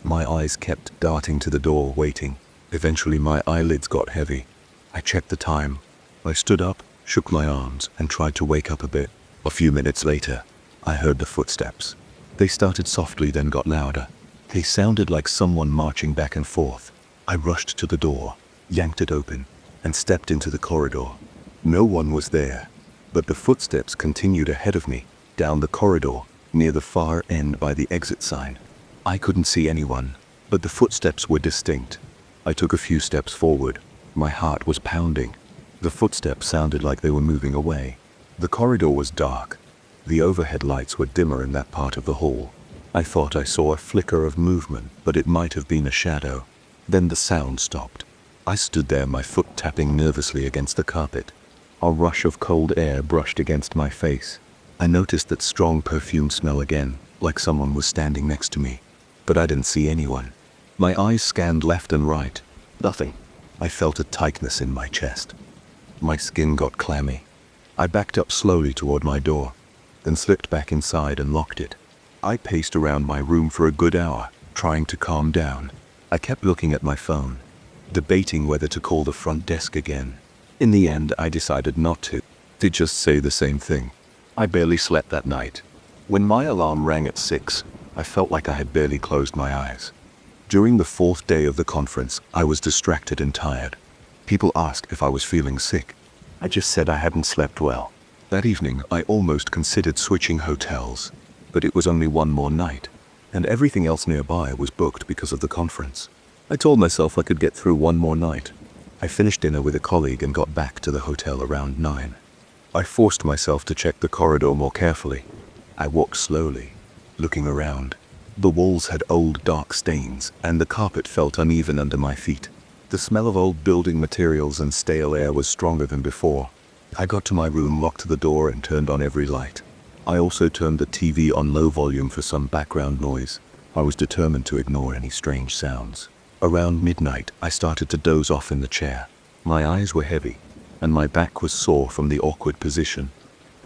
My eyes kept darting to the door, waiting. Eventually my eyelids got heavy. I checked the time. I stood up, shook my arms, and tried to wake up a bit. A few minutes later, I heard the footsteps. They started softly, then got louder. They sounded like someone marching back and forth. I rushed to the door, yanked it open, and stepped into the corridor. No one was there, but the footsteps continued ahead of me, down the corridor, near the far end by the exit sign. I couldn't see anyone, but the footsteps were distinct. I took a few steps forward. My heart was pounding. The footsteps sounded like they were moving away. The corridor was dark. The overhead lights were dimmer in that part of the hall. I thought I saw a flicker of movement, but it might have been a shadow. Then the sound stopped. I stood there, my foot tapping nervously against the carpet. A rush of cold air brushed against my face. I noticed that strong perfume smell again, like someone was standing next to me. But I didn't see anyone. My eyes scanned left and right. Nothing. I felt a tightness in my chest. My skin got clammy. I backed up slowly toward my door, then slipped back inside and locked it. I paced around my room for a good hour, trying to calm down. I kept looking at my phone, debating whether to call the front desk again. In the end, I decided not to. They'd just say the same thing. I barely slept that night. When my alarm rang at 6, I felt like I had barely closed my eyes. During the fourth day of the conference, I was distracted and tired. People asked if I was feeling sick. I just said I hadn't slept well. That evening, I almost considered switching hotels, but it was only one more night, and everything else nearby was booked because of the conference. I told myself I could get through one more night. I finished dinner with a colleague and got back to the hotel around 9. I forced myself to check the corridor more carefully. I walked slowly, looking around. The walls had old dark stains, and the carpet felt uneven under my feet. The smell of old building materials and stale air was stronger than before. I got to my room, locked the door, and turned on every light. I also turned the TV on low volume for some background noise. I was determined to ignore any strange sounds. Around midnight, I started to doze off in the chair. My eyes were heavy, and my back was sore from the awkward position.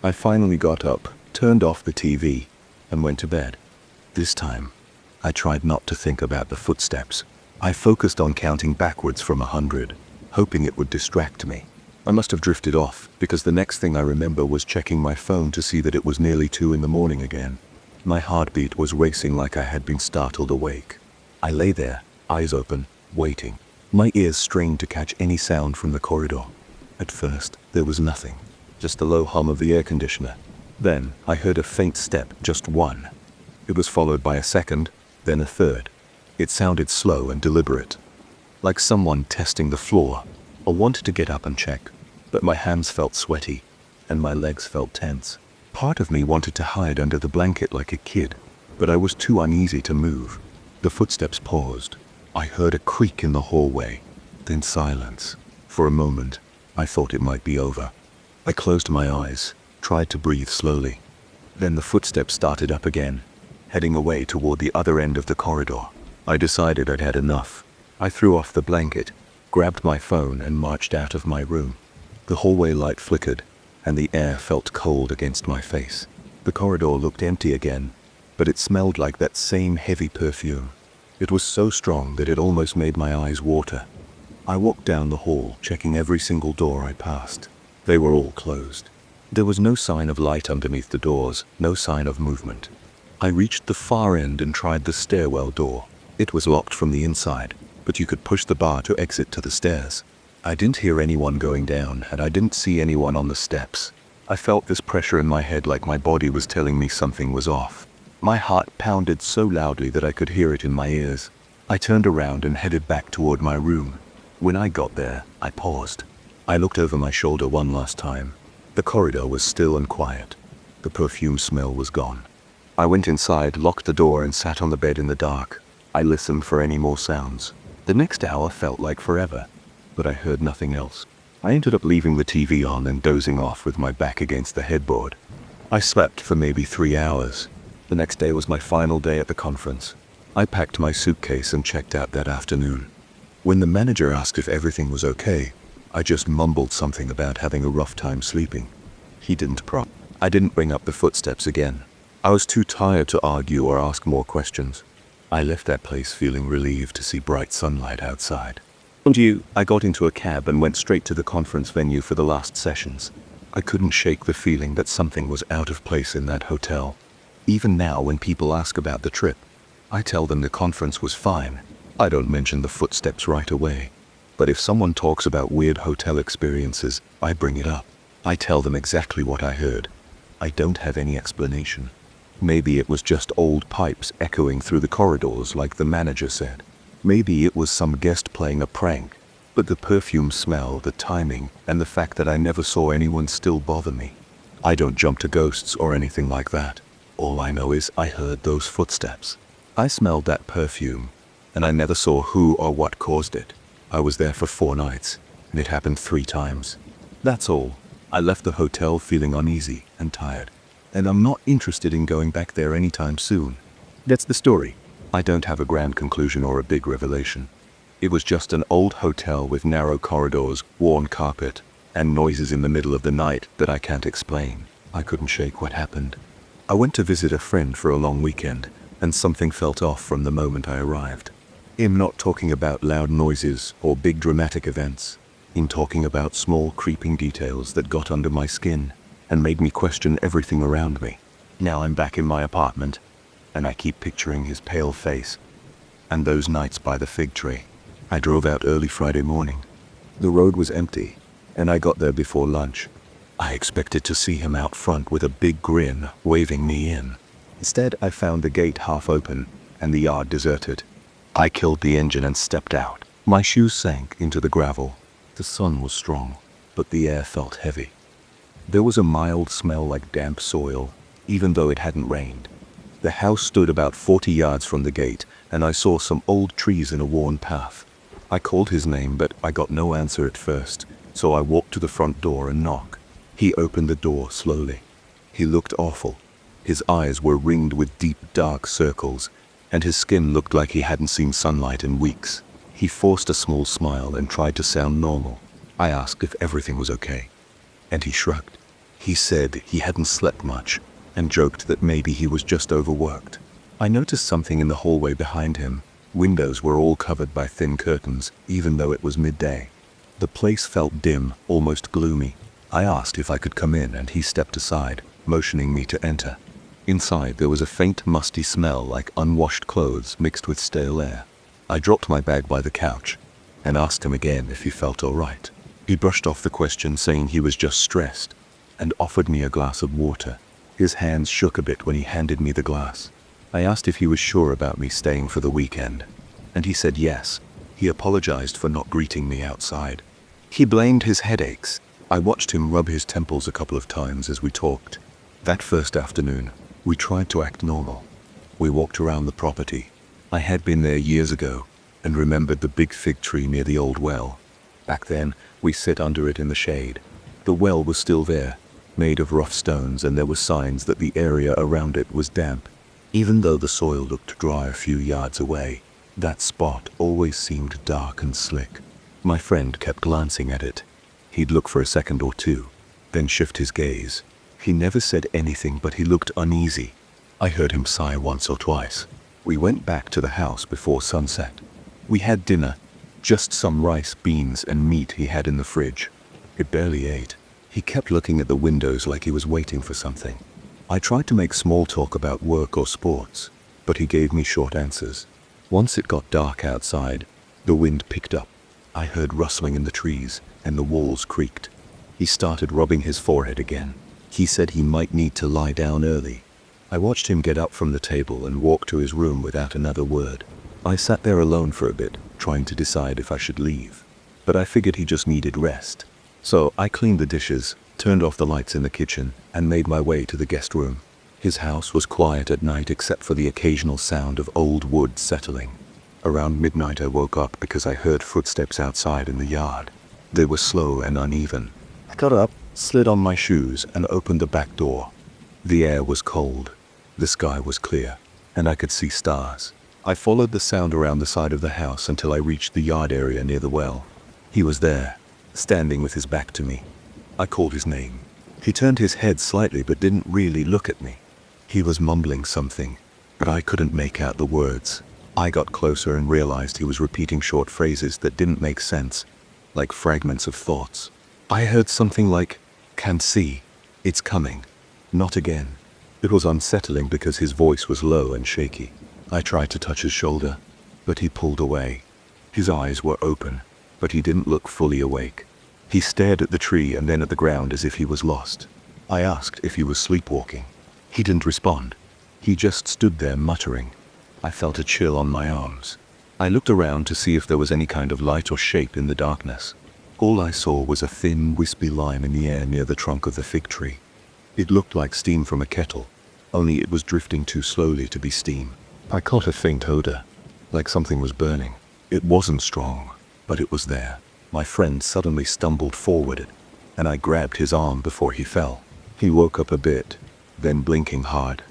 I finally got up, turned off the TV, and went to bed. This time, I tried not to think about the footsteps. I focused on counting backwards from 100, hoping it would distract me. I must have drifted off, because the next thing I remember was checking my phone to see that it was nearly 2 in the morning again. My heartbeat was racing like I had been startled awake. I lay there, eyes open, waiting. My ears strained to catch any sound from the corridor. At first, there was nothing, just the low hum of the air conditioner. Then, I heard a faint step, just one. It was followed by a second, then a third. It sounded slow and deliberate, like someone testing the floor. I wanted to get up and check, but my hands felt sweaty, and my legs felt tense. Part of me wanted to hide under the blanket like a kid, but I was too uneasy to move. The footsteps paused. I heard a creak in the hallway, then silence. For a moment, I thought it might be over. I closed my eyes, tried to breathe slowly. Then the footsteps started up again, heading away toward the other end of the corridor. I decided I'd had enough. I threw off the blanket, grabbed my phone, and marched out of my room. The hallway light flickered, and the air felt cold against my face. The corridor looked empty again, but it smelled like that same heavy perfume. It was so strong that it almost made my eyes water. I walked down the hall, checking every single door I passed. They were all closed. There was no sign of light underneath the doors, no sign of movement. I reached the far end and tried the stairwell door. It was locked from the inside, but you could push the bar to exit to the stairs. I didn't hear anyone going down, and I didn't see anyone on the steps. I felt this pressure in my head like my body was telling me something was off. My heart pounded so loudly that I could hear it in my ears. I turned around and headed back toward my room. When I got there, I paused. I looked over my shoulder one last time. The corridor was still and quiet. The perfume smell was gone. I went inside, locked the door, and sat on the bed in the dark. I listened for any more sounds. The next hour felt like forever, but I heard nothing else. I ended up leaving the TV on and dozing off with my back against the headboard. I slept for maybe 3 hours. The next day was my final day at the conference. I packed my suitcase and checked out that afternoon. When the manager asked if everything was okay, I just mumbled something about having a rough time sleeping. He didn't prompt. I didn't bring up the footsteps again. I was too tired to argue or ask more questions. I left that place feeling relieved to see bright sunlight outside. I got into a cab and went straight to the conference venue for the last sessions. I couldn't shake the feeling that something was out of place in that hotel. Even now, when people ask about the trip, I tell them the conference was fine. I don't mention the footsteps right away. But if someone talks about weird hotel experiences, I bring it up. I tell them exactly what I heard. I don't have any explanation. Maybe it was just old pipes echoing through the corridors like the manager said. Maybe it was some guest playing a prank. But the perfume smell, the timing, and the fact that I never saw anyone still bother me. I don't jump to ghosts or anything like that. All I know is I heard those footsteps. I smelled that perfume, and I never saw who or what caused it. I was there for 4 nights, and it happened 3 times. That's all. I left the hotel feeling uneasy and tired, and I'm not interested in going back there anytime soon. That's the story. I don't have a grand conclusion or a big revelation. It was just an old hotel with narrow corridors, worn carpet, and noises in the middle of the night that I can't explain. I couldn't shake what happened. I went to visit a friend for a long weekend, and something felt off from the moment I arrived. I'm not talking about loud noises or big dramatic events. I'm talking about small creeping details that got under my skin and made me question everything around me. Now I'm back in my apartment, and I keep picturing his pale face and those nights by the fig tree. I drove out early Friday morning. The road was empty, and I got there before lunch. I expected to see him out front with a big grin, waving me in. Instead, I found the gate half open and the yard deserted. I killed the engine and stepped out. My shoes sank into the gravel. The sun was strong, but the air felt heavy. There was a mild smell like damp soil, even though it hadn't rained. The house stood about 40 yards from the gate, and I saw some old trees in a worn path. I called his name, but I got no answer at first, so I walked to the front door and knocked. He opened the door slowly. He looked awful. His eyes were ringed with deep, dark circles, and his skin looked like he hadn't seen sunlight in weeks. He forced a small smile and tried to sound normal. I asked if everything was okay, and he shrugged. He said he hadn't slept much, and joked that maybe he was just overworked. I noticed something in the hallway behind him. Windows were all covered by thin curtains, even though it was midday. The place felt dim, almost gloomy. I asked if I could come in, and he stepped aside, motioning me to enter. Inside there was a faint, musty smell like unwashed clothes mixed with stale air. I dropped my bag by the couch and asked him again if he felt all right. He brushed off the question, saying he was just stressed, and offered me a glass of water. His hands shook a bit when he handed me the glass. I asked if he was sure about me staying for the weekend, and he said yes. He apologized for not greeting me outside. He blamed his headaches. I watched him rub his temples a couple of times as we talked. That first afternoon, we tried to act normal. We walked around the property. I had been there years ago and remembered the big fig tree near the old well. Back then, we sat under it in the shade. The well was still there, made of rough stones, and there were signs that the area around it was damp. Even though the soil looked dry a few yards away, that spot always seemed dark and slick. My friend kept glancing at it. He'd look for a second or two, then shift his gaze. He never said anything, but he looked uneasy. I heard him sigh once or twice. We went back to the house before sunset. We had dinner, just some rice, beans, and meat he had in the fridge. He barely ate. He kept looking at the windows like he was waiting for something. I tried to make small talk about work or sports, but he gave me short answers. Once it got dark outside, the wind picked up. I heard rustling in the trees, and the walls creaked. He started rubbing his forehead again. He said he might need to lie down early. I watched him get up from the table and walk to his room without another word. I sat there alone for a bit, trying to decide if I should leave. But I figured he just needed rest. So I cleaned the dishes, turned off the lights in the kitchen, and made my way to the guest room. His house was quiet at night except for the occasional sound of old wood settling. Around midnight I woke up because I heard footsteps outside in the yard. They were slow and uneven. I got up, slid on my shoes, and opened the back door. The air was cold. The sky was clear, and I could see stars. I followed the sound around the side of the house until I reached the yard area near the well. He was there, standing with his back to me. I called his name. He turned his head slightly but didn't really look at me. He was mumbling something, but I couldn't make out the words. I got closer and realized he was repeating short phrases that didn't make sense, like fragments of thoughts. I heard something like, "Can see, it's coming, not again." It was unsettling because his voice was low and shaky. I tried to touch his shoulder, but he pulled away. His eyes were open, but he didn't look fully awake. He stared at the tree and then at the ground as if he was lost. I asked if he was sleepwalking. He didn't respond. He just stood there muttering. I felt a chill on my arms. I looked around to see if there was any kind of light or shape in the darkness. All I saw was a thin, wispy line in the air near the trunk of the fig tree. It looked like steam from a kettle, only it was drifting too slowly to be steam. I caught a faint odor, like something was burning. It wasn't strong, but it was there. My friend suddenly stumbled forward, and I grabbed his arm before he fell. He woke up a bit, then blinking hard.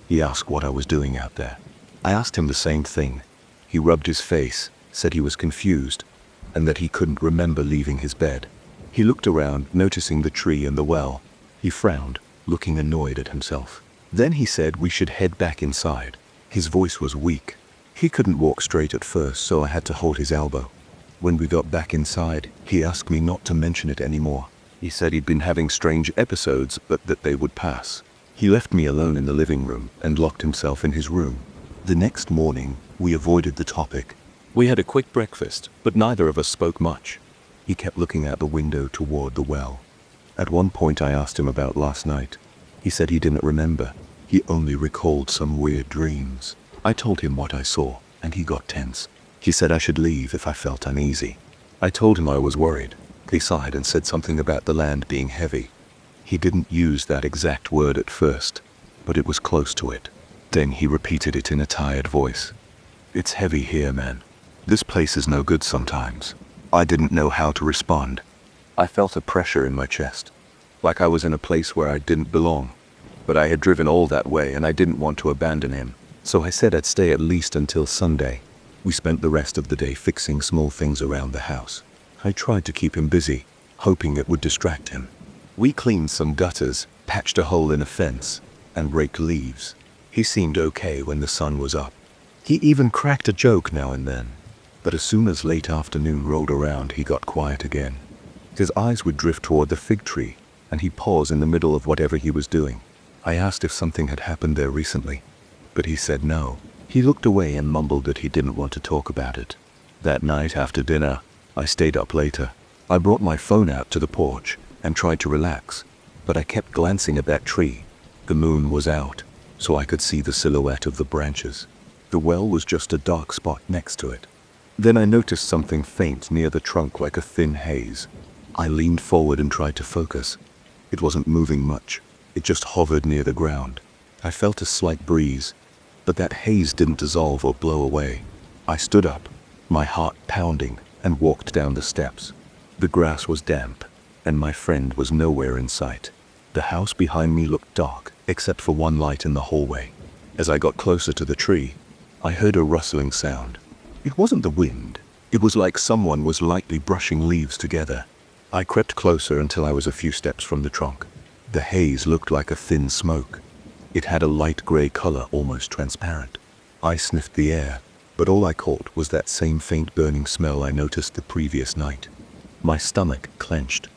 He asked what I was doing out there. I asked him the same thing. He rubbed his face, said he was confused, and that he couldn't remember leaving his bed. He looked around, noticing the tree and the well. He frowned, looking annoyed at himself. Then he said we should head back inside. His voice was weak. He couldn't walk straight at first, so I had to hold his elbow. When we got back inside, he asked me not to mention it anymore. He said he'd been having strange episodes, but that they would pass. He left me alone in the living room and locked himself in his room. The next morning, we avoided the topic. We had a quick breakfast, but neither of us spoke much. He kept looking out the window toward the well. At one point I asked him about last night. He said he didn't remember. He only recalled some weird dreams. I told him what I saw, and he got tense. He said I should leave if I felt uneasy. I told him I was worried. He sighed and said something about the land being heavy. He didn't use that exact word at first, but it was close to it. Then he repeated it in a tired voice. "It's heavy here, man. This place is no good sometimes." I didn't know how to respond. I felt a pressure in my chest, like I was in a place where I didn't belong. But I had driven all that way and I didn't want to abandon him. So I said I'd stay at least until Sunday. We spent the rest of the day fixing small things around the house. I tried to keep him busy, hoping it would distract him. We cleaned some gutters, patched a hole in a fence, and raked leaves. He seemed okay when the sun was up. He even cracked a joke now and then. But as soon as late afternoon rolled around, he got quiet again. His eyes would drift toward the fig tree, and he'd pause in the middle of whatever he was doing. I asked if something had happened there recently, but he said no. He looked away and mumbled that he didn't want to talk about it. That night after dinner, I stayed up later. I brought my phone out to the porch and tried to relax, but I kept glancing at that tree. The moon was out, so I could see the silhouette of the branches. The well was just a dark spot next to it. Then I noticed something faint near the trunk like a thin haze. I leaned forward and tried to focus. It wasn't moving much. It just hovered near the ground. I felt a slight breeze, but that haze didn't dissolve or blow away. I stood up, my heart pounding, and walked down the steps. The grass was damp, and my friend was nowhere in sight. The house behind me looked dark, except for one light in the hallway. As I got closer to the tree, I heard a rustling sound. It wasn't the wind. It was like someone was lightly brushing leaves together. I crept closer until I was a few steps from the trunk. The haze looked like a thin smoke. It had a light gray color, almost transparent. I sniffed the air, but all I caught was that same faint burning smell I noticed the previous night. My stomach clenched.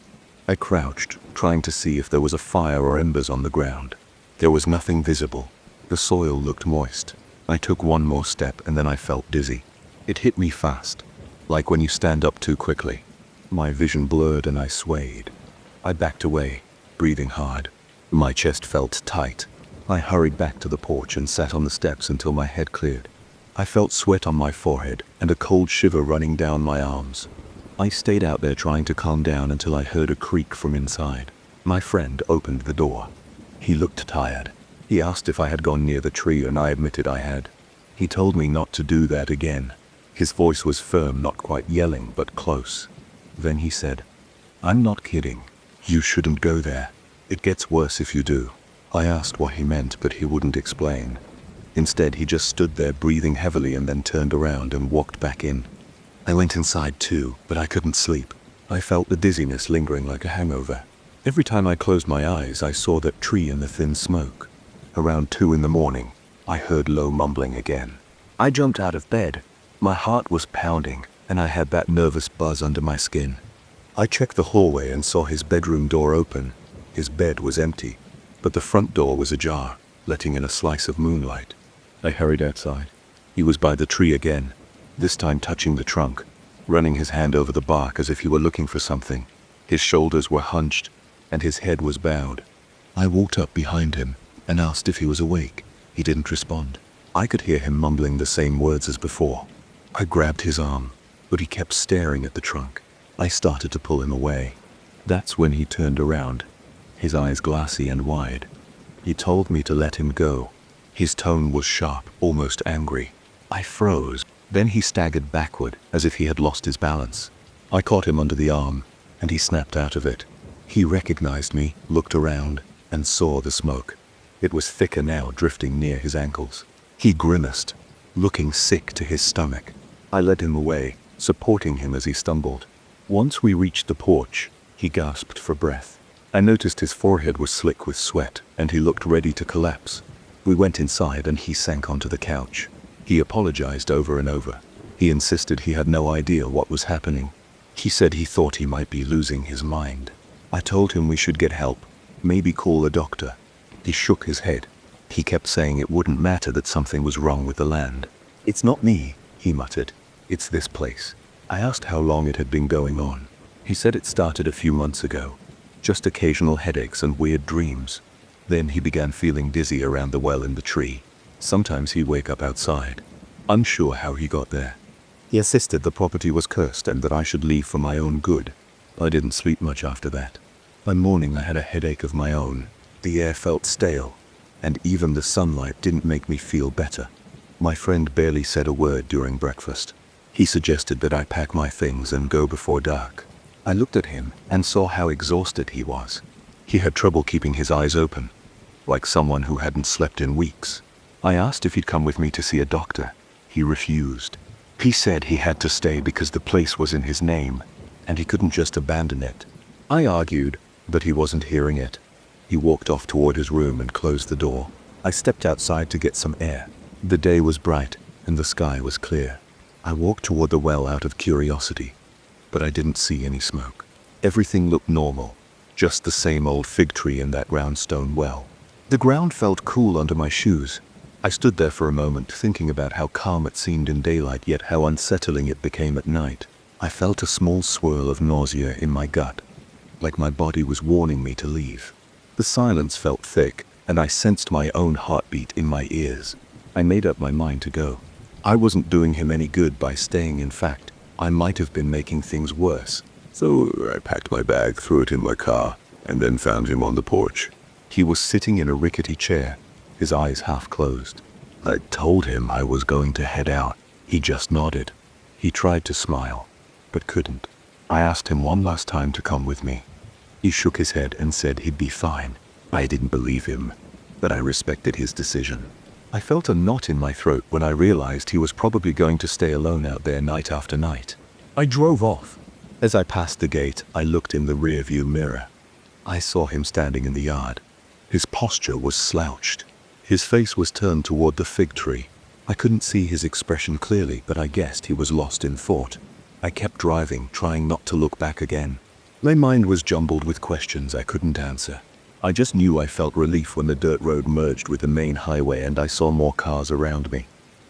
I crouched, trying to see if there was a fire or embers on the ground. There was nothing visible. The soil looked moist. I took one more step and then I felt dizzy. It hit me fast, like when you stand up too quickly. My vision blurred and I swayed. I backed away, breathing hard. My chest felt tight. I hurried back to the porch and sat on the steps until my head cleared. I felt sweat on my forehead and a cold shiver running down my arms. I stayed out there trying to calm down until I heard a creak from inside. My friend opened the door. He looked tired. He asked if I had gone near the tree and I admitted I had. He told me not to do that again. His voice was firm, not quite yelling, but close. Then he said, "I'm not kidding. You shouldn't go there. It gets worse if you do." I asked what he meant, but he wouldn't explain. Instead, he just stood there breathing heavily and then turned around and walked back in. I went inside too, but I couldn't sleep. I felt the dizziness lingering like a hangover. Every time I closed my eyes, I saw that tree and the thin smoke. Around 2 in the morning, I heard low mumbling again. I jumped out of bed. My heart was pounding, and I had that nervous buzz under my skin. I checked the hallway and saw his bedroom door open. His bed was empty, but the front door was ajar, letting in a slice of moonlight. I hurried outside. He was by the tree again, this time touching the trunk, running his hand over the bark as if he were looking for something. His shoulders were hunched, and his head was bowed. I walked up behind him and asked if he was awake. He didn't respond. I could hear him mumbling the same words as before. I grabbed his arm, but he kept staring at the trunk. I started to pull him away. That's when he turned around, his eyes glassy and wide. He told me to let him go. His tone was sharp, almost angry. I froze. Then he staggered backward, as if he had lost his balance. I caught him under the arm, and he snapped out of it. He recognized me, looked around, and saw the smoke. It was thicker now, drifting near his ankles. He grimaced, looking sick to his stomach. I led him away, supporting him as he stumbled. Once we reached the porch, he gasped for breath. I noticed his forehead was slick with sweat, and he looked ready to collapse. We went inside and he sank onto the couch. He apologized over and over. He insisted he had no idea what was happening. He said he thought he might be losing his mind. I told him we should get help, maybe call a doctor. He shook his head. He kept saying it wouldn't matter, that something was wrong with the land. "It's not me," he muttered. "It's this place." I asked how long it had been going on. He said it started a few months ago. Just occasional headaches and weird dreams. Then he began feeling dizzy around the well in the tree. Sometimes he'd wake up outside, unsure how he got there. He insisted the property was cursed and that I should leave for my own good. I didn't sleep much after that. By morning I had a headache of my own. The air felt stale, and even the sunlight didn't make me feel better. My friend barely said a word during breakfast. He suggested that I pack my things and go before dark. I looked at him and saw how exhausted he was. He had trouble keeping his eyes open, like someone who hadn't slept in weeks. I asked if he'd come with me to see a doctor. He refused. He said he had to stay because the place was in his name, and he couldn't just abandon it. I argued, but he wasn't hearing it. He walked off toward his room and closed the door. I stepped outside to get some air. The day was bright, and the sky was clear. I walked toward the well out of curiosity, but I didn't see any smoke. Everything looked normal, just the same old fig tree and that round stone well. The ground felt cool under my shoes. I stood there for a moment thinking about how calm it seemed in daylight, yet how unsettling it became at night. I felt a small swirl of nausea in my gut, like my body was warning me to leave. The silence felt thick, and I sensed my own heartbeat in my ears. I made up my mind to go. I wasn't doing him any good by staying. In fact, I might have been making things worse. So I packed my bag, threw it in my car, and then found him on the porch. He was sitting in a rickety chair, his eyes half closed. I told him I was going to head out. He just nodded. He tried to smile, but couldn't. I asked him one last time to come with me. He shook his head and said he'd be fine. I didn't believe him, but I respected his decision. I felt a knot in my throat when I realized he was probably going to stay alone out there night after night. I drove off. As I passed the gate, I looked in the rearview mirror. I saw him standing in the yard. His posture was slouched. His face was turned toward the fig tree. I couldn't see his expression clearly, but I guessed he was lost in thought. I kept driving, trying not to look back again. My mind was jumbled with questions I couldn't answer. I just knew I felt relief when the dirt road merged with the main highway and I saw more cars around me.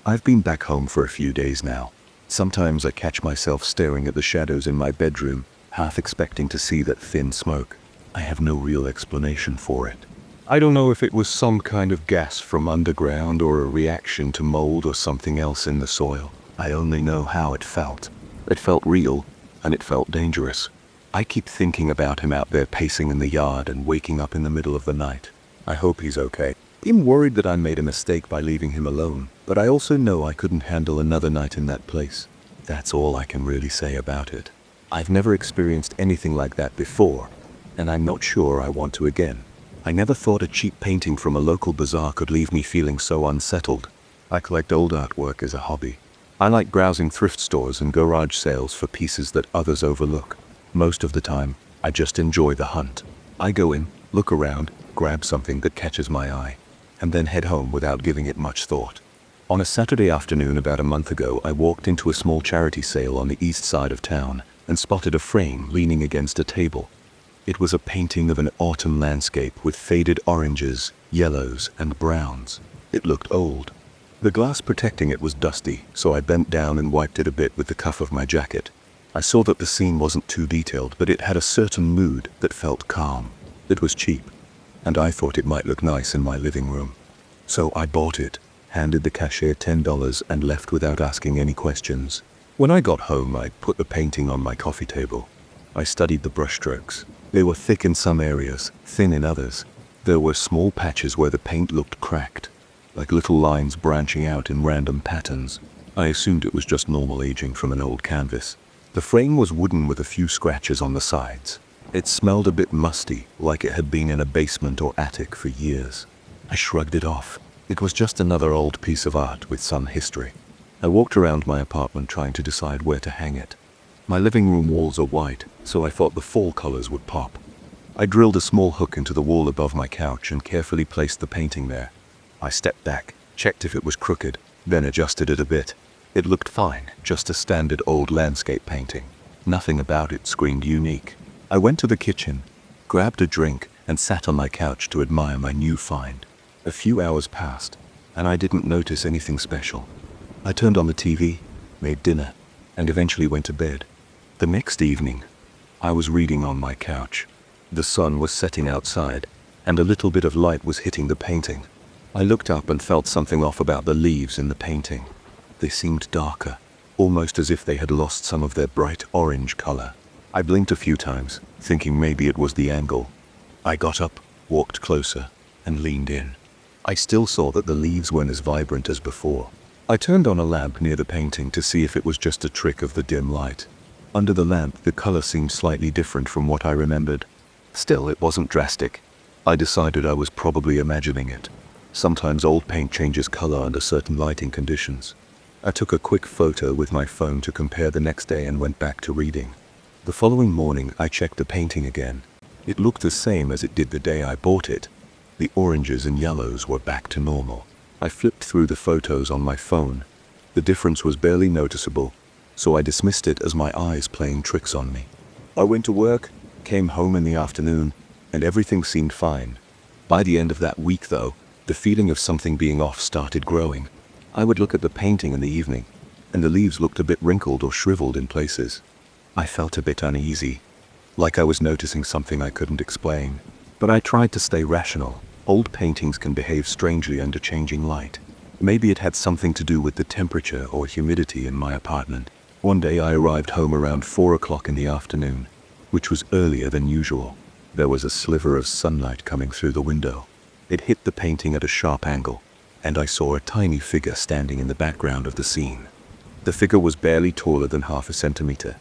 I've been back home for a few days now. Sometimes I catch myself staring at the shadows in my bedroom, half expecting to see that thin smoke. I have no real explanation for it. I don't know if it was some kind of gas from underground or a reaction to mold or something else in the soil. I only know how it felt. It felt real, and it felt dangerous. I keep thinking about him out there pacing in the yard and waking up in the middle of the night. I hope he's okay. I'm worried that I made a mistake by leaving him alone, but I also know I couldn't handle another night in that place. That's all I can really say about it. I've never experienced anything like that before, and I'm not sure I want to again. I never thought a cheap painting from a local bazaar could leave me feeling so unsettled. I collect old artwork as a hobby. I like browsing thrift stores and garage sales for pieces that others overlook. Most of the time, I just enjoy the hunt. I go in, look around, grab something that catches my eye, and then head home without giving it much thought. On a Saturday afternoon about a month ago, I walked into a small charity sale on the east side of town and spotted a frame leaning against a table. It was a painting of an autumn landscape with faded oranges, yellows, and browns. It looked old. The glass protecting it was dusty, so I bent down and wiped it a bit with the cuff of my jacket. I saw that the scene wasn't too detailed, but it had a certain mood that felt calm. It was cheap, and I thought it might look nice in my living room. So I bought it, handed the cashier $10, and left without asking any questions. When I got home, I put the painting on my coffee table. I studied the brushstrokes. They were thick in some areas, thin in others. There were small patches where the paint looked cracked, like little lines branching out in random patterns. I assumed it was just normal aging from an old canvas. The frame was wooden with a few scratches on the sides. It smelled a bit musty, like it had been in a basement or attic for years. I shrugged it off. It was just another old piece of art with some history. I walked around my apartment trying to decide where to hang it. My living room walls are white, so I thought the fall colors would pop. I drilled a small hook into the wall above my couch and carefully placed the painting there. I stepped back, checked if it was crooked, then adjusted it a bit. It looked fine, just a standard old landscape painting. Nothing about it screamed unique. I went to the kitchen, grabbed a drink, and sat on my couch to admire my new find. A few hours passed, and I didn't notice anything special. I turned on the TV, made dinner, and eventually went to bed. The next evening, I was reading on my couch. The sun was setting outside, and a little bit of light was hitting the painting. I looked up and felt something off about the leaves in the painting. They seemed darker, almost as if they had lost some of their bright orange color. I blinked a few times, thinking maybe it was the angle. I got up, walked closer, and leaned in. I still saw that the leaves weren't as vibrant as before. I turned on a lamp near the painting to see if it was just a trick of the dim light. Under the lamp, the color seemed slightly different from what I remembered. Still, it wasn't drastic. I decided I was probably imagining it. Sometimes old paint changes color under certain lighting conditions. I took a quick photo with my phone to compare the next day and went back to reading. The following morning, I checked the painting again. It looked the same as it did the day I bought it. The oranges and yellows were back to normal. I flipped through the photos on my phone. The difference was barely noticeable, so I dismissed it as my eyes playing tricks on me. I went to work, came home in the afternoon, and everything seemed fine. By the end of that week, though, the feeling of something being off started growing. I would look at the painting in the evening, and the leaves looked a bit wrinkled or shriveled in places. I felt a bit uneasy, like I was noticing something I couldn't explain. But I tried to stay rational. Old paintings can behave strangely under changing light. Maybe it had something to do with the temperature or humidity in my apartment. One day I arrived home around 4 o'clock in the afternoon, which was earlier than usual. There was a sliver of sunlight coming through the window. It hit the painting at a sharp angle, and I saw a tiny figure standing in the background of the scene. The figure was barely taller than half a centimeter.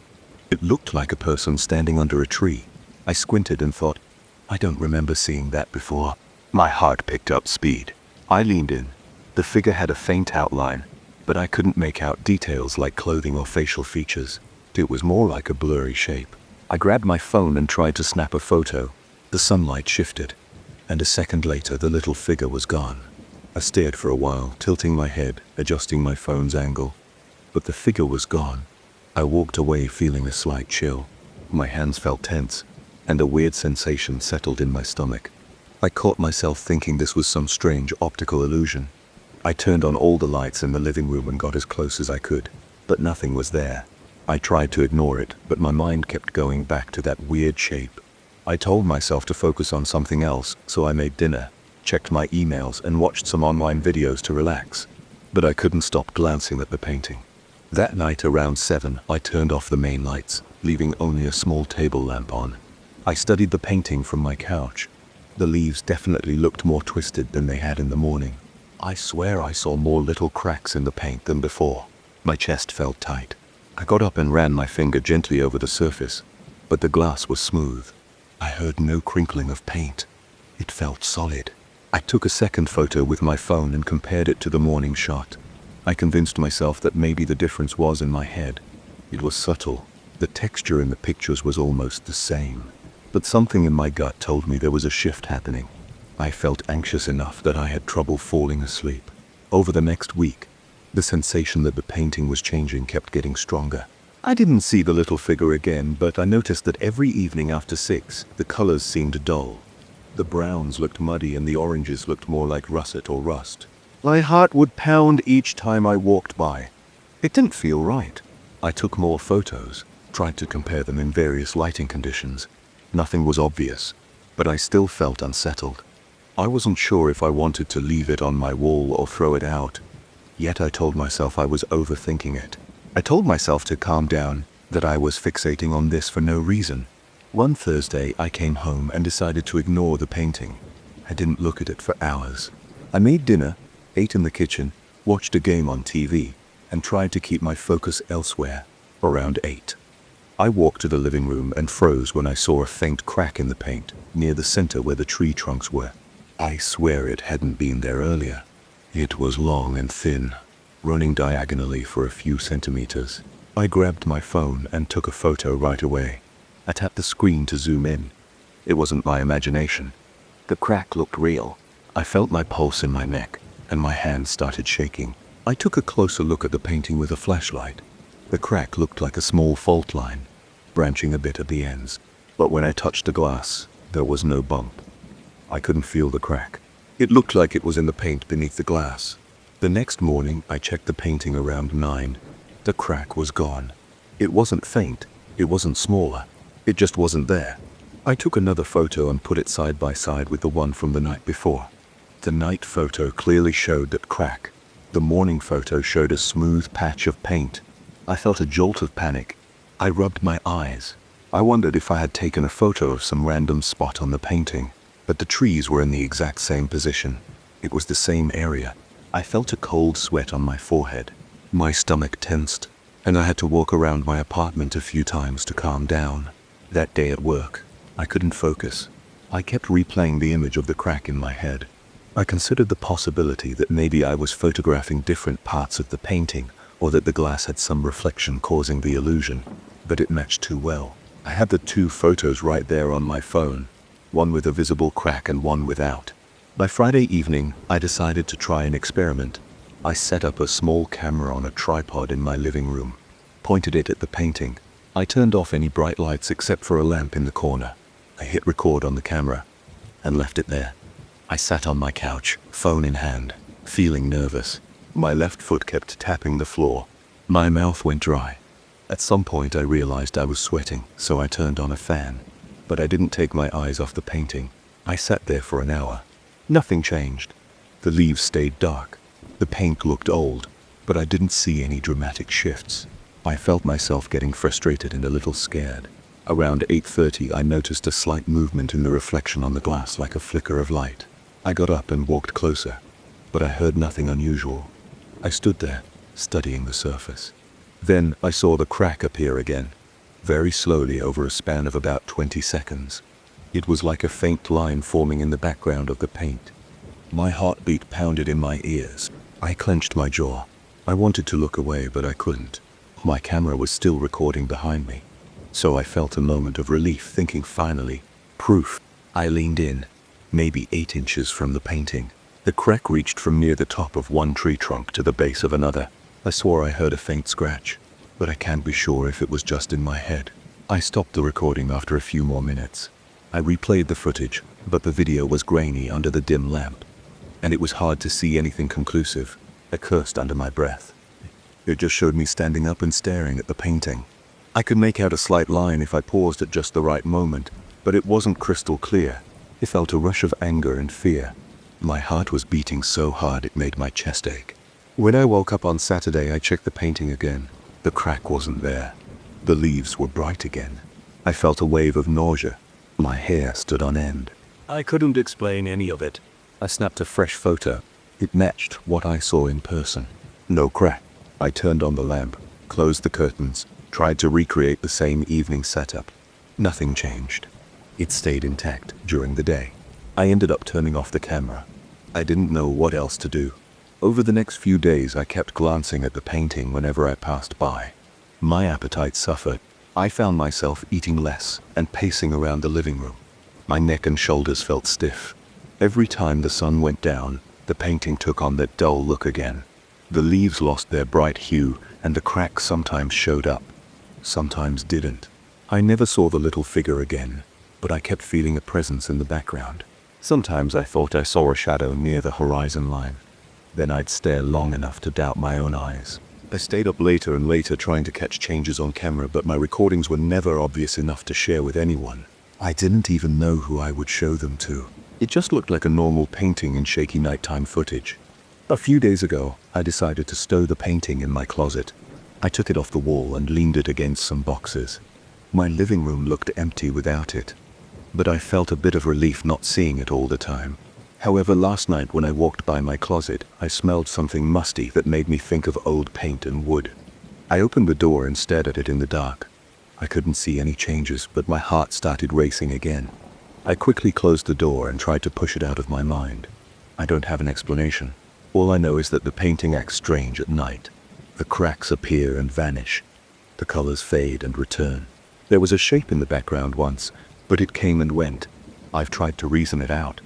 It looked like a person standing under a tree. I squinted and thought, I don't remember seeing that before. My heart picked up speed. I leaned in. The figure had a faint outline, but I couldn't make out details like clothing or facial features. It was more like a blurry shape. I grabbed my phone and tried to snap a photo. The sunlight shifted, and a second later the little figure was gone. I stared for a while, tilting my head, adjusting my phone's angle. But the figure was gone. I walked away feeling a slight chill. My hands felt tense, and a weird sensation settled in my stomach. I caught myself thinking this was some strange optical illusion. I turned on all the lights in the living room and got as close as I could, but nothing was there. I tried to ignore it, but my mind kept going back to that weird shape. I told myself to focus on something else, so I made dinner, checked my emails, and watched some online videos to relax. But I couldn't stop glancing at the painting. That night around 7, I turned off the main lights, leaving only a small table lamp on. I studied the painting from my couch. The leaves definitely looked more twisted than they had in the morning. I swear I saw more little cracks in the paint than before. My chest felt tight. I got up and ran my finger gently over the surface, but the glass was smooth. I heard no crinkling of paint. It felt solid. I took a second photo with my phone and compared it to the morning shot. I convinced myself that maybe the difference was in my head. It was subtle. The texture in the pictures was almost the same. But something in my gut told me there was a shift happening. I felt anxious enough that I had trouble falling asleep. Over the next week, the sensation that the painting was changing kept getting stronger. I didn't see the little figure again, but I noticed that every evening after 6, the colors seemed dull. The browns looked muddy and the oranges looked more like russet or rust. My heart would pound each time I walked by. It didn't feel right. I took more photos, tried to compare them in various lighting conditions. Nothing was obvious, but I still felt unsettled. I wasn't sure if I wanted to leave it on my wall or throw it out. Yet I told myself I was overthinking it. I told myself to calm down, that I was fixating on this for no reason. One Thursday, I came home and decided to ignore the painting. I didn't look at it for hours. I made dinner, ate in the kitchen, watched a game on TV, and tried to keep my focus elsewhere. Around 8. I walked to the living room and froze when I saw a faint crack in the paint, near the center where the tree trunks were. I swear it hadn't been there earlier. It was long and thin, running diagonally for a few centimeters. I grabbed my phone and took a photo right away. I tapped the screen to zoom in. It wasn't my imagination. The crack looked real. I felt my pulse in my neck, and my hands started shaking. I took a closer look at the painting with a flashlight. The crack looked like a small fault line, branching a bit at the ends. But when I touched the glass, there was no bump. I couldn't feel the crack. It looked like it was in the paint beneath the glass. The next morning, I checked the painting around 9. The crack was gone. It wasn't faint. It wasn't smaller. It just wasn't there. I took another photo and put it side by side with the one from the night before. The night photo clearly showed that crack. The morning photo showed a smooth patch of paint. I felt a jolt of panic. I rubbed my eyes. I wondered if I had taken a photo of some random spot on the painting, but the trees were in the exact same position. It was the same area. I felt a cold sweat on my forehead. My stomach tensed, and I had to walk around my apartment a few times to calm down. That day at work, I couldn't focus. I kept replaying the image of the crack in my head. I considered the possibility that maybe I was photographing different parts of the painting, or that the glass had some reflection causing the illusion, but it matched too well. I had the two photos right there on my phone, one with a visible crack and one without. By Friday evening, I decided to try an experiment. I set up a small camera on a tripod in my living room, pointed it at the painting. I turned off any bright lights except for a lamp in the corner. I hit record on the camera and left it there. I sat on my couch, phone in hand, feeling nervous. My left foot kept tapping the floor. My mouth went dry. At some point I realized I was sweating, so I turned on a fan. But I didn't take my eyes off the painting. I sat there for an hour. Nothing changed. The leaves stayed dark. The paint looked old, but I didn't see any dramatic shifts. I felt myself getting frustrated and a little scared. Around 8:30 I noticed a slight movement in the reflection on the glass, like a flicker of light. I got up and walked closer, but I heard nothing unusual. I stood there, studying the surface. Then I saw the crack appear again, very slowly over a span of about 20 seconds. It was like a faint line forming in the background of the paint. My heartbeat pounded in my ears. I clenched my jaw. I wanted to look away, but I couldn't. My camera was still recording behind me. So I felt a moment of relief, thinking finally, proof. I leaned in, maybe 8 inches from the painting. The crack reached from near the top of one tree trunk to the base of another. I swore I heard a faint scratch, but I can't be sure if it was just in my head. I stopped the recording after a few more minutes. I replayed the footage, but the video was grainy under the dim lamp, and it was hard to see anything conclusive. I cursed under my breath. It just showed me standing up and staring at the painting. I could make out a slight line if I paused at just the right moment, but it wasn't crystal clear. I felt a rush of anger and fear. My heart was beating so hard it made my chest ache. When I woke up on Saturday, I checked the painting again. The crack wasn't there. The leaves were bright again. I felt a wave of nausea. My hair stood on end. I couldn't explain any of it. I snapped a fresh photo. It matched what I saw in person. No crack. I turned on the lamp, closed the curtains, tried to recreate the same evening setup. Nothing changed. It stayed intact during the day. I ended up turning off the camera. I didn't know what else to do. Over the next few days, I kept glancing at the painting whenever I passed by. My appetite suffered. I found myself eating less and pacing around the living room. My neck and shoulders felt stiff. Every time the sun went down, the painting took on that dull look again. The leaves lost their bright hue, and the crack sometimes showed up, sometimes didn't. I never saw the little figure again, but I kept feeling a presence in the background. Sometimes I thought I saw a shadow near the horizon line. Then I'd stare long enough to doubt my own eyes. I stayed up later and later trying to catch changes on camera, but my recordings were never obvious enough to share with anyone. I didn't even know who I would show them to. It just looked like a normal painting in shaky nighttime footage. A few days ago, I decided to stow the painting in my closet. I took it off the wall and leaned it against some boxes. My living room looked empty without it, but I felt a bit of relief not seeing it all the time. However, last night when I walked by my closet, I smelled something musty that made me think of old paint and wood. I opened the door and stared at it in the dark. I couldn't see any changes, but my heart started racing again. I quickly closed the door and tried to push it out of my mind. I don't have an explanation. All I know is that the painting acts strange at night. The cracks appear and vanish. The colors fade and return. There was a shape in the background once, but it came and went. I've tried to reason it out.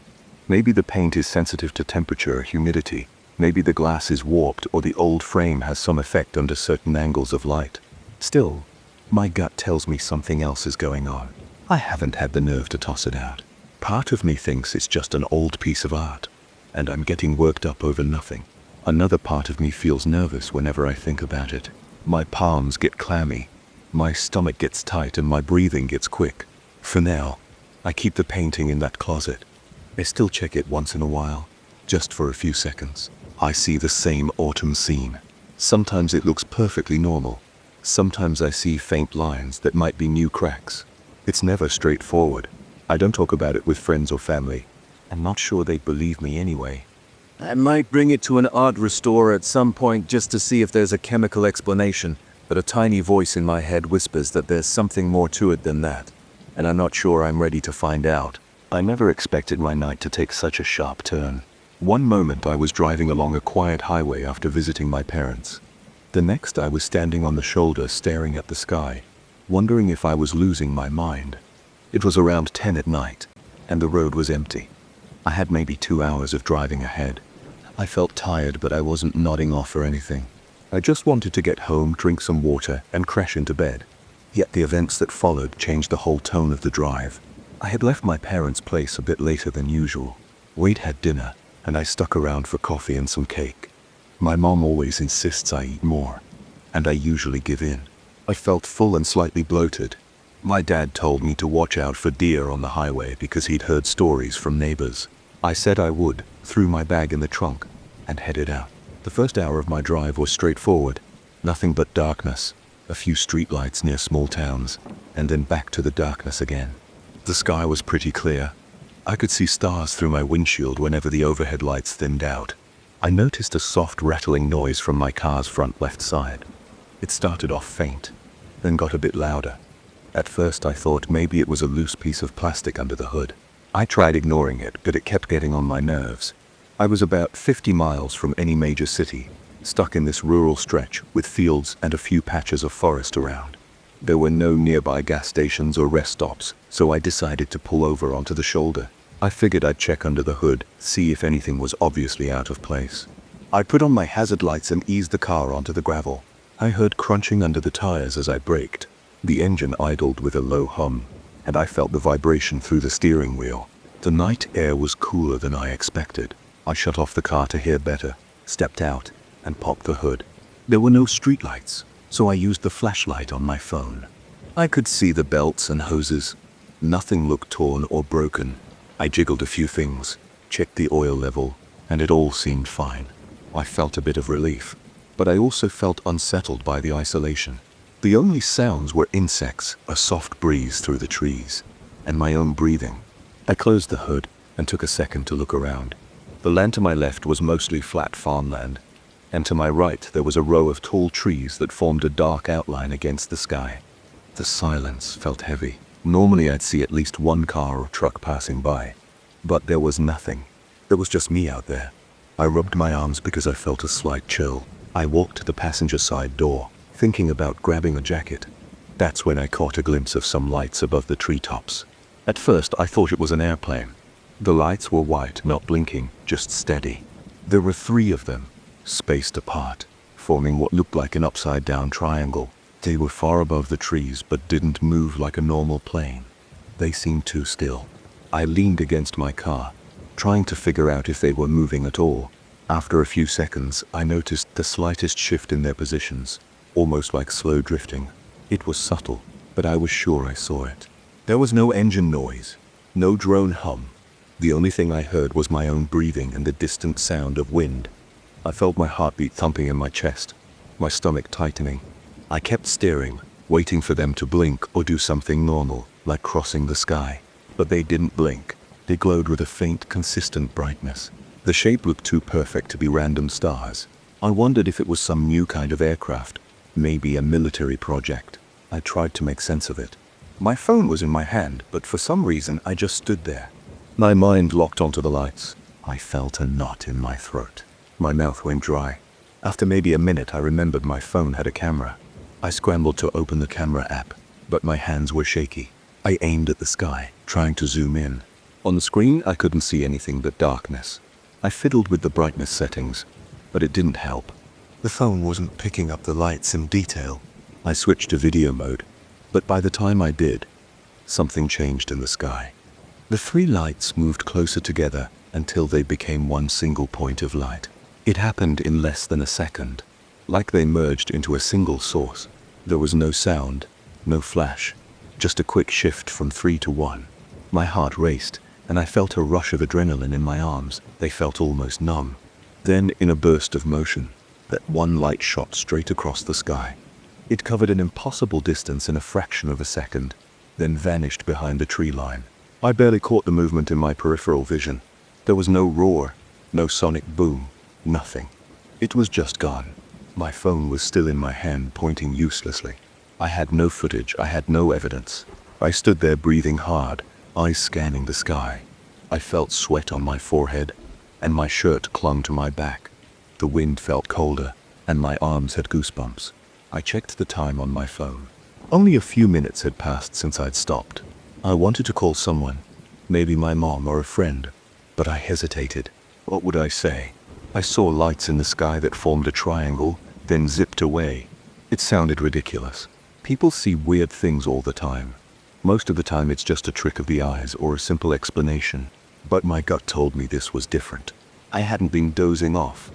Maybe the paint is sensitive to temperature or humidity. Maybe the glass is warped, or the old frame has some effect under certain angles of light. Still, my gut tells me something else is going on. I haven't had the nerve to toss it out. Part of me thinks it's just an old piece of art, and I'm getting worked up over nothing. Another part of me feels nervous whenever I think about it. My palms get clammy, my stomach gets tight, and my breathing gets quick. For now, I keep the painting in that closet. I still check it once in a while, just for a few seconds. I see the same autumn scene. Sometimes it looks perfectly normal. Sometimes I see faint lines that might be new cracks. It's never straightforward. I don't talk about it with friends or family. I'm not sure they'd believe me anyway. I might bring it to an art restorer at some point just to see if there's a chemical explanation, but a tiny voice in my head whispers that there's something more to it than that, and I'm not sure I'm ready to find out. I never expected my night to take such a sharp turn. One moment I was driving along a quiet highway after visiting my parents. The next I was standing on the shoulder staring at the sky, wondering if I was losing my mind. It was around 10 at night, and the road was empty. I had maybe 2 hours of driving ahead. I felt tired, but I wasn't nodding off or anything. I just wanted to get home, drink some water, and crash into bed. Yet the events that followed changed the whole tone of the drive. I had left my parents' place a bit later than usual. Wade had dinner, and I stuck around for coffee and some cake. My mom always insists I eat more, and I usually give in. I felt full and slightly bloated. My dad told me to watch out for deer on the highway because he'd heard stories from neighbors. I said I would, threw my bag in the trunk, and headed out. The first hour of my drive was straightforward. Nothing but darkness, a few streetlights near small towns, and then back to the darkness again. The sky was pretty clear. I could see stars through my windshield whenever the overhead lights thinned out. I noticed a soft rattling noise from my car's front left side. It started off faint, then got a bit louder. At first I thought maybe it was a loose piece of plastic under the hood. I tried ignoring it, but it kept getting on my nerves. I was about 50 miles from any major city, stuck in this rural stretch with fields and a few patches of forest around. There were no nearby gas stations or rest stops, so I decided to pull over onto the shoulder. I figured I'd check under the hood, see if anything was obviously out of place. I put on my hazard lights and eased the car onto the gravel. I heard crunching under the tires as I braked. The engine idled with a low hum, and I felt the vibration through the steering wheel. The night air was cooler than I expected. I shut off the car to hear better, stepped out, and popped the hood. There were no streetlights, so I used the flashlight on my phone. I could see the belts and hoses. Nothing looked torn or broken. I jiggled a few things, checked the oil level, and it all seemed fine. I felt a bit of relief, but I also felt unsettled by the isolation. The only sounds were insects, a soft breeze through the trees, and my own breathing. I closed the hood and took a second to look around. The land to my left was mostly flat farmland, and to my right there was a row of tall trees that formed a dark outline against the sky. The silence felt heavy. Normally I'd see at least one car or truck passing by, but there was nothing. There was just me out there. I rubbed my arms because I felt a slight chill. I walked to the passenger side door, thinking about grabbing a jacket. That's when I caught a glimpse of some lights above the treetops. At first I thought it was an airplane. The lights were white, not blinking, just steady. There were 3 of them, spaced apart, forming what looked like an upside-down triangle. They were far above the trees, but didn't move like a normal plane. They seemed too still. I leaned against my car, trying to figure out if they were moving at all. After a few seconds, I noticed the slightest shift in their positions, almost like slow drifting. It was subtle, but I was sure I saw it. There was no engine noise, no drone hum. The only thing I heard was my own breathing and the distant sound of wind. I felt my heartbeat thumping in my chest, my stomach tightening. I kept staring, waiting for them to blink or do something normal, like crossing the sky. But they didn't blink. They glowed with a faint, consistent brightness. The shape looked too perfect to be random stars. I wondered if it was some new kind of aircraft, maybe a military project. I tried to make sense of it. My phone was in my hand, but for some reason I just stood there. My mind locked onto the lights. I felt a knot in my throat. My mouth went dry. After maybe a minute, I remembered my phone had a camera. I scrambled to open the camera app, but my hands were shaky. I aimed at the sky, trying to zoom in. On the screen, I couldn't see anything but darkness. I fiddled with the brightness settings, but it didn't help. The phone wasn't picking up the lights in detail. I switched to video mode, but by the time I did, something changed in the sky. The 3 lights moved closer together until they became one single point of light. It happened in less than a second, like they merged into a single source. There was no sound, no flash, just a quick shift from 3 to 1. My heart raced, and I felt a rush of adrenaline in my arms. They felt almost numb. Then, in a burst of motion, that one light shot straight across the sky. It covered an impossible distance in a fraction of a second, then vanished behind the tree line. I barely caught the movement in my peripheral vision. There was no roar, No sonic boom. Nothing. It was just gone. My phone was still in my hand, pointing uselessly. I had no footage, I had no evidence. I stood there breathing hard, eyes scanning the sky. I felt sweat on my forehead, and my shirt clung to my back. The wind felt colder, and my arms had goosebumps. I checked the time on my phone. Only a few minutes had passed since I'd stopped. I wanted to call someone, maybe my mom or a friend, but I hesitated. What would I say? I saw lights in the sky that formed a triangle, then zipped away. It sounded ridiculous. People see weird things all the time. Most of the time it's just a trick of the eyes or a simple explanation. But my gut told me this was different. I hadn't been dozing off.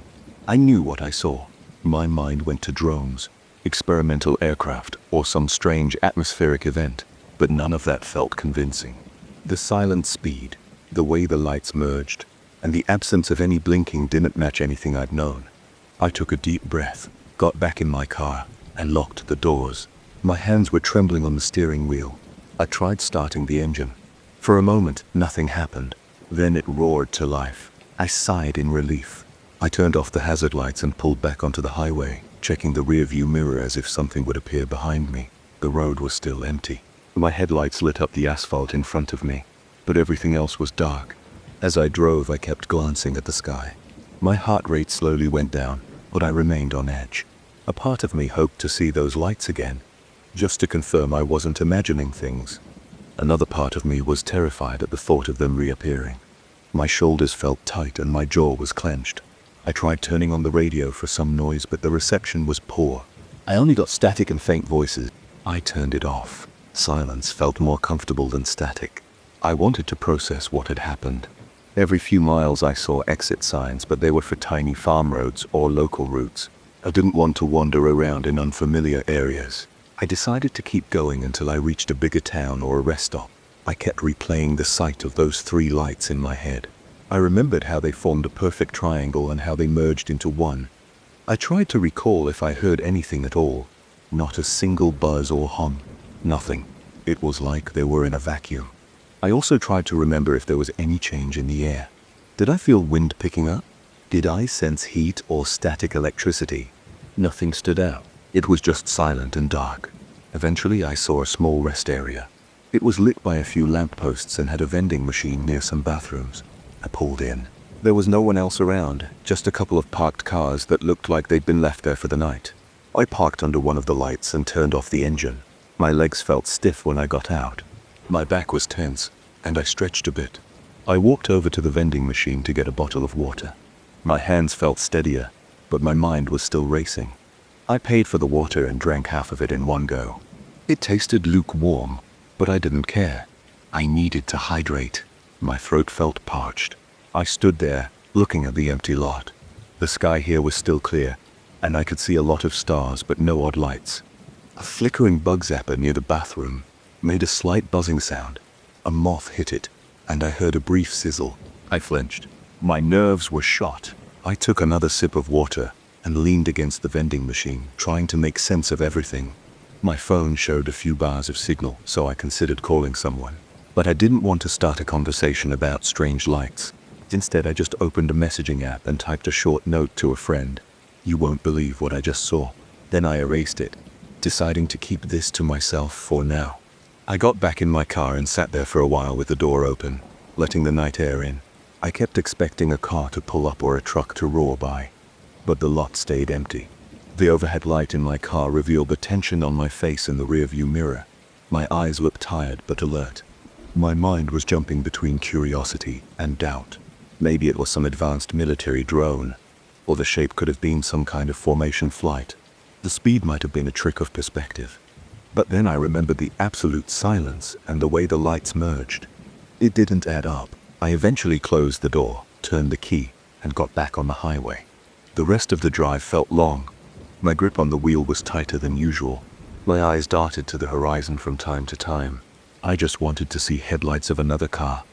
I knew what I saw. My mind went to drones, experimental aircraft, or some strange atmospheric event, but none of that felt convincing. The silent speed, the way the lights merged, and the absence of any blinking didn't match anything I'd known. I took a deep breath, got back in my car, and locked the doors. My hands were trembling on the steering wheel. I tried starting the engine. For a moment, nothing happened. Then it roared to life. I sighed in relief. I turned off the hazard lights and pulled back onto the highway, checking the rearview mirror as if something would appear behind me. The road was still empty. My headlights lit up the asphalt in front of me, but everything else was dark. As I drove, I kept glancing at the sky. My heart rate slowly went down, but I remained on edge. A part of me hoped to see those lights again, just to confirm I wasn't imagining things. Another part of me was terrified at the thought of them reappearing. My shoulders felt tight and my jaw was clenched. I tried turning on the radio for some noise, but the reception was poor. I only got static and faint voices. I turned it off. Silence felt more comfortable than static. I wanted to process what had happened. Every few miles I saw exit signs, but they were for tiny farm roads or local routes. I didn't want to wander around in unfamiliar areas. I decided to keep going until I reached a bigger town or a rest stop. I kept replaying the sight of those 3 lights in my head. I remembered how they formed a perfect triangle and how they merged into one. I tried to recall if I heard anything at all. Not a single buzz or hum. Nothing. It was like they were in a vacuum. I also tried to remember if there was any change in the air. Did I feel wind picking up? Did I sense heat or static electricity? Nothing stood out. It was just silent and dark. Eventually I saw a small rest area. It was lit by a few lampposts and had a vending machine near some bathrooms. I pulled in. There was no one else around, just a couple of parked cars that looked like they'd been left there for the night. I parked under one of the lights and turned off the engine. My legs felt stiff when I got out. My back was tense, and I stretched a bit. I walked over to the vending machine to get a bottle of water. My hands felt steadier, but my mind was still racing. I paid for the water and drank half of it in one go. It tasted lukewarm, but I didn't care. I needed to hydrate. My throat felt parched. I stood there, looking at the empty lot. The sky here was still clear, and I could see a lot of stars but no odd lights. A flickering bug zapper near the bathroom made a slight buzzing sound. A moth hit it, and I heard a brief sizzle. I flinched. My nerves were shot. I took another sip of water and leaned against the vending machine, trying to make sense of everything. My phone showed a few bars of signal, so I considered calling someone. But I didn't want to start a conversation about strange lights. Instead, I just opened a messaging app and typed a short note to a friend. "You won't believe what I just saw." Then I erased it, deciding to keep this to myself for now. I got back in my car and sat there for a while with the door open, letting the night air in. I kept expecting a car to pull up or a truck to roar by, but the lot stayed empty. The overhead light in my car revealed the tension on my face in the rearview mirror. My eyes looked tired but alert. My mind was jumping between curiosity and doubt. Maybe it was some advanced military drone, or the shape could have been some kind of formation flight. The speed might have been a trick of perspective. But then I remembered the absolute silence and the way the lights merged. It didn't add up. I eventually closed the door, turned the key, and got back on the highway. The rest of the drive felt long. My grip on the wheel was tighter than usual. My eyes darted to the horizon from time to time. I just wanted to see headlights of another car.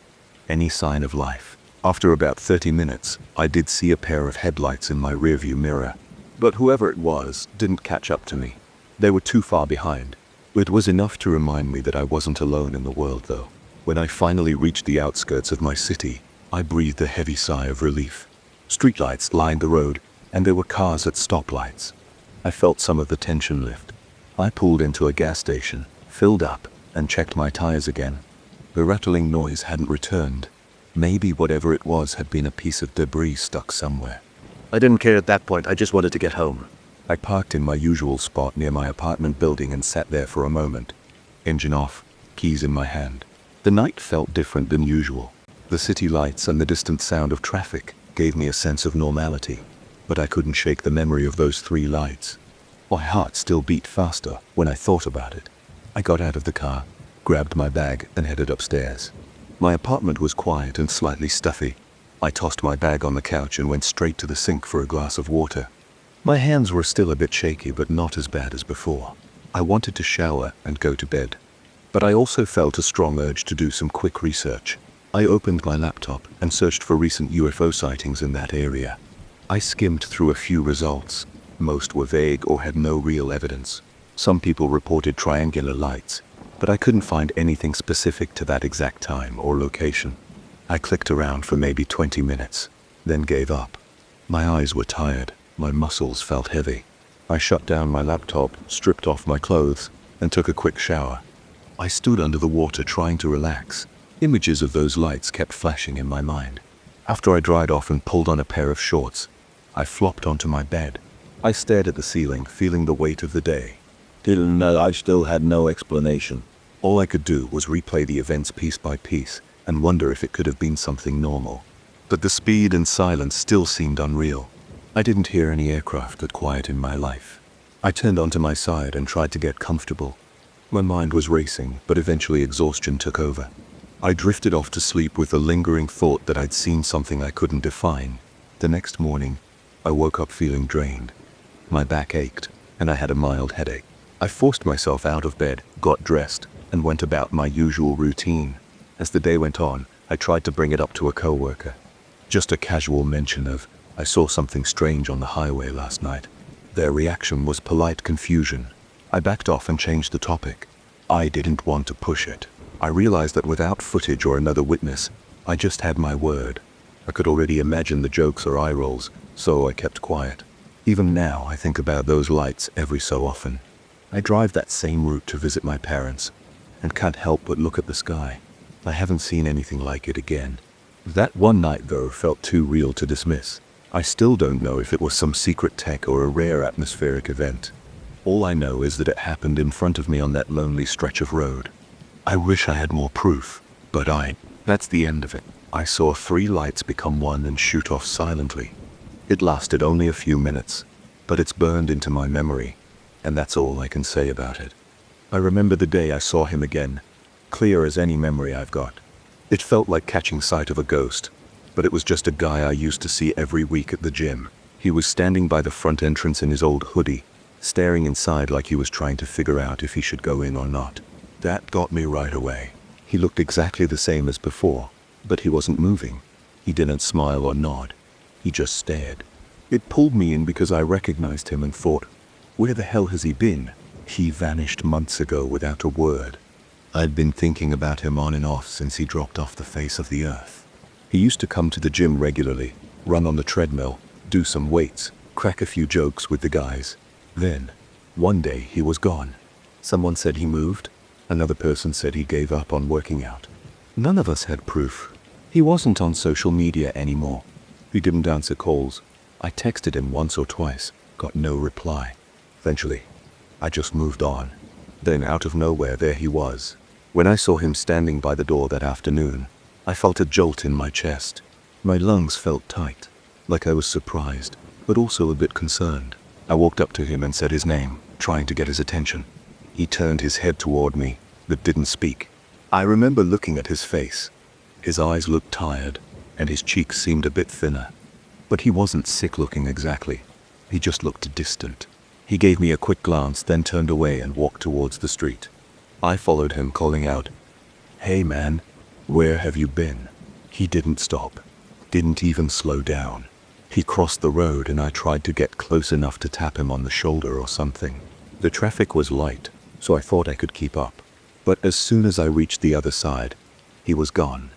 Any sign of life. After about 30 minutes, I did see a pair of headlights in my rearview mirror. But whoever it was didn't catch up to me. They were too far behind. It was enough to remind me that I wasn't alone in the world, though. When I finally reached the outskirts of my city, I breathed a heavy sigh of relief. Streetlights lined the road, and there were cars at stoplights. I felt some of the tension lift. I pulled into a gas station, filled up, and checked my tires again. The rattling noise hadn't returned. Maybe whatever it was had been a piece of debris stuck somewhere. I didn't care at that point, I just wanted to get home. I parked in my usual spot near my apartment building and sat there for a moment. Engine off, keys in my hand. The night felt different than usual. The city lights and the distant sound of traffic gave me a sense of normality, but I couldn't shake the memory of those 3 lights. My heart still beat faster when I thought about it. I got out of the car, grabbed my bag, and headed upstairs. My apartment was quiet and slightly stuffy. I tossed my bag on the couch and went straight to the sink for a glass of water. My hands were still a bit shaky, but not as bad as before. I wanted to shower and go to bed, but I also felt a strong urge to do some quick research. I opened my laptop and searched for recent UFO sightings in that area. I skimmed through a few results. Most were vague or had no real evidence. Some people reported triangular lights, but I couldn't find anything specific to that exact time or location. I clicked around for maybe 20 minutes, then gave up. My eyes were tired, my muscles felt heavy. I shut down my laptop, stripped off my clothes, and took a quick shower. I stood under the water trying to relax. Images of those lights kept flashing in my mind. After I dried off and pulled on a pair of shorts, I flopped onto my bed. I stared at the ceiling, feeling the weight of the day. I still had no explanation. All I could do was replay the events piece by piece and wonder if it could have been something normal. But the speed and silence still seemed unreal. I didn't hear any aircraft that quiet in my life. I turned onto my side and tried to get comfortable. My mind was racing, but eventually exhaustion took over. I drifted off to sleep with the lingering thought that I'd seen something I couldn't define. The next morning, I woke up feeling drained. My back ached, and I had a mild headache. I forced myself out of bed, got dressed, and went about my usual routine. As the day went on, I tried to bring it up to a coworker. Just a casual mention of, I saw something strange on the highway last night. Their reaction was polite confusion. I backed off and changed the topic. I didn't want to push it. I realized that without footage or another witness, I just had my word. I could already imagine the jokes or eye rolls, so I kept quiet. Even now, I think about those lights every so often. I drive that same route to visit my parents, and can't help but look at the sky. I haven't seen anything like it again. That one night, though, felt too real to dismiss. I still don't know if it was some secret tech or a rare atmospheric event. All I know is that it happened in front of me on that lonely stretch of road. I wish I had more proof, but that's the end of it. I saw 3 lights become one and shoot off silently. It lasted only a few minutes, but it's burned into my memory, and that's all I can say about it. I remember the day I saw him again, clear as any memory I've got. It felt like catching sight of a ghost, but it was just a guy I used to see every week at the gym. He was standing by the front entrance in his old hoodie, staring inside like he was trying to figure out if he should go in or not. That got me right away. He looked exactly the same as before, but he wasn't moving. He didn't smile or nod. He just stared. It pulled me in because I recognized him and thought, where the hell has he been? He vanished months ago without a word. I'd been thinking about him on and off since he dropped off the face of the earth. He used to come to the gym regularly, run on the treadmill, do some weights, crack a few jokes with the guys. Then, one day he was gone. Someone said he moved. Another person said he gave up on working out. None of us had proof. He wasn't on social media anymore. He didn't answer calls. I texted him once or twice, got no reply. Eventually, I just moved on. Then out of nowhere, there he was. When I saw him standing by the door that afternoon, I felt a jolt in my chest. My lungs felt tight, like I was surprised, but also a bit concerned. I walked up to him and said his name, trying to get his attention. He turned his head toward me, but didn't speak. I remember looking at his face. His eyes looked tired, and his cheeks seemed a bit thinner. But he wasn't sick-looking exactly. He just looked distant. He gave me a quick glance, then turned away and walked towards the street. I followed him, calling out, "Hey man, where have you been?" He didn't stop, didn't even slow down. He crossed the road and I tried to get close enough to tap him on the shoulder or something. The traffic was light, so I thought I could keep up. But as soon as I reached the other side, he was gone.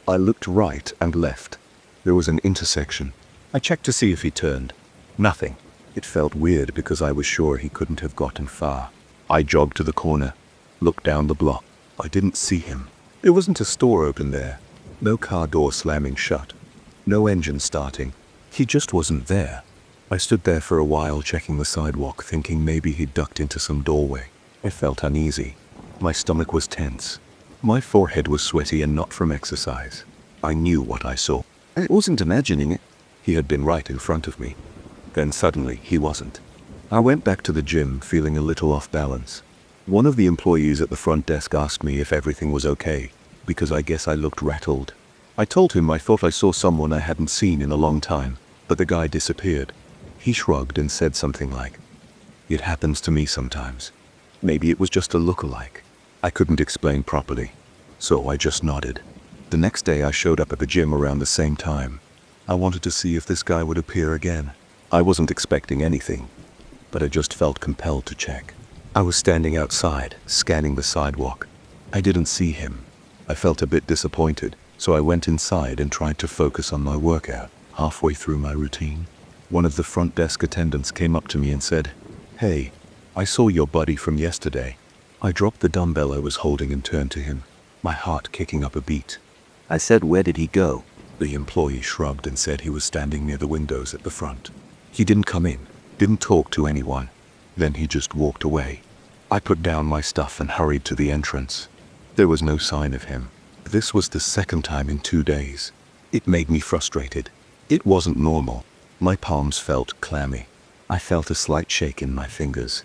I looked right and left. There was an intersection. I checked to see if he turned. Nothing. It felt weird because I was sure he couldn't have gotten far. I jogged to the corner, looked down the block. I didn't see him. There wasn't a store open there. No car door slamming shut. No engine starting. He just wasn't there. I stood there for a while checking the sidewalk, thinking maybe he'd ducked into some doorway. I felt uneasy. My stomach was tense. My forehead was sweaty and not from exercise. I knew what I saw. I wasn't imagining it. He had been right in front of me. Then suddenly he wasn't. I went back to the gym feeling a little off balance. One of the employees at the front desk asked me if everything was okay, because I guess I looked rattled. I told him I thought I saw someone I hadn't seen in a long time, but the guy disappeared. He shrugged and said something like, "It happens to me sometimes." Maybe it was just a look-alike. I couldn't explain properly, so I just nodded. The next day I showed up at the gym around the same time. I wanted to see if this guy would appear again. I wasn't expecting anything, but I just felt compelled to check. I was standing outside, scanning the sidewalk. I didn't see him. I felt a bit disappointed, so I went inside and tried to focus on my workout. Halfway through my routine, one of the front desk attendants came up to me and said, "Hey, I saw your buddy from yesterday." I dropped the dumbbell I was holding and turned to him, my heart kicking up a beat. I said, "Where did he go?" The employee shrugged and said he was standing near the windows at the front. He didn't come in, didn't talk to anyone. Then he just walked away. I put down my stuff and hurried to the entrance. There was no sign of him. This was the second time in 2 days. It made me frustrated. It wasn't normal. My palms felt clammy. I felt a slight shake in my fingers.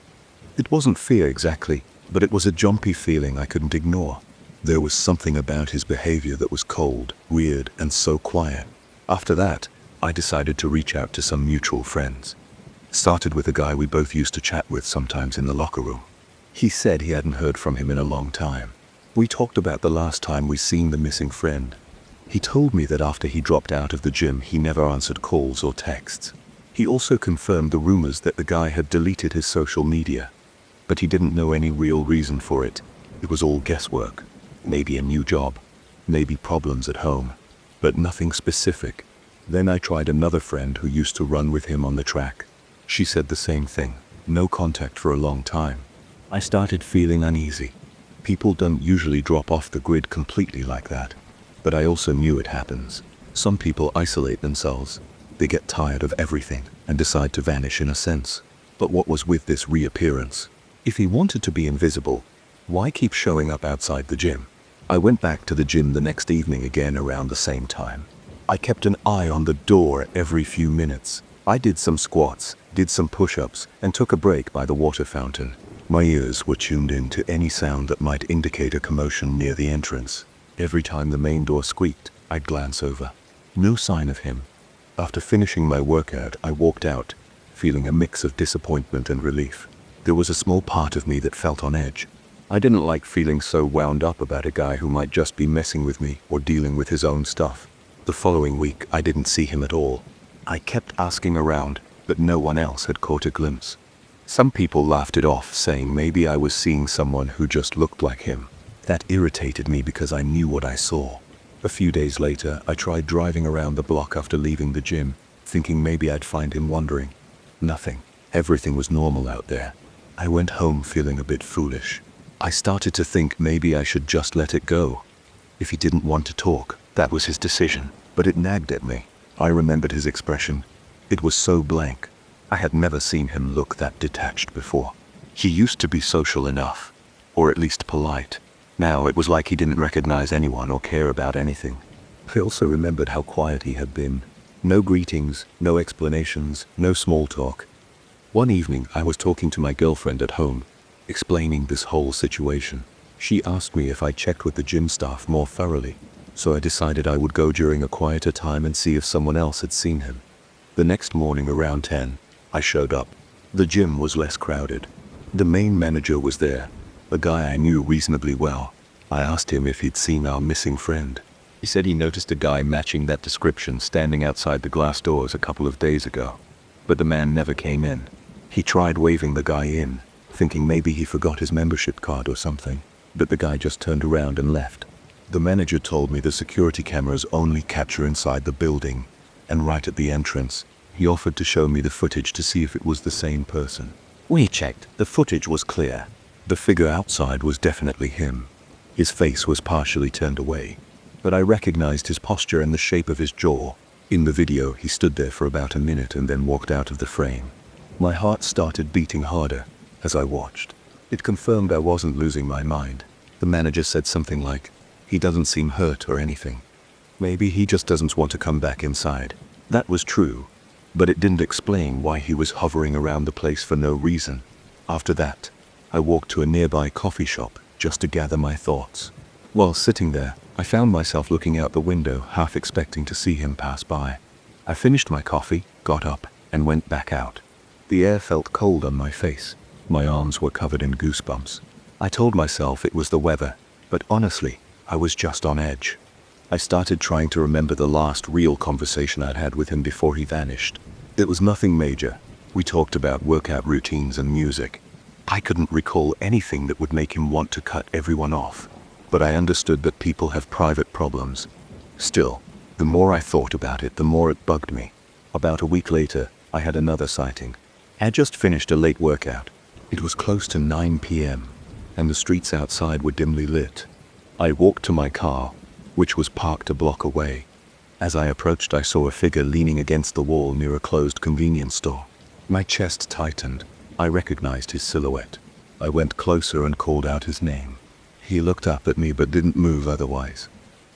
It wasn't fear exactly, but it was a jumpy feeling I couldn't ignore. There was something about his behavior that was cold, weird, and so quiet. After that, I decided to reach out to some mutual friends. Started with a guy we both used to chat with sometimes in the locker room. He said he hadn't heard from him in a long time. We talked about the last time we seen the missing friend. He told me that after he dropped out of the gym, he never answered calls or texts. He also confirmed the rumors that the guy had deleted his social media, but he didn't know any real reason for it. It was all guesswork. Maybe a new job, maybe problems at home, but nothing specific. Then I tried another friend who used to run with him on the track. She said the same thing. No contact for a long time. I started feeling uneasy. People don't usually drop off the grid completely like that. But I also knew it happens. Some people isolate themselves. They get tired of everything and decide to vanish in a sense. But what was with this reappearance? If he wanted to be invisible, why keep showing up outside the gym? I went back to the gym the next evening again around the same time. I kept an eye on the door every few minutes. I did some squats, did some push-ups, and took a break by the water fountain. My ears were tuned in to any sound that might indicate a commotion near the entrance. Every time the main door squeaked, I'd glance over. No sign of him. After finishing my workout, I walked out, feeling a mix of disappointment and relief. There was a small part of me that felt on edge. I didn't like feeling so wound up about a guy who might just be messing with me or dealing with his own stuff. The following week, I didn't see him at all. I kept asking around, but no one else had caught a glimpse. Some people laughed it off, saying maybe I was seeing someone who just looked like him. That irritated me because I knew what I saw. A few days later, I tried driving around the block after leaving the gym, thinking maybe I'd find him wandering. Nothing. Everything was normal out there. I went home feeling a bit foolish. I started to think maybe I should just let it go. If he didn't want to talk, that was his decision, but it nagged at me. I remembered his expression. It was so blank. I had never seen him look that detached before. He used to be social enough, or at least polite. Now it was like he didn't recognize anyone or care about anything. I also remembered how quiet he had been. No greetings, no explanations, no small talk. One evening I was talking to my girlfriend at home, explaining this whole situation. She asked me if I checked with the gym staff more thoroughly, so I decided I would go during a quieter time and see if someone else had seen him. The next morning around 10, I showed up. The gym was less crowded. The main manager was there, a guy I knew reasonably well. I asked him if he'd seen our missing friend. He said he noticed a guy matching that description standing outside the glass doors a couple of days ago, but the man never came in. He tried waving the guy in, thinking maybe he forgot his membership card or something, but the guy just turned around and left. The manager told me the security cameras only capture inside the building, and right at the entrance, he offered to show me the footage to see if it was the same person. We checked. The footage was clear. The figure outside was definitely him. His face was partially turned away, but I recognized his posture and the shape of his jaw. In the video, he stood there for about a minute and then walked out of the frame. My heart started beating harder as I watched. It confirmed I wasn't losing my mind. The manager said something like, "He doesn't seem hurt or anything. Maybe he just doesn't want to come back inside." That was true, but it didn't explain why he was hovering around the place for no reason. After that, I walked to a nearby coffee shop just to gather my thoughts. While sitting there, I found myself looking out the window, half expecting to see him pass by. I finished my coffee, got up, and went back out. The air felt cold on my face. My arms were covered in goosebumps. I told myself it was the weather, but honestly, I was just on edge. I started trying to remember the last real conversation I'd had with him before he vanished. It was nothing major. We talked about workout routines and music. I couldn't recall anything that would make him want to cut everyone off, but I understood that people have private problems. Still, the more I thought about it, the more it bugged me. About a week later, I had another sighting. I had just finished a late workout. It was close to 9 p.m., and the streets outside were dimly lit. I walked to my car, which was parked a block away. As I approached, I saw a figure leaning against the wall near a closed convenience store. My chest tightened. I recognized his silhouette. I went closer and called out his name. He looked up at me but didn't move otherwise.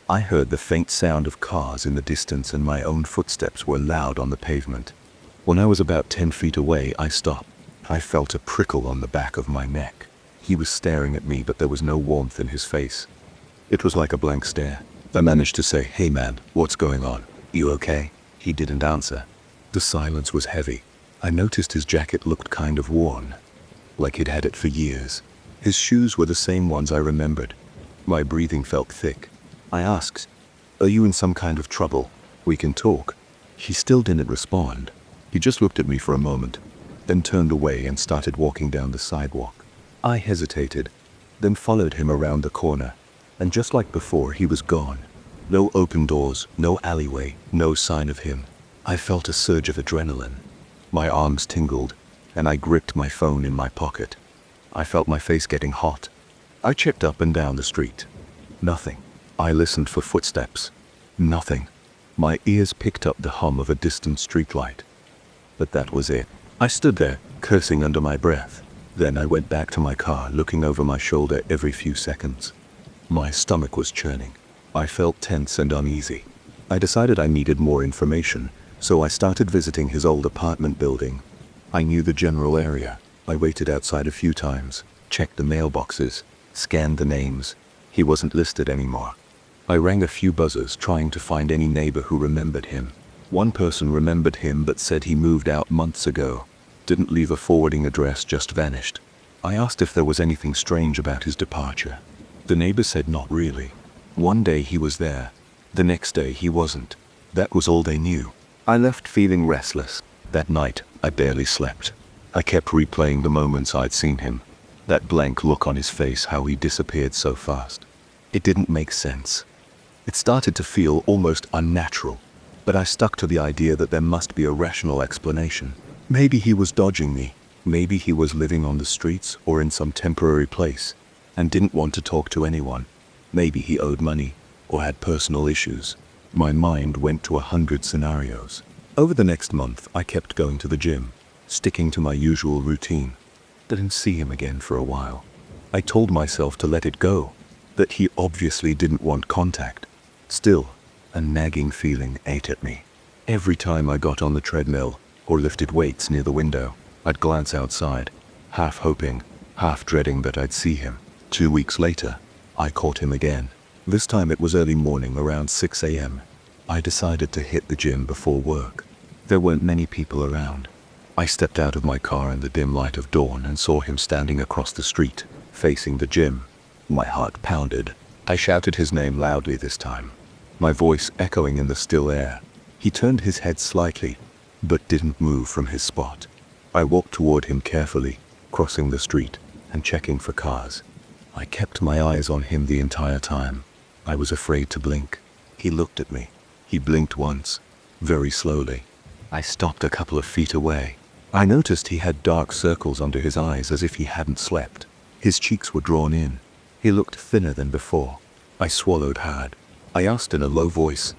I heard the faint sound of cars in the distance and my own footsteps were loud on the pavement. When I was about 10 feet away, I stopped. I felt a prickle on the back of my neck. He was staring at me, but there was no warmth in his face. It was like a blank stare. I managed to say, "Hey man, what's going on? You okay?" He didn't answer. The silence was heavy. I noticed his jacket looked kind of worn, like he'd had it for years. His shoes were the same ones I remembered. My breathing felt thick. I asked, "Are you in some kind of trouble? We can talk." He still didn't respond. He just looked at me for a moment, then turned away and started walking down the sidewalk. I hesitated, then followed him around the corner, and just like before, he was gone. No open doors, no alleyway, no sign of him. I felt a surge of adrenaline. My arms tingled, and I gripped my phone in my pocket. I felt my face getting hot. I checked up and down the street. Nothing. I listened for footsteps. Nothing. My ears picked up the hum of a distant streetlight. But that was it. I stood there, cursing under my breath. Then I went back to my car, looking over my shoulder every few seconds. My stomach was churning. I felt tense and uneasy. I decided I needed more information, so I started visiting his old apartment building. I knew the general area. I waited outside a few times, checked the mailboxes, scanned the names. He wasn't listed anymore. I rang a few buzzers, trying to find any neighbor who remembered him. One person remembered him but said he moved out months ago. Didn't leave a forwarding address, just vanished. I asked if there was anything strange about his departure. The neighbor said not really. One day he was there. The next day he wasn't. That was all they knew. I left feeling restless. That night, I barely slept. I kept replaying the moments I'd seen him. That blank look on his face, how he disappeared so fast. It didn't make sense. It started to feel almost unnatural, but I stuck to the idea that there must be a rational explanation. Maybe he was dodging me. Maybe he was living on the streets or in some temporary place and didn't want to talk to anyone. Maybe he owed money or had personal issues. My mind went to 100 scenarios. Over the next month, I kept going to the gym, sticking to my usual routine. Didn't see him again for a while. I told myself to let it go, that he obviously didn't want contact. Still, a nagging feeling ate at me. Every time I got on the treadmill or lifted weights near the window, I'd glance outside, half hoping, half dreading that I'd see him. 2 weeks later, I caught him again. This time it was early morning, around 6 a.m. I decided to hit the gym before work. There weren't many people around. I stepped out of my car in the dim light of dawn and saw him standing across the street, facing the gym. My heart pounded. I shouted his name loudly this time, my voice echoing in the still air. He turned his head slightly, but didn't move from his spot. I walked toward him carefully, crossing the street and checking for cars. I kept my eyes on him the entire time. I was afraid to blink. He looked at me. He blinked once, very slowly. I stopped a couple of feet away. I noticed he had dark circles under his eyes as if he hadn't slept. His cheeks were drawn in. He looked thinner than before. I swallowed hard. I asked in a low voice,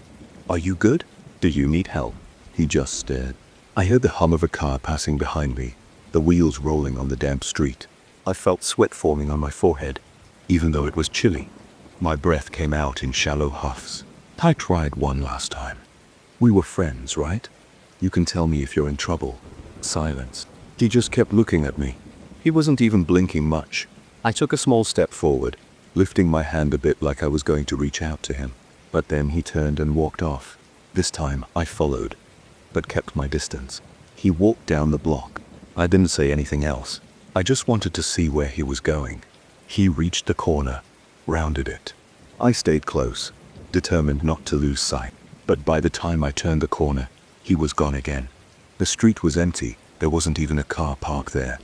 "Are you good? Do you need help?" He just stared. I heard the hum of a car passing behind me, the wheels rolling on the damp street. I felt sweat forming on my forehead, even though it was chilly. My breath came out in shallow huffs. I tried one last time. "We were friends, right? You can tell me if you're in trouble." Silence. He just kept looking at me. He wasn't even blinking much. I took a small step forward, lifting my hand a bit like I was going to reach out to him. But then he turned and walked off. This time I followed, but kept my distance. He walked down the block. I didn't say anything else. I just wanted to see where he was going. He reached the corner, rounded it. I stayed close, determined not to lose sight. But by the time I turned the corner, he was gone again. The street was empty. There wasn't even a car parked there.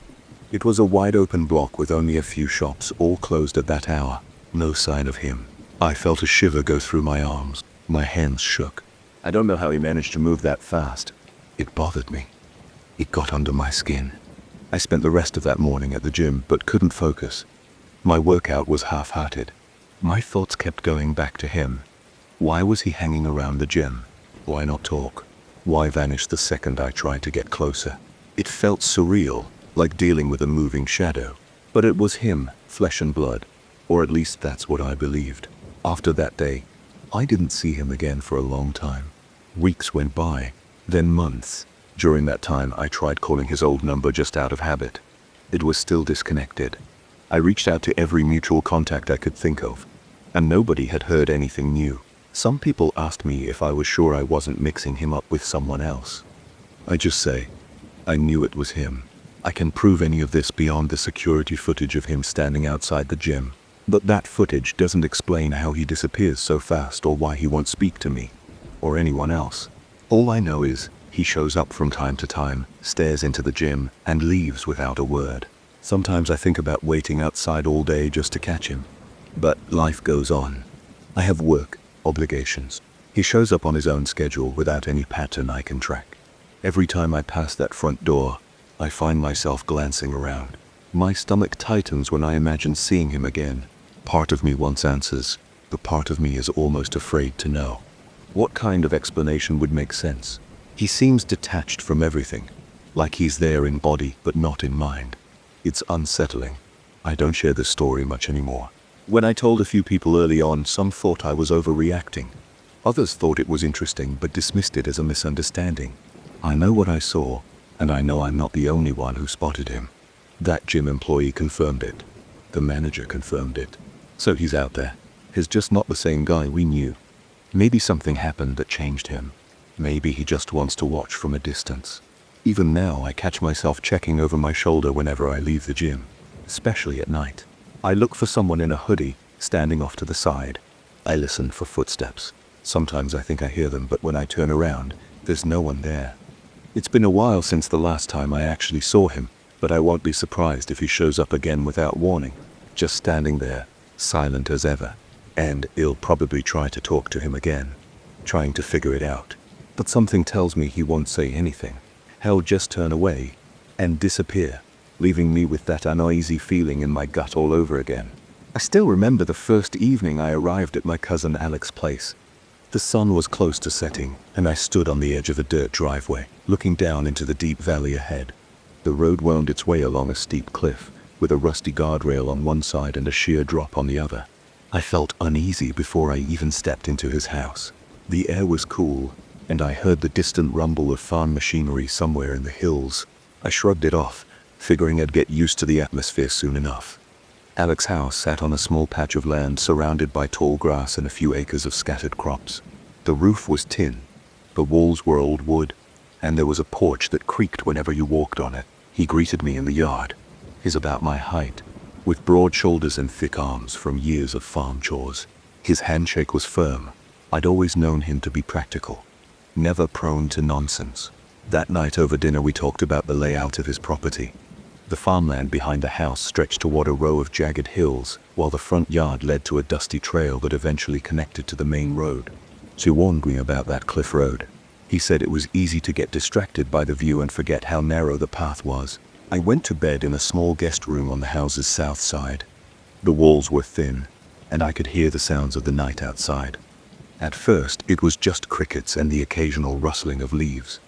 It was a wide open block with only a few shops, all closed at that hour. No sign of him. I felt a shiver go through my arms. My hands shook. I don't know how he managed to move that fast. It bothered me. It got under my skin. I spent the rest of that morning at the gym, but couldn't focus. My workout was half-hearted. My thoughts kept going back to him. Why was he hanging around the gym? Why not talk? Why vanish the second I tried to get closer? It felt surreal, like dealing with a moving shadow. But it was him, flesh and blood. Or at least that's what I believed. After that day, I didn't see him again for a long time. Weeks went by, then months. During that time, I tried calling his old number just out of habit. It was still disconnected. I reached out to every mutual contact I could think of, and nobody had heard anything new. Some people asked me if I was sure I wasn't mixing him up with someone else. I just say, I knew it was him. I can prove any of this beyond the security footage of him standing outside the gym. But that footage doesn't explain how he disappears so fast or why he won't speak to me, or anyone else. All I know is, he shows up from time to time, stares into the gym, and leaves without a word. Sometimes I think about waiting outside all day just to catch him. But life goes on. I have work, obligations. He shows up on his own schedule without any pattern I can track. Every time I pass that front door, I find myself glancing around. My stomach tightens when I imagine seeing him again. Part of me wants answers, but part of me is almost afraid to know. What kind of explanation would make sense? He seems detached from everything, like he's there in body but not in mind. It's unsettling. I don't share this story much anymore. When I told a few people early on, some thought I was overreacting. Others thought it was interesting but dismissed it as a misunderstanding. I know what I saw, and I know I'm not the only one who spotted him. That gym employee confirmed it. The manager confirmed it. So he's out there. He's just not the same guy we knew. Maybe something happened that changed him. Maybe he just wants to watch from a distance. Even now, I catch myself checking over my shoulder whenever I leave the gym, especially at night. I look for someone in a hoodie, standing off to the side. I listen for footsteps. Sometimes I think I hear them, but when I turn around, there's no one there. It's been a while since the last time I actually saw him, but I won't be surprised if he shows up again without warning, just standing there, silent as ever. And he'll probably try to talk to him again, trying to figure it out. But something tells me he won't say anything. He'll just turn away and disappear, leaving me with that uneasy feeling in my gut all over again. I still remember the first evening I arrived at my cousin Alex's place. The sun was close to setting, and I stood on the edge of a dirt driveway, looking down into the deep valley ahead. The road wound its way along a steep cliff, with a rusty guardrail on one side and a sheer drop on the other. I felt uneasy before I even stepped into his house. The air was cool, and I heard the distant rumble of farm machinery somewhere in the hills. I shrugged it off, figuring I'd get used to the atmosphere soon enough. Alex's house sat on a small patch of land surrounded by tall grass and a few acres of scattered crops. The roof was tin, the walls were old wood, and there was a porch that creaked whenever you walked on it. He greeted me in the yard. He's about my height, with broad shoulders and thick arms from years of farm chores. His handshake was firm. I'd always known him to be practical, never prone to nonsense. That night over dinner we talked about the layout of his property. The farmland behind the house stretched toward a row of jagged hills, while the front yard led to a dusty trail that eventually connected to the main road. She warned me about that cliff road. He said it was easy to get distracted by the view and forget how narrow the path was. I went to bed in a small guest room on the house's south side. The walls were thin, and I could hear the sounds of the night outside. At first, it was just crickets and the occasional rustling of leaves.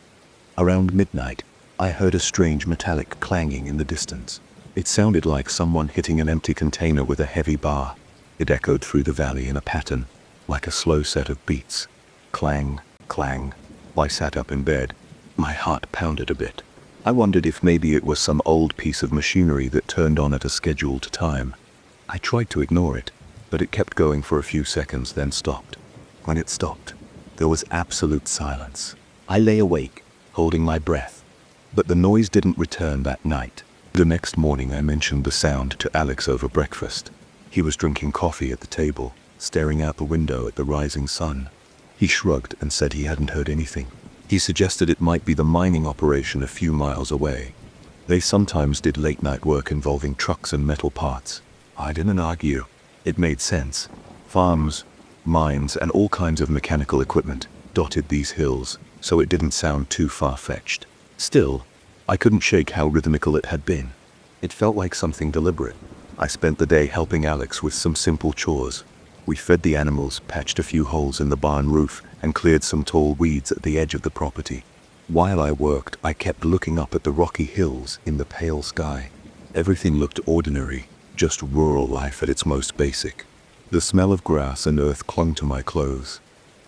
Around midnight, I heard a strange metallic clanging in the distance. It sounded like someone hitting an empty container with a heavy bar. It echoed through the valley in a pattern, like a slow set of beats. Clang, clang. I sat up in bed. My heart pounded a bit. I wondered if maybe it was some old piece of machinery that turned on at a scheduled time. I tried to ignore it, but it kept going for a few seconds, then stopped. When it stopped, there was absolute silence. I lay awake, holding my breath, but the noise didn't return that night. The next morning I mentioned the sound to Alex over breakfast. He was drinking coffee at the table, staring out the window at the rising sun. He shrugged and said he hadn't heard anything. He suggested it might be the mining operation a few miles away. They sometimes did late-night work involving trucks and metal parts. I didn't argue. It made sense. Farms, mines, and all kinds of mechanical equipment dotted these hills, so it didn't sound too far-fetched. Still, I couldn't shake how rhythmical it had been. It felt like something deliberate. I spent the day helping Alex with some simple chores. We fed the animals, patched a few holes in the barn roof, and cleared some tall weeds at the edge of the property. While I worked, I kept looking up at the rocky hills in the pale sky. Everything looked ordinary, just rural life at its most basic. The smell of grass and earth clung to my clothes.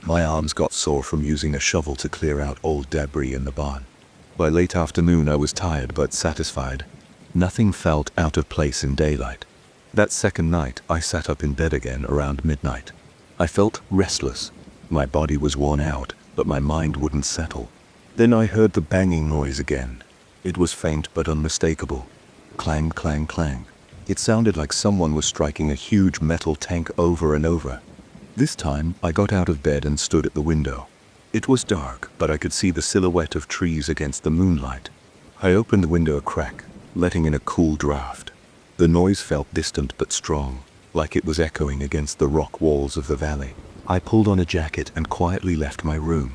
My arms got sore from using a shovel to clear out old debris in the barn. By late afternoon I was tired but satisfied. Nothing felt out of place in daylight. That second night I sat up in bed again around midnight. I felt restless. My body was worn out, but my mind wouldn't settle. Then I heard the banging noise again. It was faint but unmistakable. Clang, clang, clang. It sounded like someone was striking a huge metal tank over and over. This time I got out of bed and stood at the window. It was dark, but I could see the silhouette of trees against the moonlight. I opened the window a crack, letting in a cool draft. The noise felt distant but strong, like it was echoing against the rock walls of the valley. I pulled on a jacket and quietly left my room.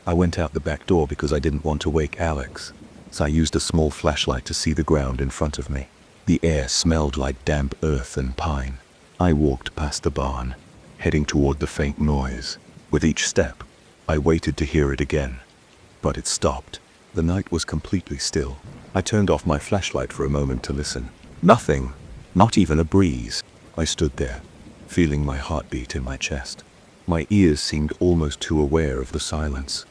I went out the back door because I didn't want to wake Alex, so I used a small flashlight to see the ground in front of me. The air smelled like damp earth and pine. I walked past the barn, heading toward the faint noise. With each step, I waited to hear it again. But it stopped. The night was completely still. I turned off my flashlight for a moment to listen. Nothing. Not even a breeze. I stood there, feeling my heartbeat in my chest. My ears seemed almost too aware of the silence.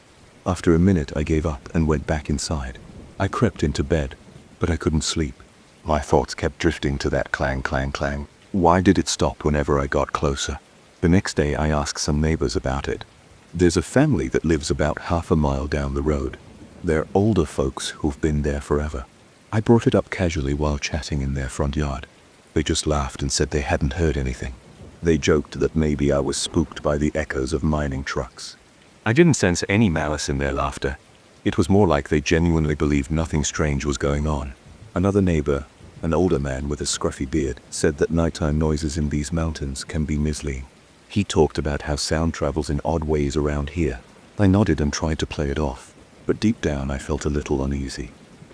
After a minute, I gave up and went back inside. I crept into bed, but I couldn't sleep. My thoughts kept drifting to that clang, clang, clang. Why did it stop whenever I got closer? The next day, I asked some neighbors about it. There's a family that lives about half a mile down the road. They're older folks who've been there forever. I brought it up casually while chatting in their front yard. They just laughed and said they hadn't heard anything. They joked that maybe I was spooked by the echoes of mining trucks. I didn't sense any malice in their laughter. It was more like they genuinely believed nothing strange was going on. Another neighbor, an older man with a scruffy beard, said that nighttime noises in these mountains can be misleading. He talked about how sound travels in odd ways around here. I nodded and tried to play it off, but deep down I felt a little uneasy.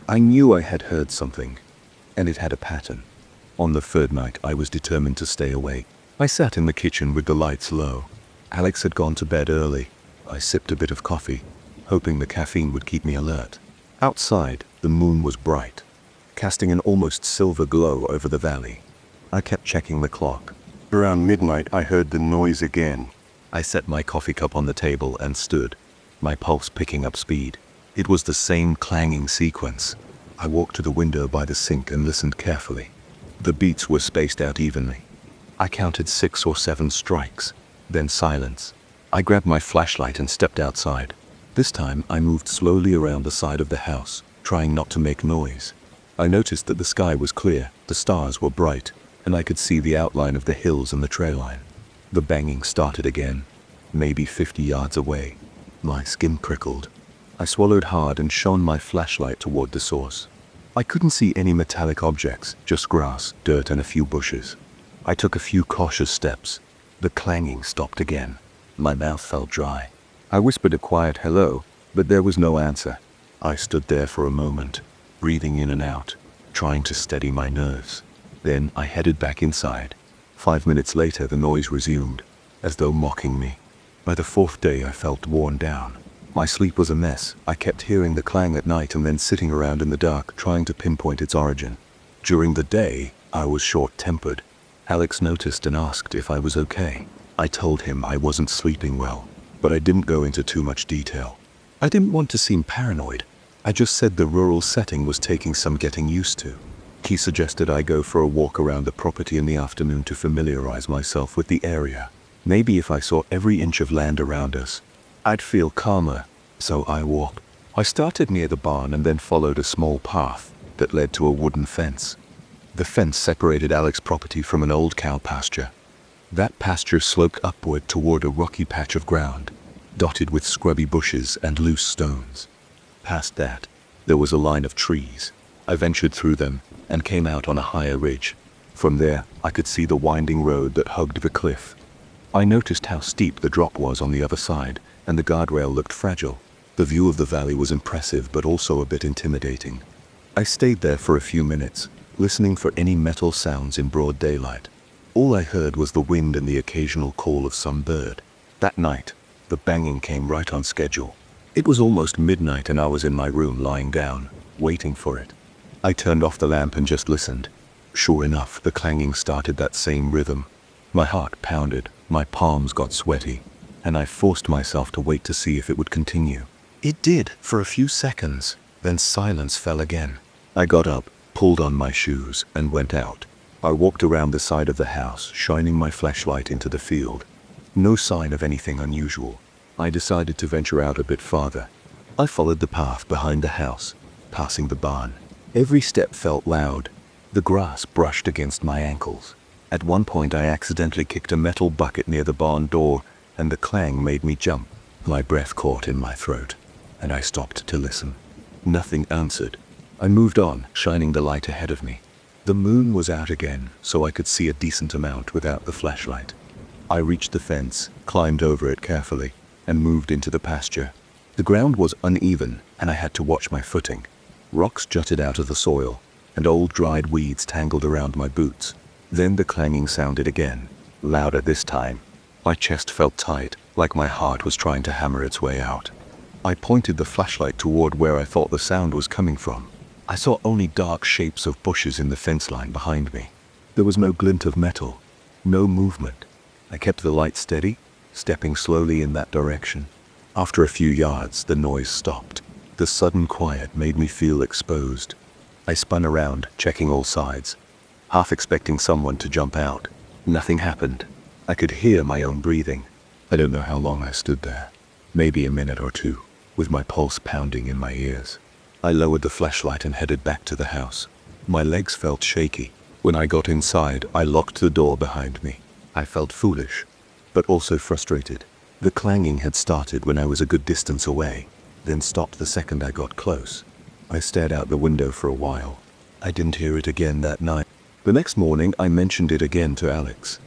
I knew I had heard something, and it had a pattern. On the third night, I was determined to stay awake. I sat in the kitchen with the lights low. Alex had gone to bed early. I sipped a bit of coffee, hoping the caffeine would keep me alert. Outside, the moon was bright, casting an almost silver glow over the valley. I kept checking the clock. Around midnight, I heard the noise again. I set my coffee cup on the table and stood, my pulse picking up speed. It was the same clanging sequence. I walked to the window by the sink and listened carefully. The beats were spaced out evenly. I counted 6 or 7 strikes, then silence. I grabbed my flashlight and stepped outside. This time, I moved slowly around the side of the house, trying not to make noise. I noticed that the sky was clear, the stars were bright, and I could see the outline of the hills and the trail line. The banging started again, maybe 50 yards away. My skin prickled. I swallowed hard and shone my flashlight toward the source. I couldn't see any metallic objects, just grass, dirt, and a few bushes. I took a few cautious steps. The clanging stopped again. My mouth felt dry. I whispered a quiet hello, But there was no answer. I stood there for a moment, breathing in and out, trying to steady my nerves. Then I headed back inside. 5 minutes later, the noise resumed, as though mocking me. By the 4th day, I felt worn down. My sleep was a mess. I kept hearing the clang at night and then sitting around in the dark, trying to pinpoint its origin. During the day, I was short-tempered. Alex noticed and asked if I was okay. I told him I wasn't sleeping well, but I didn't go into too much detail. I didn't want to seem paranoid. I just said the rural setting was taking some getting used to. He suggested I go for a walk around the property in the afternoon to familiarize myself with the area. Maybe if I saw every inch of land around us, I'd feel calmer. So I walked. I started near the barn and then followed a small path that led to a wooden fence. The fence separated Alex's property from an old cow pasture. That pasture sloped upward toward a rocky patch of ground, dotted with scrubby bushes and loose stones. Past that, there was a line of trees. I ventured through them and came out on a higher ridge. From there, I could see the winding road that hugged the cliff. I noticed how steep the drop was on the other side, and the guardrail looked fragile. The view of the valley was impressive, but also a bit intimidating. I stayed there for a few minutes, listening for any metal sounds in broad daylight. All I heard was the wind and the occasional call of some bird. That night, the banging came right on schedule. It was almost midnight and I was in my room lying down, waiting for it. I turned off the lamp and just listened. Sure enough, the clanging started that same rhythm. My heart pounded, my palms got sweaty, and I forced myself to wait to see if it would continue. It did, for a few seconds, then silence fell again. I got up, pulled on my shoes, and went out. I walked around the side of the house, shining my flashlight into the field. No sign of anything unusual. I decided to venture out a bit farther. I followed the path behind the house, passing the barn. Every step felt loud. The grass brushed against my ankles. At one point I accidentally kicked a metal bucket near the barn door, and the clang made me jump. My breath caught in my throat, and I stopped to listen. Nothing answered. I moved on, shining the light ahead of me. The moon was out again, so I could see a decent amount without the flashlight. I reached the fence, climbed over it carefully, and moved into the pasture. The ground was uneven, and I had to watch my footing. Rocks jutted out of the soil, and old dried weeds tangled around my boots. Then the clanging sounded again, louder this time. My chest felt tight, like my heart was trying to hammer its way out. I pointed the flashlight toward where I thought the sound was coming from. I saw only dark shapes of bushes in the fence line behind me. There was no glint of metal, no movement. I kept the light steady, stepping slowly in that direction. After a few yards, the noise stopped. The sudden quiet made me feel exposed. I spun around, checking all sides, half expecting someone to jump out. Nothing happened. I could hear my own breathing. I don't know how long I stood there. Maybe a minute or two, with my pulse pounding in my ears. I lowered the flashlight and headed back to the house. My legs felt shaky. When I got inside, I locked the door behind me. I felt foolish, but also frustrated. The clanging had started when I was a good distance away, then stopped the second I got close. I stared out the window for a while. I didn't hear it again that night. The next morning, I mentioned it again to Alex.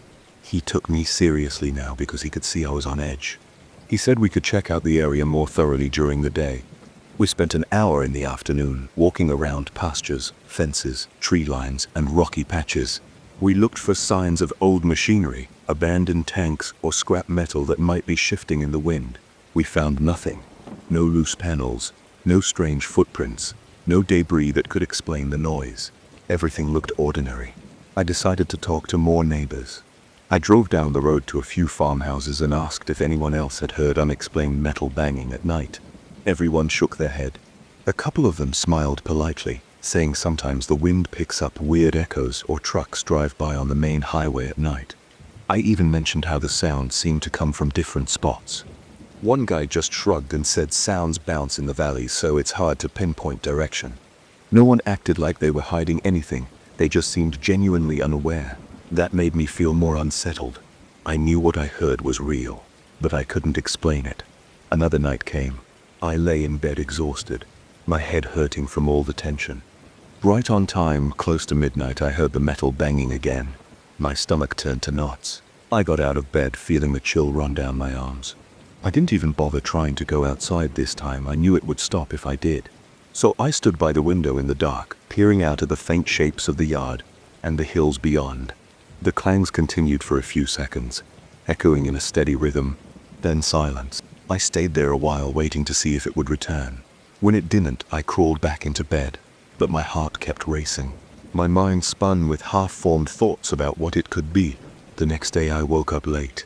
He took me seriously now because he could see I was on edge. He said we could check out the area more thoroughly during the day. We spent an hour in the afternoon walking around pastures, fences, tree lines, and rocky patches. We looked for signs of old machinery, abandoned tanks, or scrap metal that might be shifting in the wind. We found nothing. No loose panels, no strange footprints, no debris that could explain the noise. Everything looked ordinary. I decided to talk to more neighbors. I drove down the road to a few farmhouses and asked if anyone else had heard unexplained metal banging at night. Everyone shook their head. A couple of them smiled politely, saying sometimes the wind picks up weird echoes or trucks drive by on the main highway at night. I even mentioned how the sound seemed to come from different spots. One guy just shrugged and said sounds bounce in the valley, so it's hard to pinpoint direction. No one acted like they were hiding anything. They just seemed genuinely unaware. That made me feel more unsettled. I knew what I heard was real, but I couldn't explain it. Another night came. I lay in bed exhausted, my head hurting from all the tension. Right on time, close to midnight, I heard the metal banging again. My stomach turned to knots. I got out of bed feeling the chill run down my arms. I didn't even bother trying to go outside this time. I knew it would stop if I did. So I stood by the window in the dark, peering out at the faint shapes of the yard and the hills beyond. The clangs continued for a few seconds, echoing in a steady rhythm, then silence. I stayed there a while waiting to see if it would return. When it didn't, I crawled back into bed, but my heart kept racing. My mind spun with half-formed thoughts about what it could be. The next day I woke up late.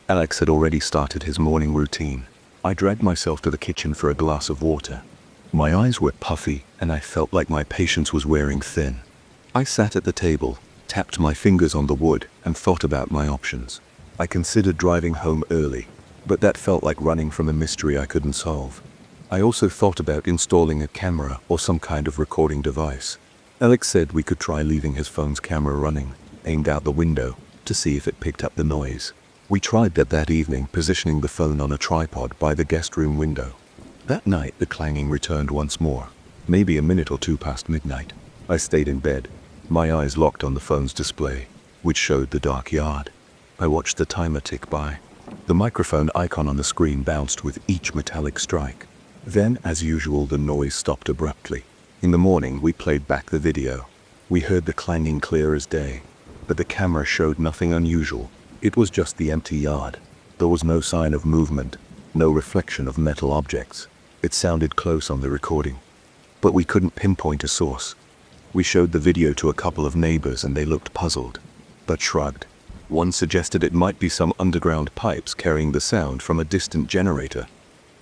Alex had already started his morning routine. I dragged myself to the kitchen for a glass of water. My eyes were puffy, and I felt like my patience was wearing thin. I sat at the table, tapped my fingers on the wood, and thought about my options. I considered driving home early, but that felt like running from a mystery I couldn't solve. I also thought about installing a camera or some kind of recording device. Alex said we could try leaving his phone's camera running, aimed out the window, to see if it picked up the noise. We tried that evening, positioning the phone on a tripod by the guest room window. That night, the clanging returned once more, maybe a minute or two past midnight. I stayed in bed, my eyes locked on the phone's display, which showed the dark yard. I watched the timer tick by. The microphone icon on the screen bounced with each metallic strike. Then, as usual, the noise stopped abruptly. In the morning, we played back the video. We heard the clanging clear as day, but the camera showed nothing unusual. It was just the empty yard. There was no sign of movement, no reflection of metal objects. It sounded close on the recording, but we couldn't pinpoint a source. We showed the video to a couple of neighbors and they looked puzzled, but shrugged. One suggested it might be some underground pipes carrying the sound from a distant generator.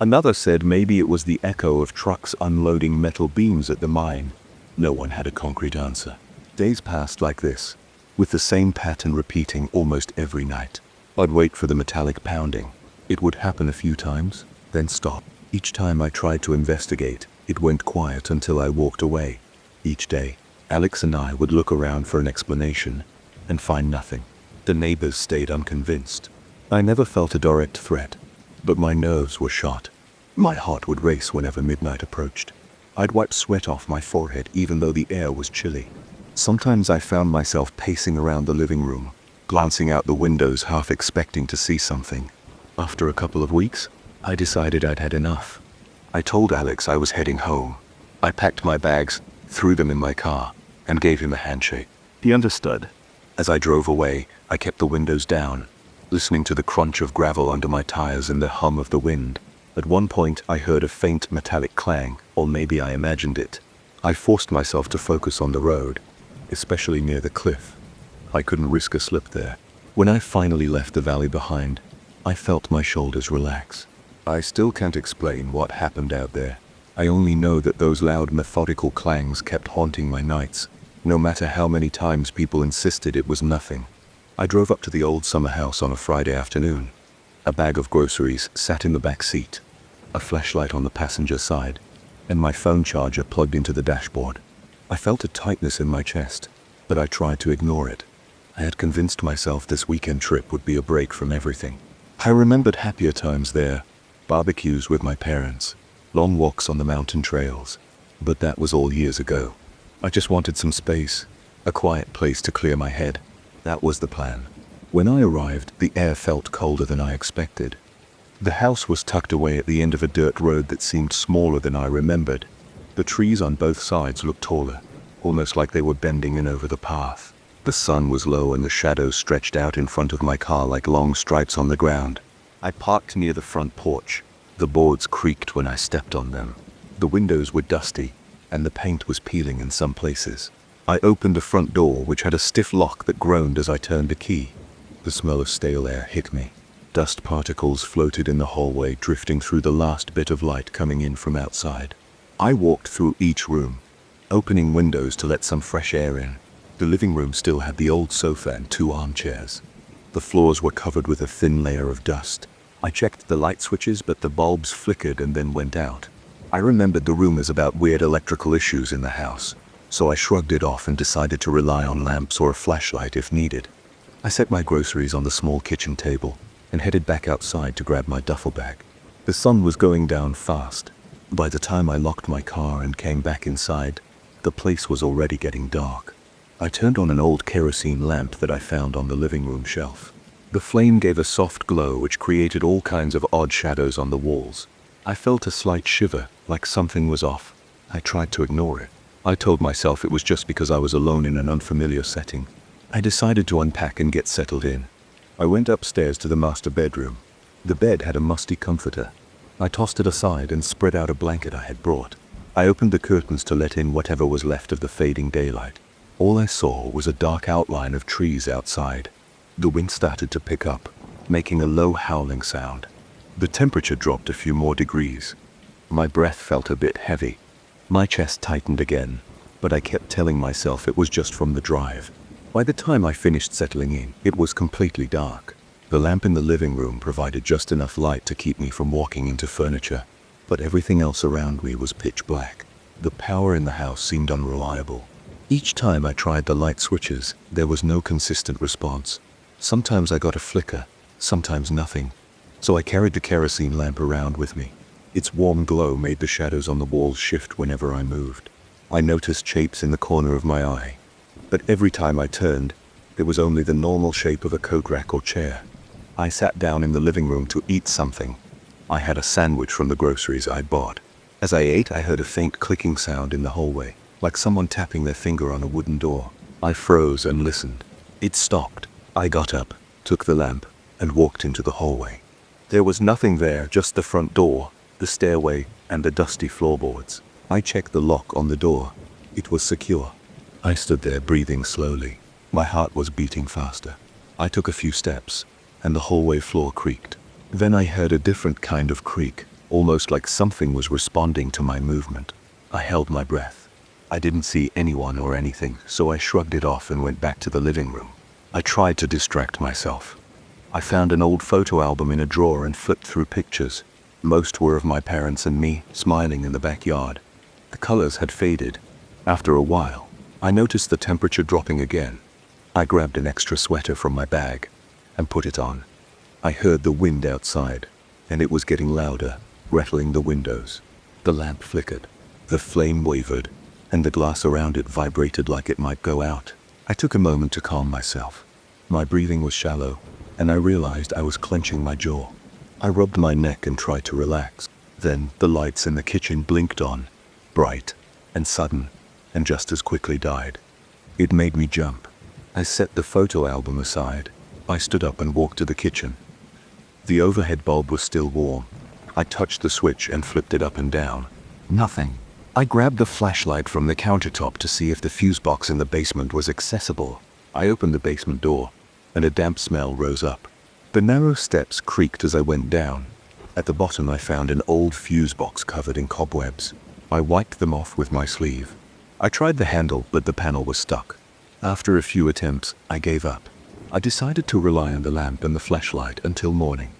Another said maybe it was the echo of trucks unloading metal beams at the mine. No one had a concrete answer. Days passed like this, with the same pattern repeating almost every night. I'd wait for the metallic pounding. It would happen a few times, then stop. Each time I tried to investigate, it went quiet until I walked away. Each day, Alex and I would look around for an explanation and find nothing. The neighbors stayed unconvinced. I never felt a direct threat, but my nerves were shot. My heart would race whenever midnight approached. I'd wipe sweat off my forehead even though the air was chilly. Sometimes I found myself pacing around the living room, glancing out the windows half expecting to see something. After a couple of weeks, I decided I'd had enough. I told Alex I was heading home. I packed my bags, threw them in my car, and gave him a handshake. He understood. As I drove away, I kept the windows down, listening to the crunch of gravel under my tires and the hum of the wind. At one point, I heard a faint metallic clang, or maybe I imagined it. I forced myself to focus on the road, especially near the cliff. I couldn't risk a slip there. When I finally left the valley behind, I felt my shoulders relax. I still can't explain what happened out there. I only know that those loud, methodical clangs kept haunting my nights, no matter how many times people insisted it was nothing. I drove up to the old summer house on a Friday afternoon. A bag of groceries sat in the back seat, a flashlight on the passenger side, and my phone charger plugged into the dashboard. I felt a tightness in my chest, but I tried to ignore it. I had convinced myself this weekend trip would be a break from everything. I remembered happier times there, barbecues with my parents, long walks on the mountain trails, but that was all years ago. I just wanted some space, a quiet place to clear my head. That was the plan. When I arrived, the air felt colder than I expected. The house was tucked away at the end of a dirt road that seemed smaller than I remembered. The trees on both sides looked taller, almost like they were bending in over the path. The sun was low and the shadows stretched out in front of my car like long stripes on the ground. I parked near the front porch. The boards creaked when I stepped on them. The windows were dusty, and the paint was peeling in some places. I opened the front door, which had a stiff lock that groaned as I turned the key. The smell of stale air hit me. Dust particles floated in the hallway, drifting through the last bit of light coming in from outside. I walked through each room, opening windows to let some fresh air in. The living room still had the old sofa and 2 armchairs. The floors were covered with a thin layer of dust. I checked the light switches, but the bulbs flickered and then went out. I remembered the rumors about weird electrical issues in the house, so I shrugged it off and decided to rely on lamps or a flashlight if needed. I set my groceries on the small kitchen table and headed back outside to grab my duffel bag. The sun was going down fast. By the time I locked my car and came back inside, the place was already getting dark. I turned on an old kerosene lamp that I found on the living room shelf. The flame gave a soft glow which created all kinds of odd shadows on the walls. I felt a slight shiver, like something was off. I tried to ignore it. I told myself it was just because I was alone in an unfamiliar setting. I decided to unpack and get settled in. I went upstairs to the master bedroom. The bed had a musty comforter. I tossed it aside and spread out a blanket I had brought. I opened the curtains to let in whatever was left of the fading daylight. All I saw was a dark outline of trees outside. The wind started to pick up, making a low howling sound. The temperature dropped a few more degrees. My breath felt a bit heavy. My chest tightened again, but I kept telling myself it was just from the drive. By the time I finished settling in, it was completely dark. The lamp in the living room provided just enough light to keep me from walking into furniture, but everything else around me was pitch black. The power in the house seemed unreliable. Each time I tried the light switches, there was no consistent response. Sometimes I got a flicker, sometimes nothing. So I carried the kerosene lamp around with me. Its warm glow made the shadows on the walls shift whenever I moved. I noticed shapes in the corner of my eye, but every time I turned, there was only the normal shape of a coat rack or chair. I sat down in the living room to eat something. I had a sandwich from the groceries I'd bought. As I ate, I heard a faint clicking sound in the hallway, like someone tapping their finger on a wooden door. I froze and listened. It stopped. I got up, took the lamp, and walked into the hallway. There was nothing there, just the front door, the stairway, and the dusty floorboards. I checked the lock on the door. It was secure. I stood there breathing slowly. My heart was beating faster. I took a few steps, and the hallway floor creaked. Then I heard a different kind of creak, almost like something was responding to my movement. I held my breath. I didn't see anyone or anything, so I shrugged it off and went back to the living room. I tried to distract myself. I found an old photo album in a drawer and flipped through pictures. Most were of my parents and me, smiling in the backyard. The colors had faded. After a while, I noticed the temperature dropping again. I grabbed an extra sweater from my bag and put it on. I heard the wind outside, and it was getting louder, rattling the windows. The lamp flickered. The flame wavered, and the glass around it vibrated like it might go out. I took a moment to calm myself. My breathing was shallow, and I realized I was clenching my jaw. I rubbed my neck and tried to relax. Then the lights in the kitchen blinked on, bright and sudden, and just as quickly died. It made me jump. I set the photo album aside. I stood up and walked to the kitchen. The overhead bulb was still warm. I touched the switch and flipped it up and down. Nothing. I grabbed the flashlight from the countertop to see if the fuse box in the basement was accessible. I opened the basement door, and a damp smell rose up. The narrow steps creaked as I went down. At the bottom I found an old fuse box covered in cobwebs. I wiped them off with my sleeve. I tried the handle, but the panel was stuck. After a few attempts, I gave up. I decided to rely on the lamp and the flashlight until morning.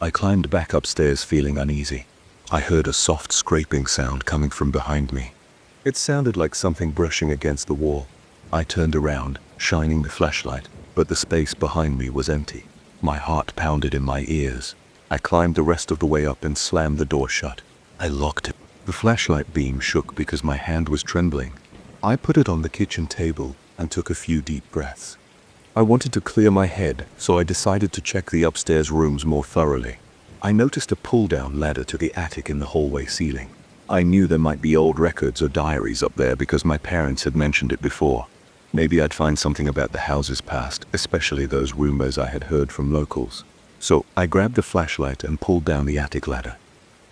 I climbed back upstairs feeling uneasy. I heard a soft scraping sound coming from behind me. It sounded like something brushing against the wall. I turned around, shining the flashlight, but the space behind me was empty. My heart pounded in my ears. I climbed the rest of the way up and slammed the door shut. I locked it. The flashlight beam shook because my hand was trembling. I put it on the kitchen table and took a few deep breaths. I wanted to clear my head, so I decided to check the upstairs rooms more thoroughly. I noticed a pull-down ladder to the attic in the hallway ceiling. I knew there might be old records or diaries up there because my parents had mentioned it before. Maybe I'd find something about the house's past, especially those rumors I had heard from locals. So I grabbed the flashlight and pulled down the attic ladder.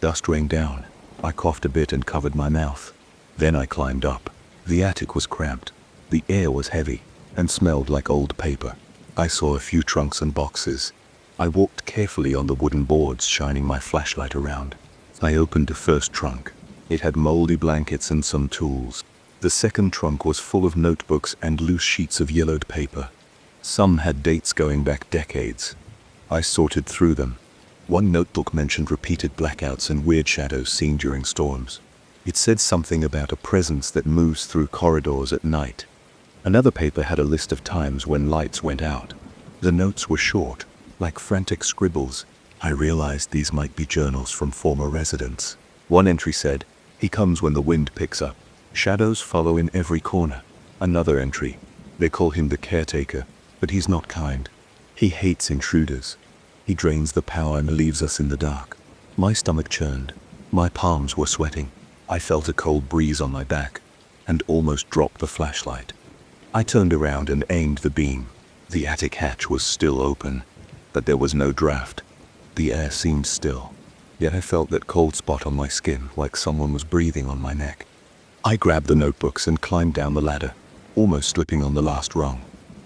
Dust rained down. I coughed a bit and covered my mouth. Then I climbed up. The attic was cramped. The air was heavy and smelled like old paper. I saw a few trunks and boxes. I walked carefully on the wooden boards, shining my flashlight around. I opened the first trunk. It had moldy blankets and some tools. The second trunk was full of notebooks and loose sheets of yellowed paper. Some had dates going back decades. I sorted through them. One notebook mentioned repeated blackouts and weird shadows seen during storms. It said something about a presence that moves through corridors at night. Another paper had a list of times when lights went out. The notes were short, like frantic scribbles. I realized these might be journals from former residents. One entry said, "He comes when the wind picks up. Shadows follow in every corner." Another entry, "They call him the caretaker, but he's not kind. He hates intruders. He drains the power and leaves us in the dark. My stomach churned. My palms were sweating. I felt a cold breeze on my back and almost dropped the flashlight. I turned around and aimed the beam. The attic hatch was still open, but there was no draft. The air seemed still, yet I felt that cold spot on my skin like someone was breathing on my neck. I grabbed the notebooks and climbed down the ladder, almost slipping on the last rung.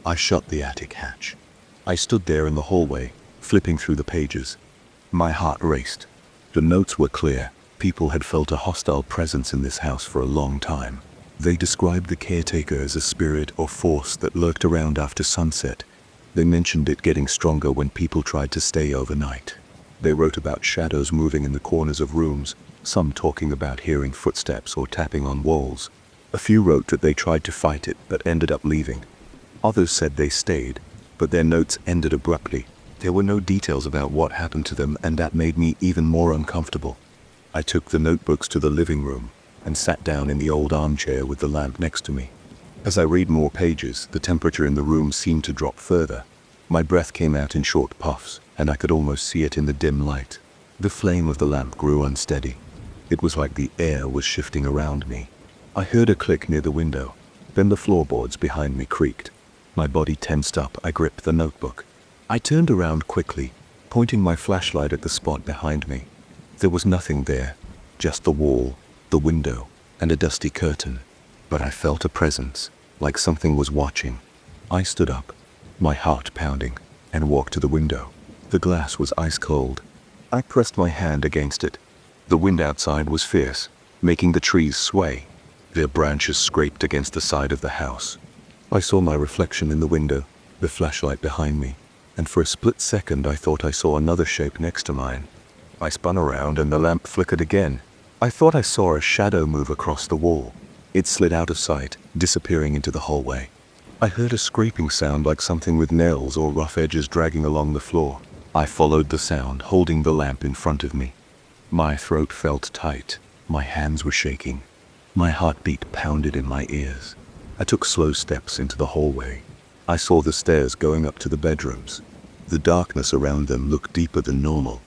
I shut the attic hatch. I stood there in the hallway, flipping through the pages. My heart raced. The notes were clear. People had felt a hostile presence in this house for a long time. They described the caretaker as a spirit or force that lurked around after sunset. They mentioned it getting stronger when people tried to stay overnight. They wrote about shadows moving in the corners of rooms, some talking about hearing footsteps or tapping on walls. A few wrote that they tried to fight it but ended up leaving. Others said they stayed, but their notes ended abruptly. There were no details about what happened to them, and that made me even more uncomfortable. I took the notebooks to the living room and sat down in the old armchair with the lamp next to me. As I read more pages, the temperature in the room seemed to drop further. My breath came out in short puffs, and I could almost see it in the dim light. The flame of the lamp grew unsteady. It was like the air was shifting around me. I heard a click near the window. Then the floorboards behind me creaked. My body tensed up. I gripped the notebook. I turned around quickly, pointing my flashlight at the spot behind me. There was nothing there, just the wall, the window, and a dusty curtain. But I felt a presence, like something was watching. I stood up, my heart pounding, and walked to the window. The glass was ice cold. I pressed my hand against it. The wind outside was fierce, making the trees sway. Their branches scraped against the side of the house. I saw my reflection in the window, the flashlight behind me, and for a split second I thought I saw another shape next to mine. I spun around and the lamp flickered again. I thought I saw a shadow move across the wall. It slid out of sight, disappearing into the hallway. I heard a scraping sound like something with nails or rough edges dragging along the floor. I followed the sound, holding the lamp in front of me. My throat felt tight. My hands were shaking. My heartbeat pounded in my ears. I took slow steps into the hallway. I saw the stairs going up to the bedrooms. The darkness around them looked deeper than normal,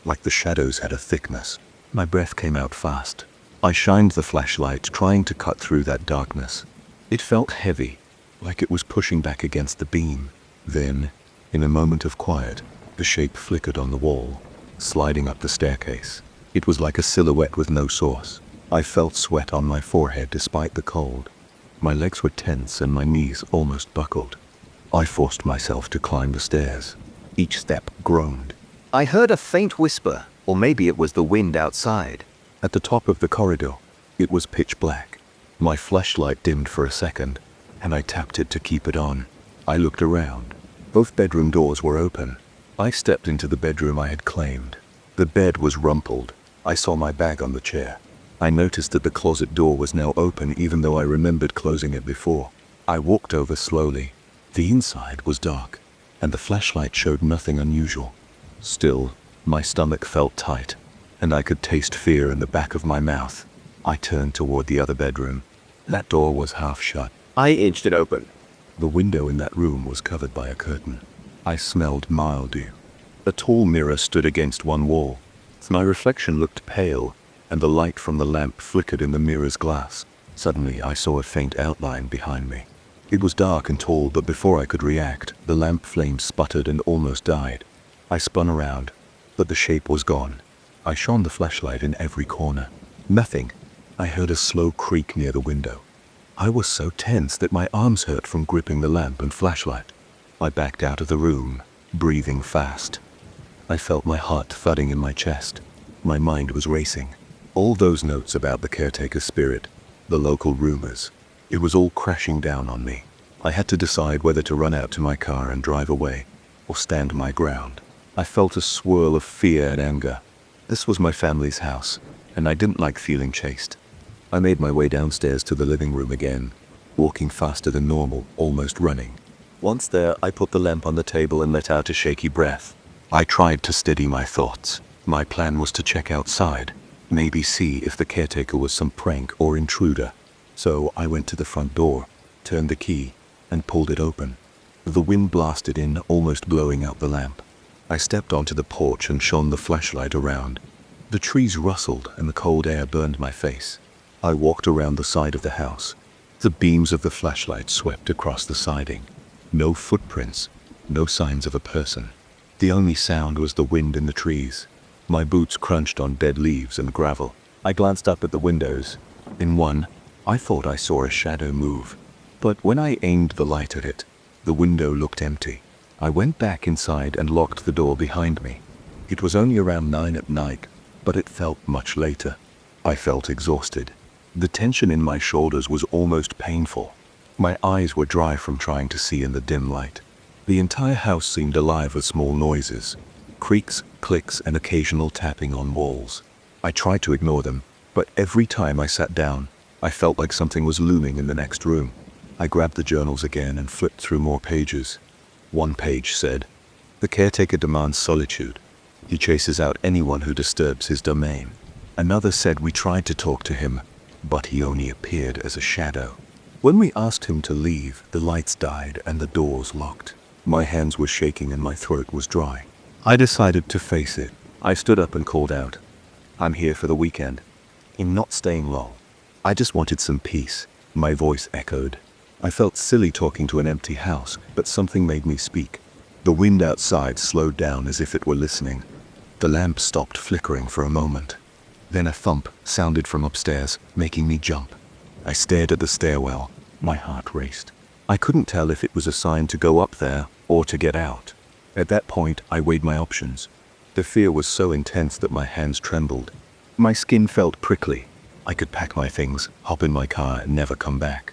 like the shadows had a thickness. My breath came out fast. I shined the flashlight, trying to cut through that darkness. It felt heavy, like it was pushing back against the beam. Then, in a moment of quiet, the shape flickered on the wall, sliding up the staircase. It was like a silhouette with no source. I felt sweat on my forehead despite the cold. My legs were tense and my knees almost buckled. I forced myself to climb the stairs. Each step groaned. I heard a faint whisper, or maybe it was the wind outside. At the top of the corridor, it was pitch black. My flashlight dimmed for a second, and I tapped it to keep it on. I looked around. Both bedroom doors were open. I stepped into the bedroom I had claimed. The bed was rumpled. I saw my bag on the chair. I noticed that the closet door was now open, even though I remembered closing it before. I walked over slowly. The inside was dark, and the flashlight showed nothing unusual. Still, my stomach felt tight, and I could taste fear in the back of my mouth. I turned toward the other bedroom. That door was half shut. I inched it open. The window in that room was covered by a curtain. I smelled mildew. A tall mirror stood against one wall. My reflection looked pale, and the light from the lamp flickered in the mirror's glass. Suddenly, I saw a faint outline behind me. It was dark and tall, but before I could react, the lamp flame sputtered and almost died. I spun around, but the shape was gone. I shone the flashlight in every corner. Nothing. I heard a slow creak near the window. I was so tense that my arms hurt from gripping the lamp and flashlight. I backed out of the room, breathing fast. I felt my heart thudding in my chest. My mind was racing. All those notes about the caretaker spirit, the local rumors, it was all crashing down on me. I had to decide whether to run out to my car and drive away, or stand my ground. I felt a swirl of fear and anger. This was my family's house, and I didn't like feeling chased. I made my way downstairs to the living room again, walking faster than normal, almost running. Once there, I put the lamp on the table and let out a shaky breath. I tried to steady my thoughts. My plan was to check outside, maybe see if the caretaker was some prank or intruder. So I went to the front door, turned the key, and pulled it open. The wind blasted in, almost blowing out the lamp. I stepped onto the porch and shone the flashlight around. The trees rustled and the cold air burned my face. I walked around the side of the house. The beams of the flashlight swept across the siding. No footprints, no signs of a person. The only sound was the wind in the trees. My boots crunched on dead leaves and gravel. I glanced up at the windows. In one, I thought I saw a shadow move. But when I aimed the light at it, the window looked empty. I went back inside and locked the door behind me. It was only around 9 at night, but it felt much later. I felt exhausted. The tension in my shoulders was almost painful. My eyes were dry from trying to see in the dim light. The entire house seemed alive with small noises. Creaks, clicks, and occasional tapping on walls. I tried to ignore them, but every time I sat down, I felt like something was looming in the next room. I grabbed the journals again and flipped through more pages. One page said, "The caretaker demands solitude. He chases out anyone who disturbs his domain." Another said we tried to talk to him, but he only appeared as a shadow. When we asked him to leave, the lights died and the doors locked. My hands were shaking and my throat was dry. I decided to face it. I stood up and called out, "I'm here for the weekend. I'm not staying long. I just wanted some peace." My voice echoed. I felt silly talking to an empty house, but something made me speak. The wind outside slowed down as if it were listening. The lamp stopped flickering for a moment. Then a thump sounded from upstairs, making me jump. I stared at the stairwell. My heart raced. I couldn't tell if it was a sign to go up there or to get out. At that point, I weighed my options. The fear was so intense that my hands trembled. My skin felt prickly. I could pack my things, hop in my car, and never come back.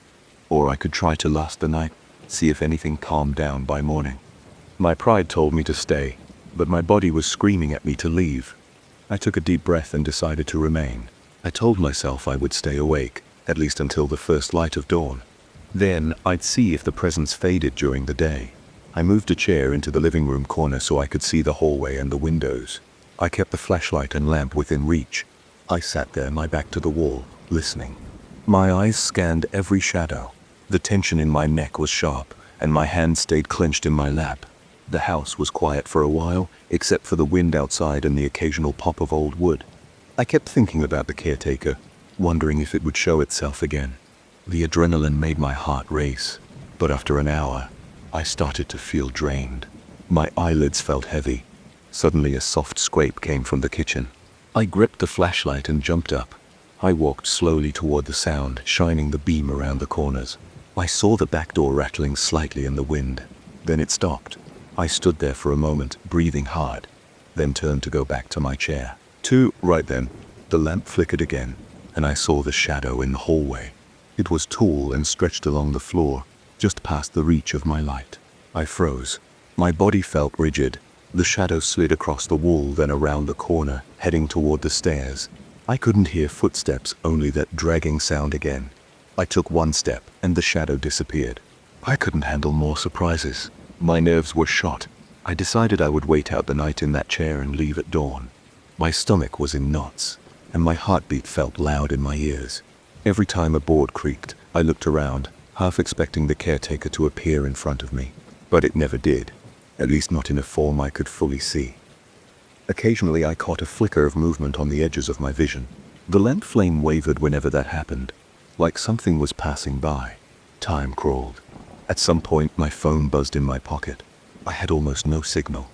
Or I could try to last the night, see if anything calmed down by morning. My pride told me to stay, but my body was screaming at me to leave. I took a deep breath and decided to remain. I told myself I would stay awake, at least until the first light of dawn. Then I'd see if the presence faded during the day. I moved a chair into the living room corner so I could see the hallway and the windows. I kept the flashlight and lamp within reach. I sat there, my back to the wall, listening. My eyes scanned every shadow. The tension in my neck was sharp, and my hands stayed clenched in my lap. The house was quiet for a while, except for the wind outside and the occasional pop of old wood. I kept thinking about the caretaker, wondering if it would show itself again. The adrenaline made my heart race, but after an hour, I started to feel drained. My eyelids felt heavy. Suddenly a soft scrape came from the kitchen. I gripped the flashlight and jumped up. I walked slowly toward the sound, shining the beam around the corners. I saw the back door rattling slightly in the wind. Then it stopped. I stood there for a moment, breathing hard, then turned to go back to my chair. Right then, the lamp flickered again, and I saw the shadow in the hallway. It was tall and stretched along the floor, just past the reach of my light. I froze. My body felt rigid. The shadow slid across the wall, then around the corner, heading toward the stairs. I couldn't hear footsteps, only that dragging sound again. I took one step, and the shadow disappeared. I couldn't handle more surprises. My nerves were shot. I decided I would wait out the night in that chair and leave at dawn. My stomach was in knots, and my heartbeat felt loud in my ears. Every time a board creaked, I looked around, half expecting the caretaker to appear in front of me. But it never did, at least not in a form I could fully see. Occasionally I caught a flicker of movement on the edges of my vision. The lamp flame wavered whenever that happened, like something was passing by. Time crawled. At some point, my phone buzzed in my pocket. I had almost no signal.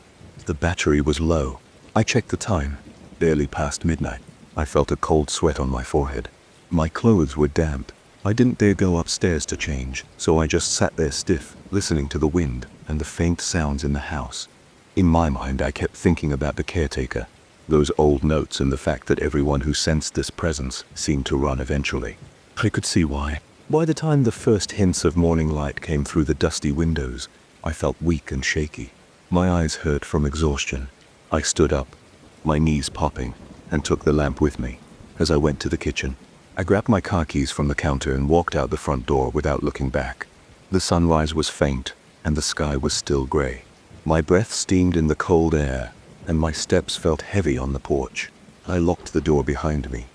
The battery was low. I checked the time. Barely past midnight. I felt a cold sweat on my forehead. My clothes were damp. I didn't dare go upstairs to change, so I just sat there stiff, listening to the wind and the faint sounds in the house. In my mind, I kept thinking about the caretaker, those old notes, and the fact that everyone who sensed this presence seemed to run eventually. I could see why. By the time the first hints of morning light came through the dusty windows, I felt weak and shaky. My eyes hurt from exhaustion. I stood up, my knees popping, and took the lamp with me. As I went to the kitchen, I grabbed my car keys from the counter and walked out the front door without looking back. The sunrise was faint, and the sky was still gray. My breath steamed in the cold air, and my steps felt heavy on the porch. I locked the door behind me,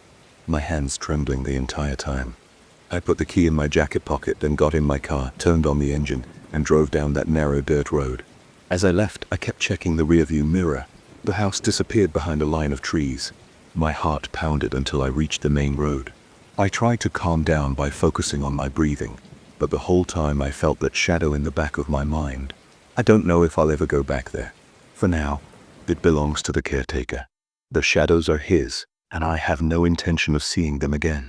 my hands trembling the entire time. I put the key in my jacket pocket, then got in my car, turned on the engine, and drove down that narrow dirt road. As I left, I kept checking the rearview mirror. The house disappeared behind a line of trees. My heart pounded until I reached the main road. I tried to calm down by focusing on my breathing, but the whole time I felt that shadow in the back of my mind. I don't know if I'll ever go back there. For now, it belongs to the caretaker. The shadows are his, and I have no intention of seeing them again.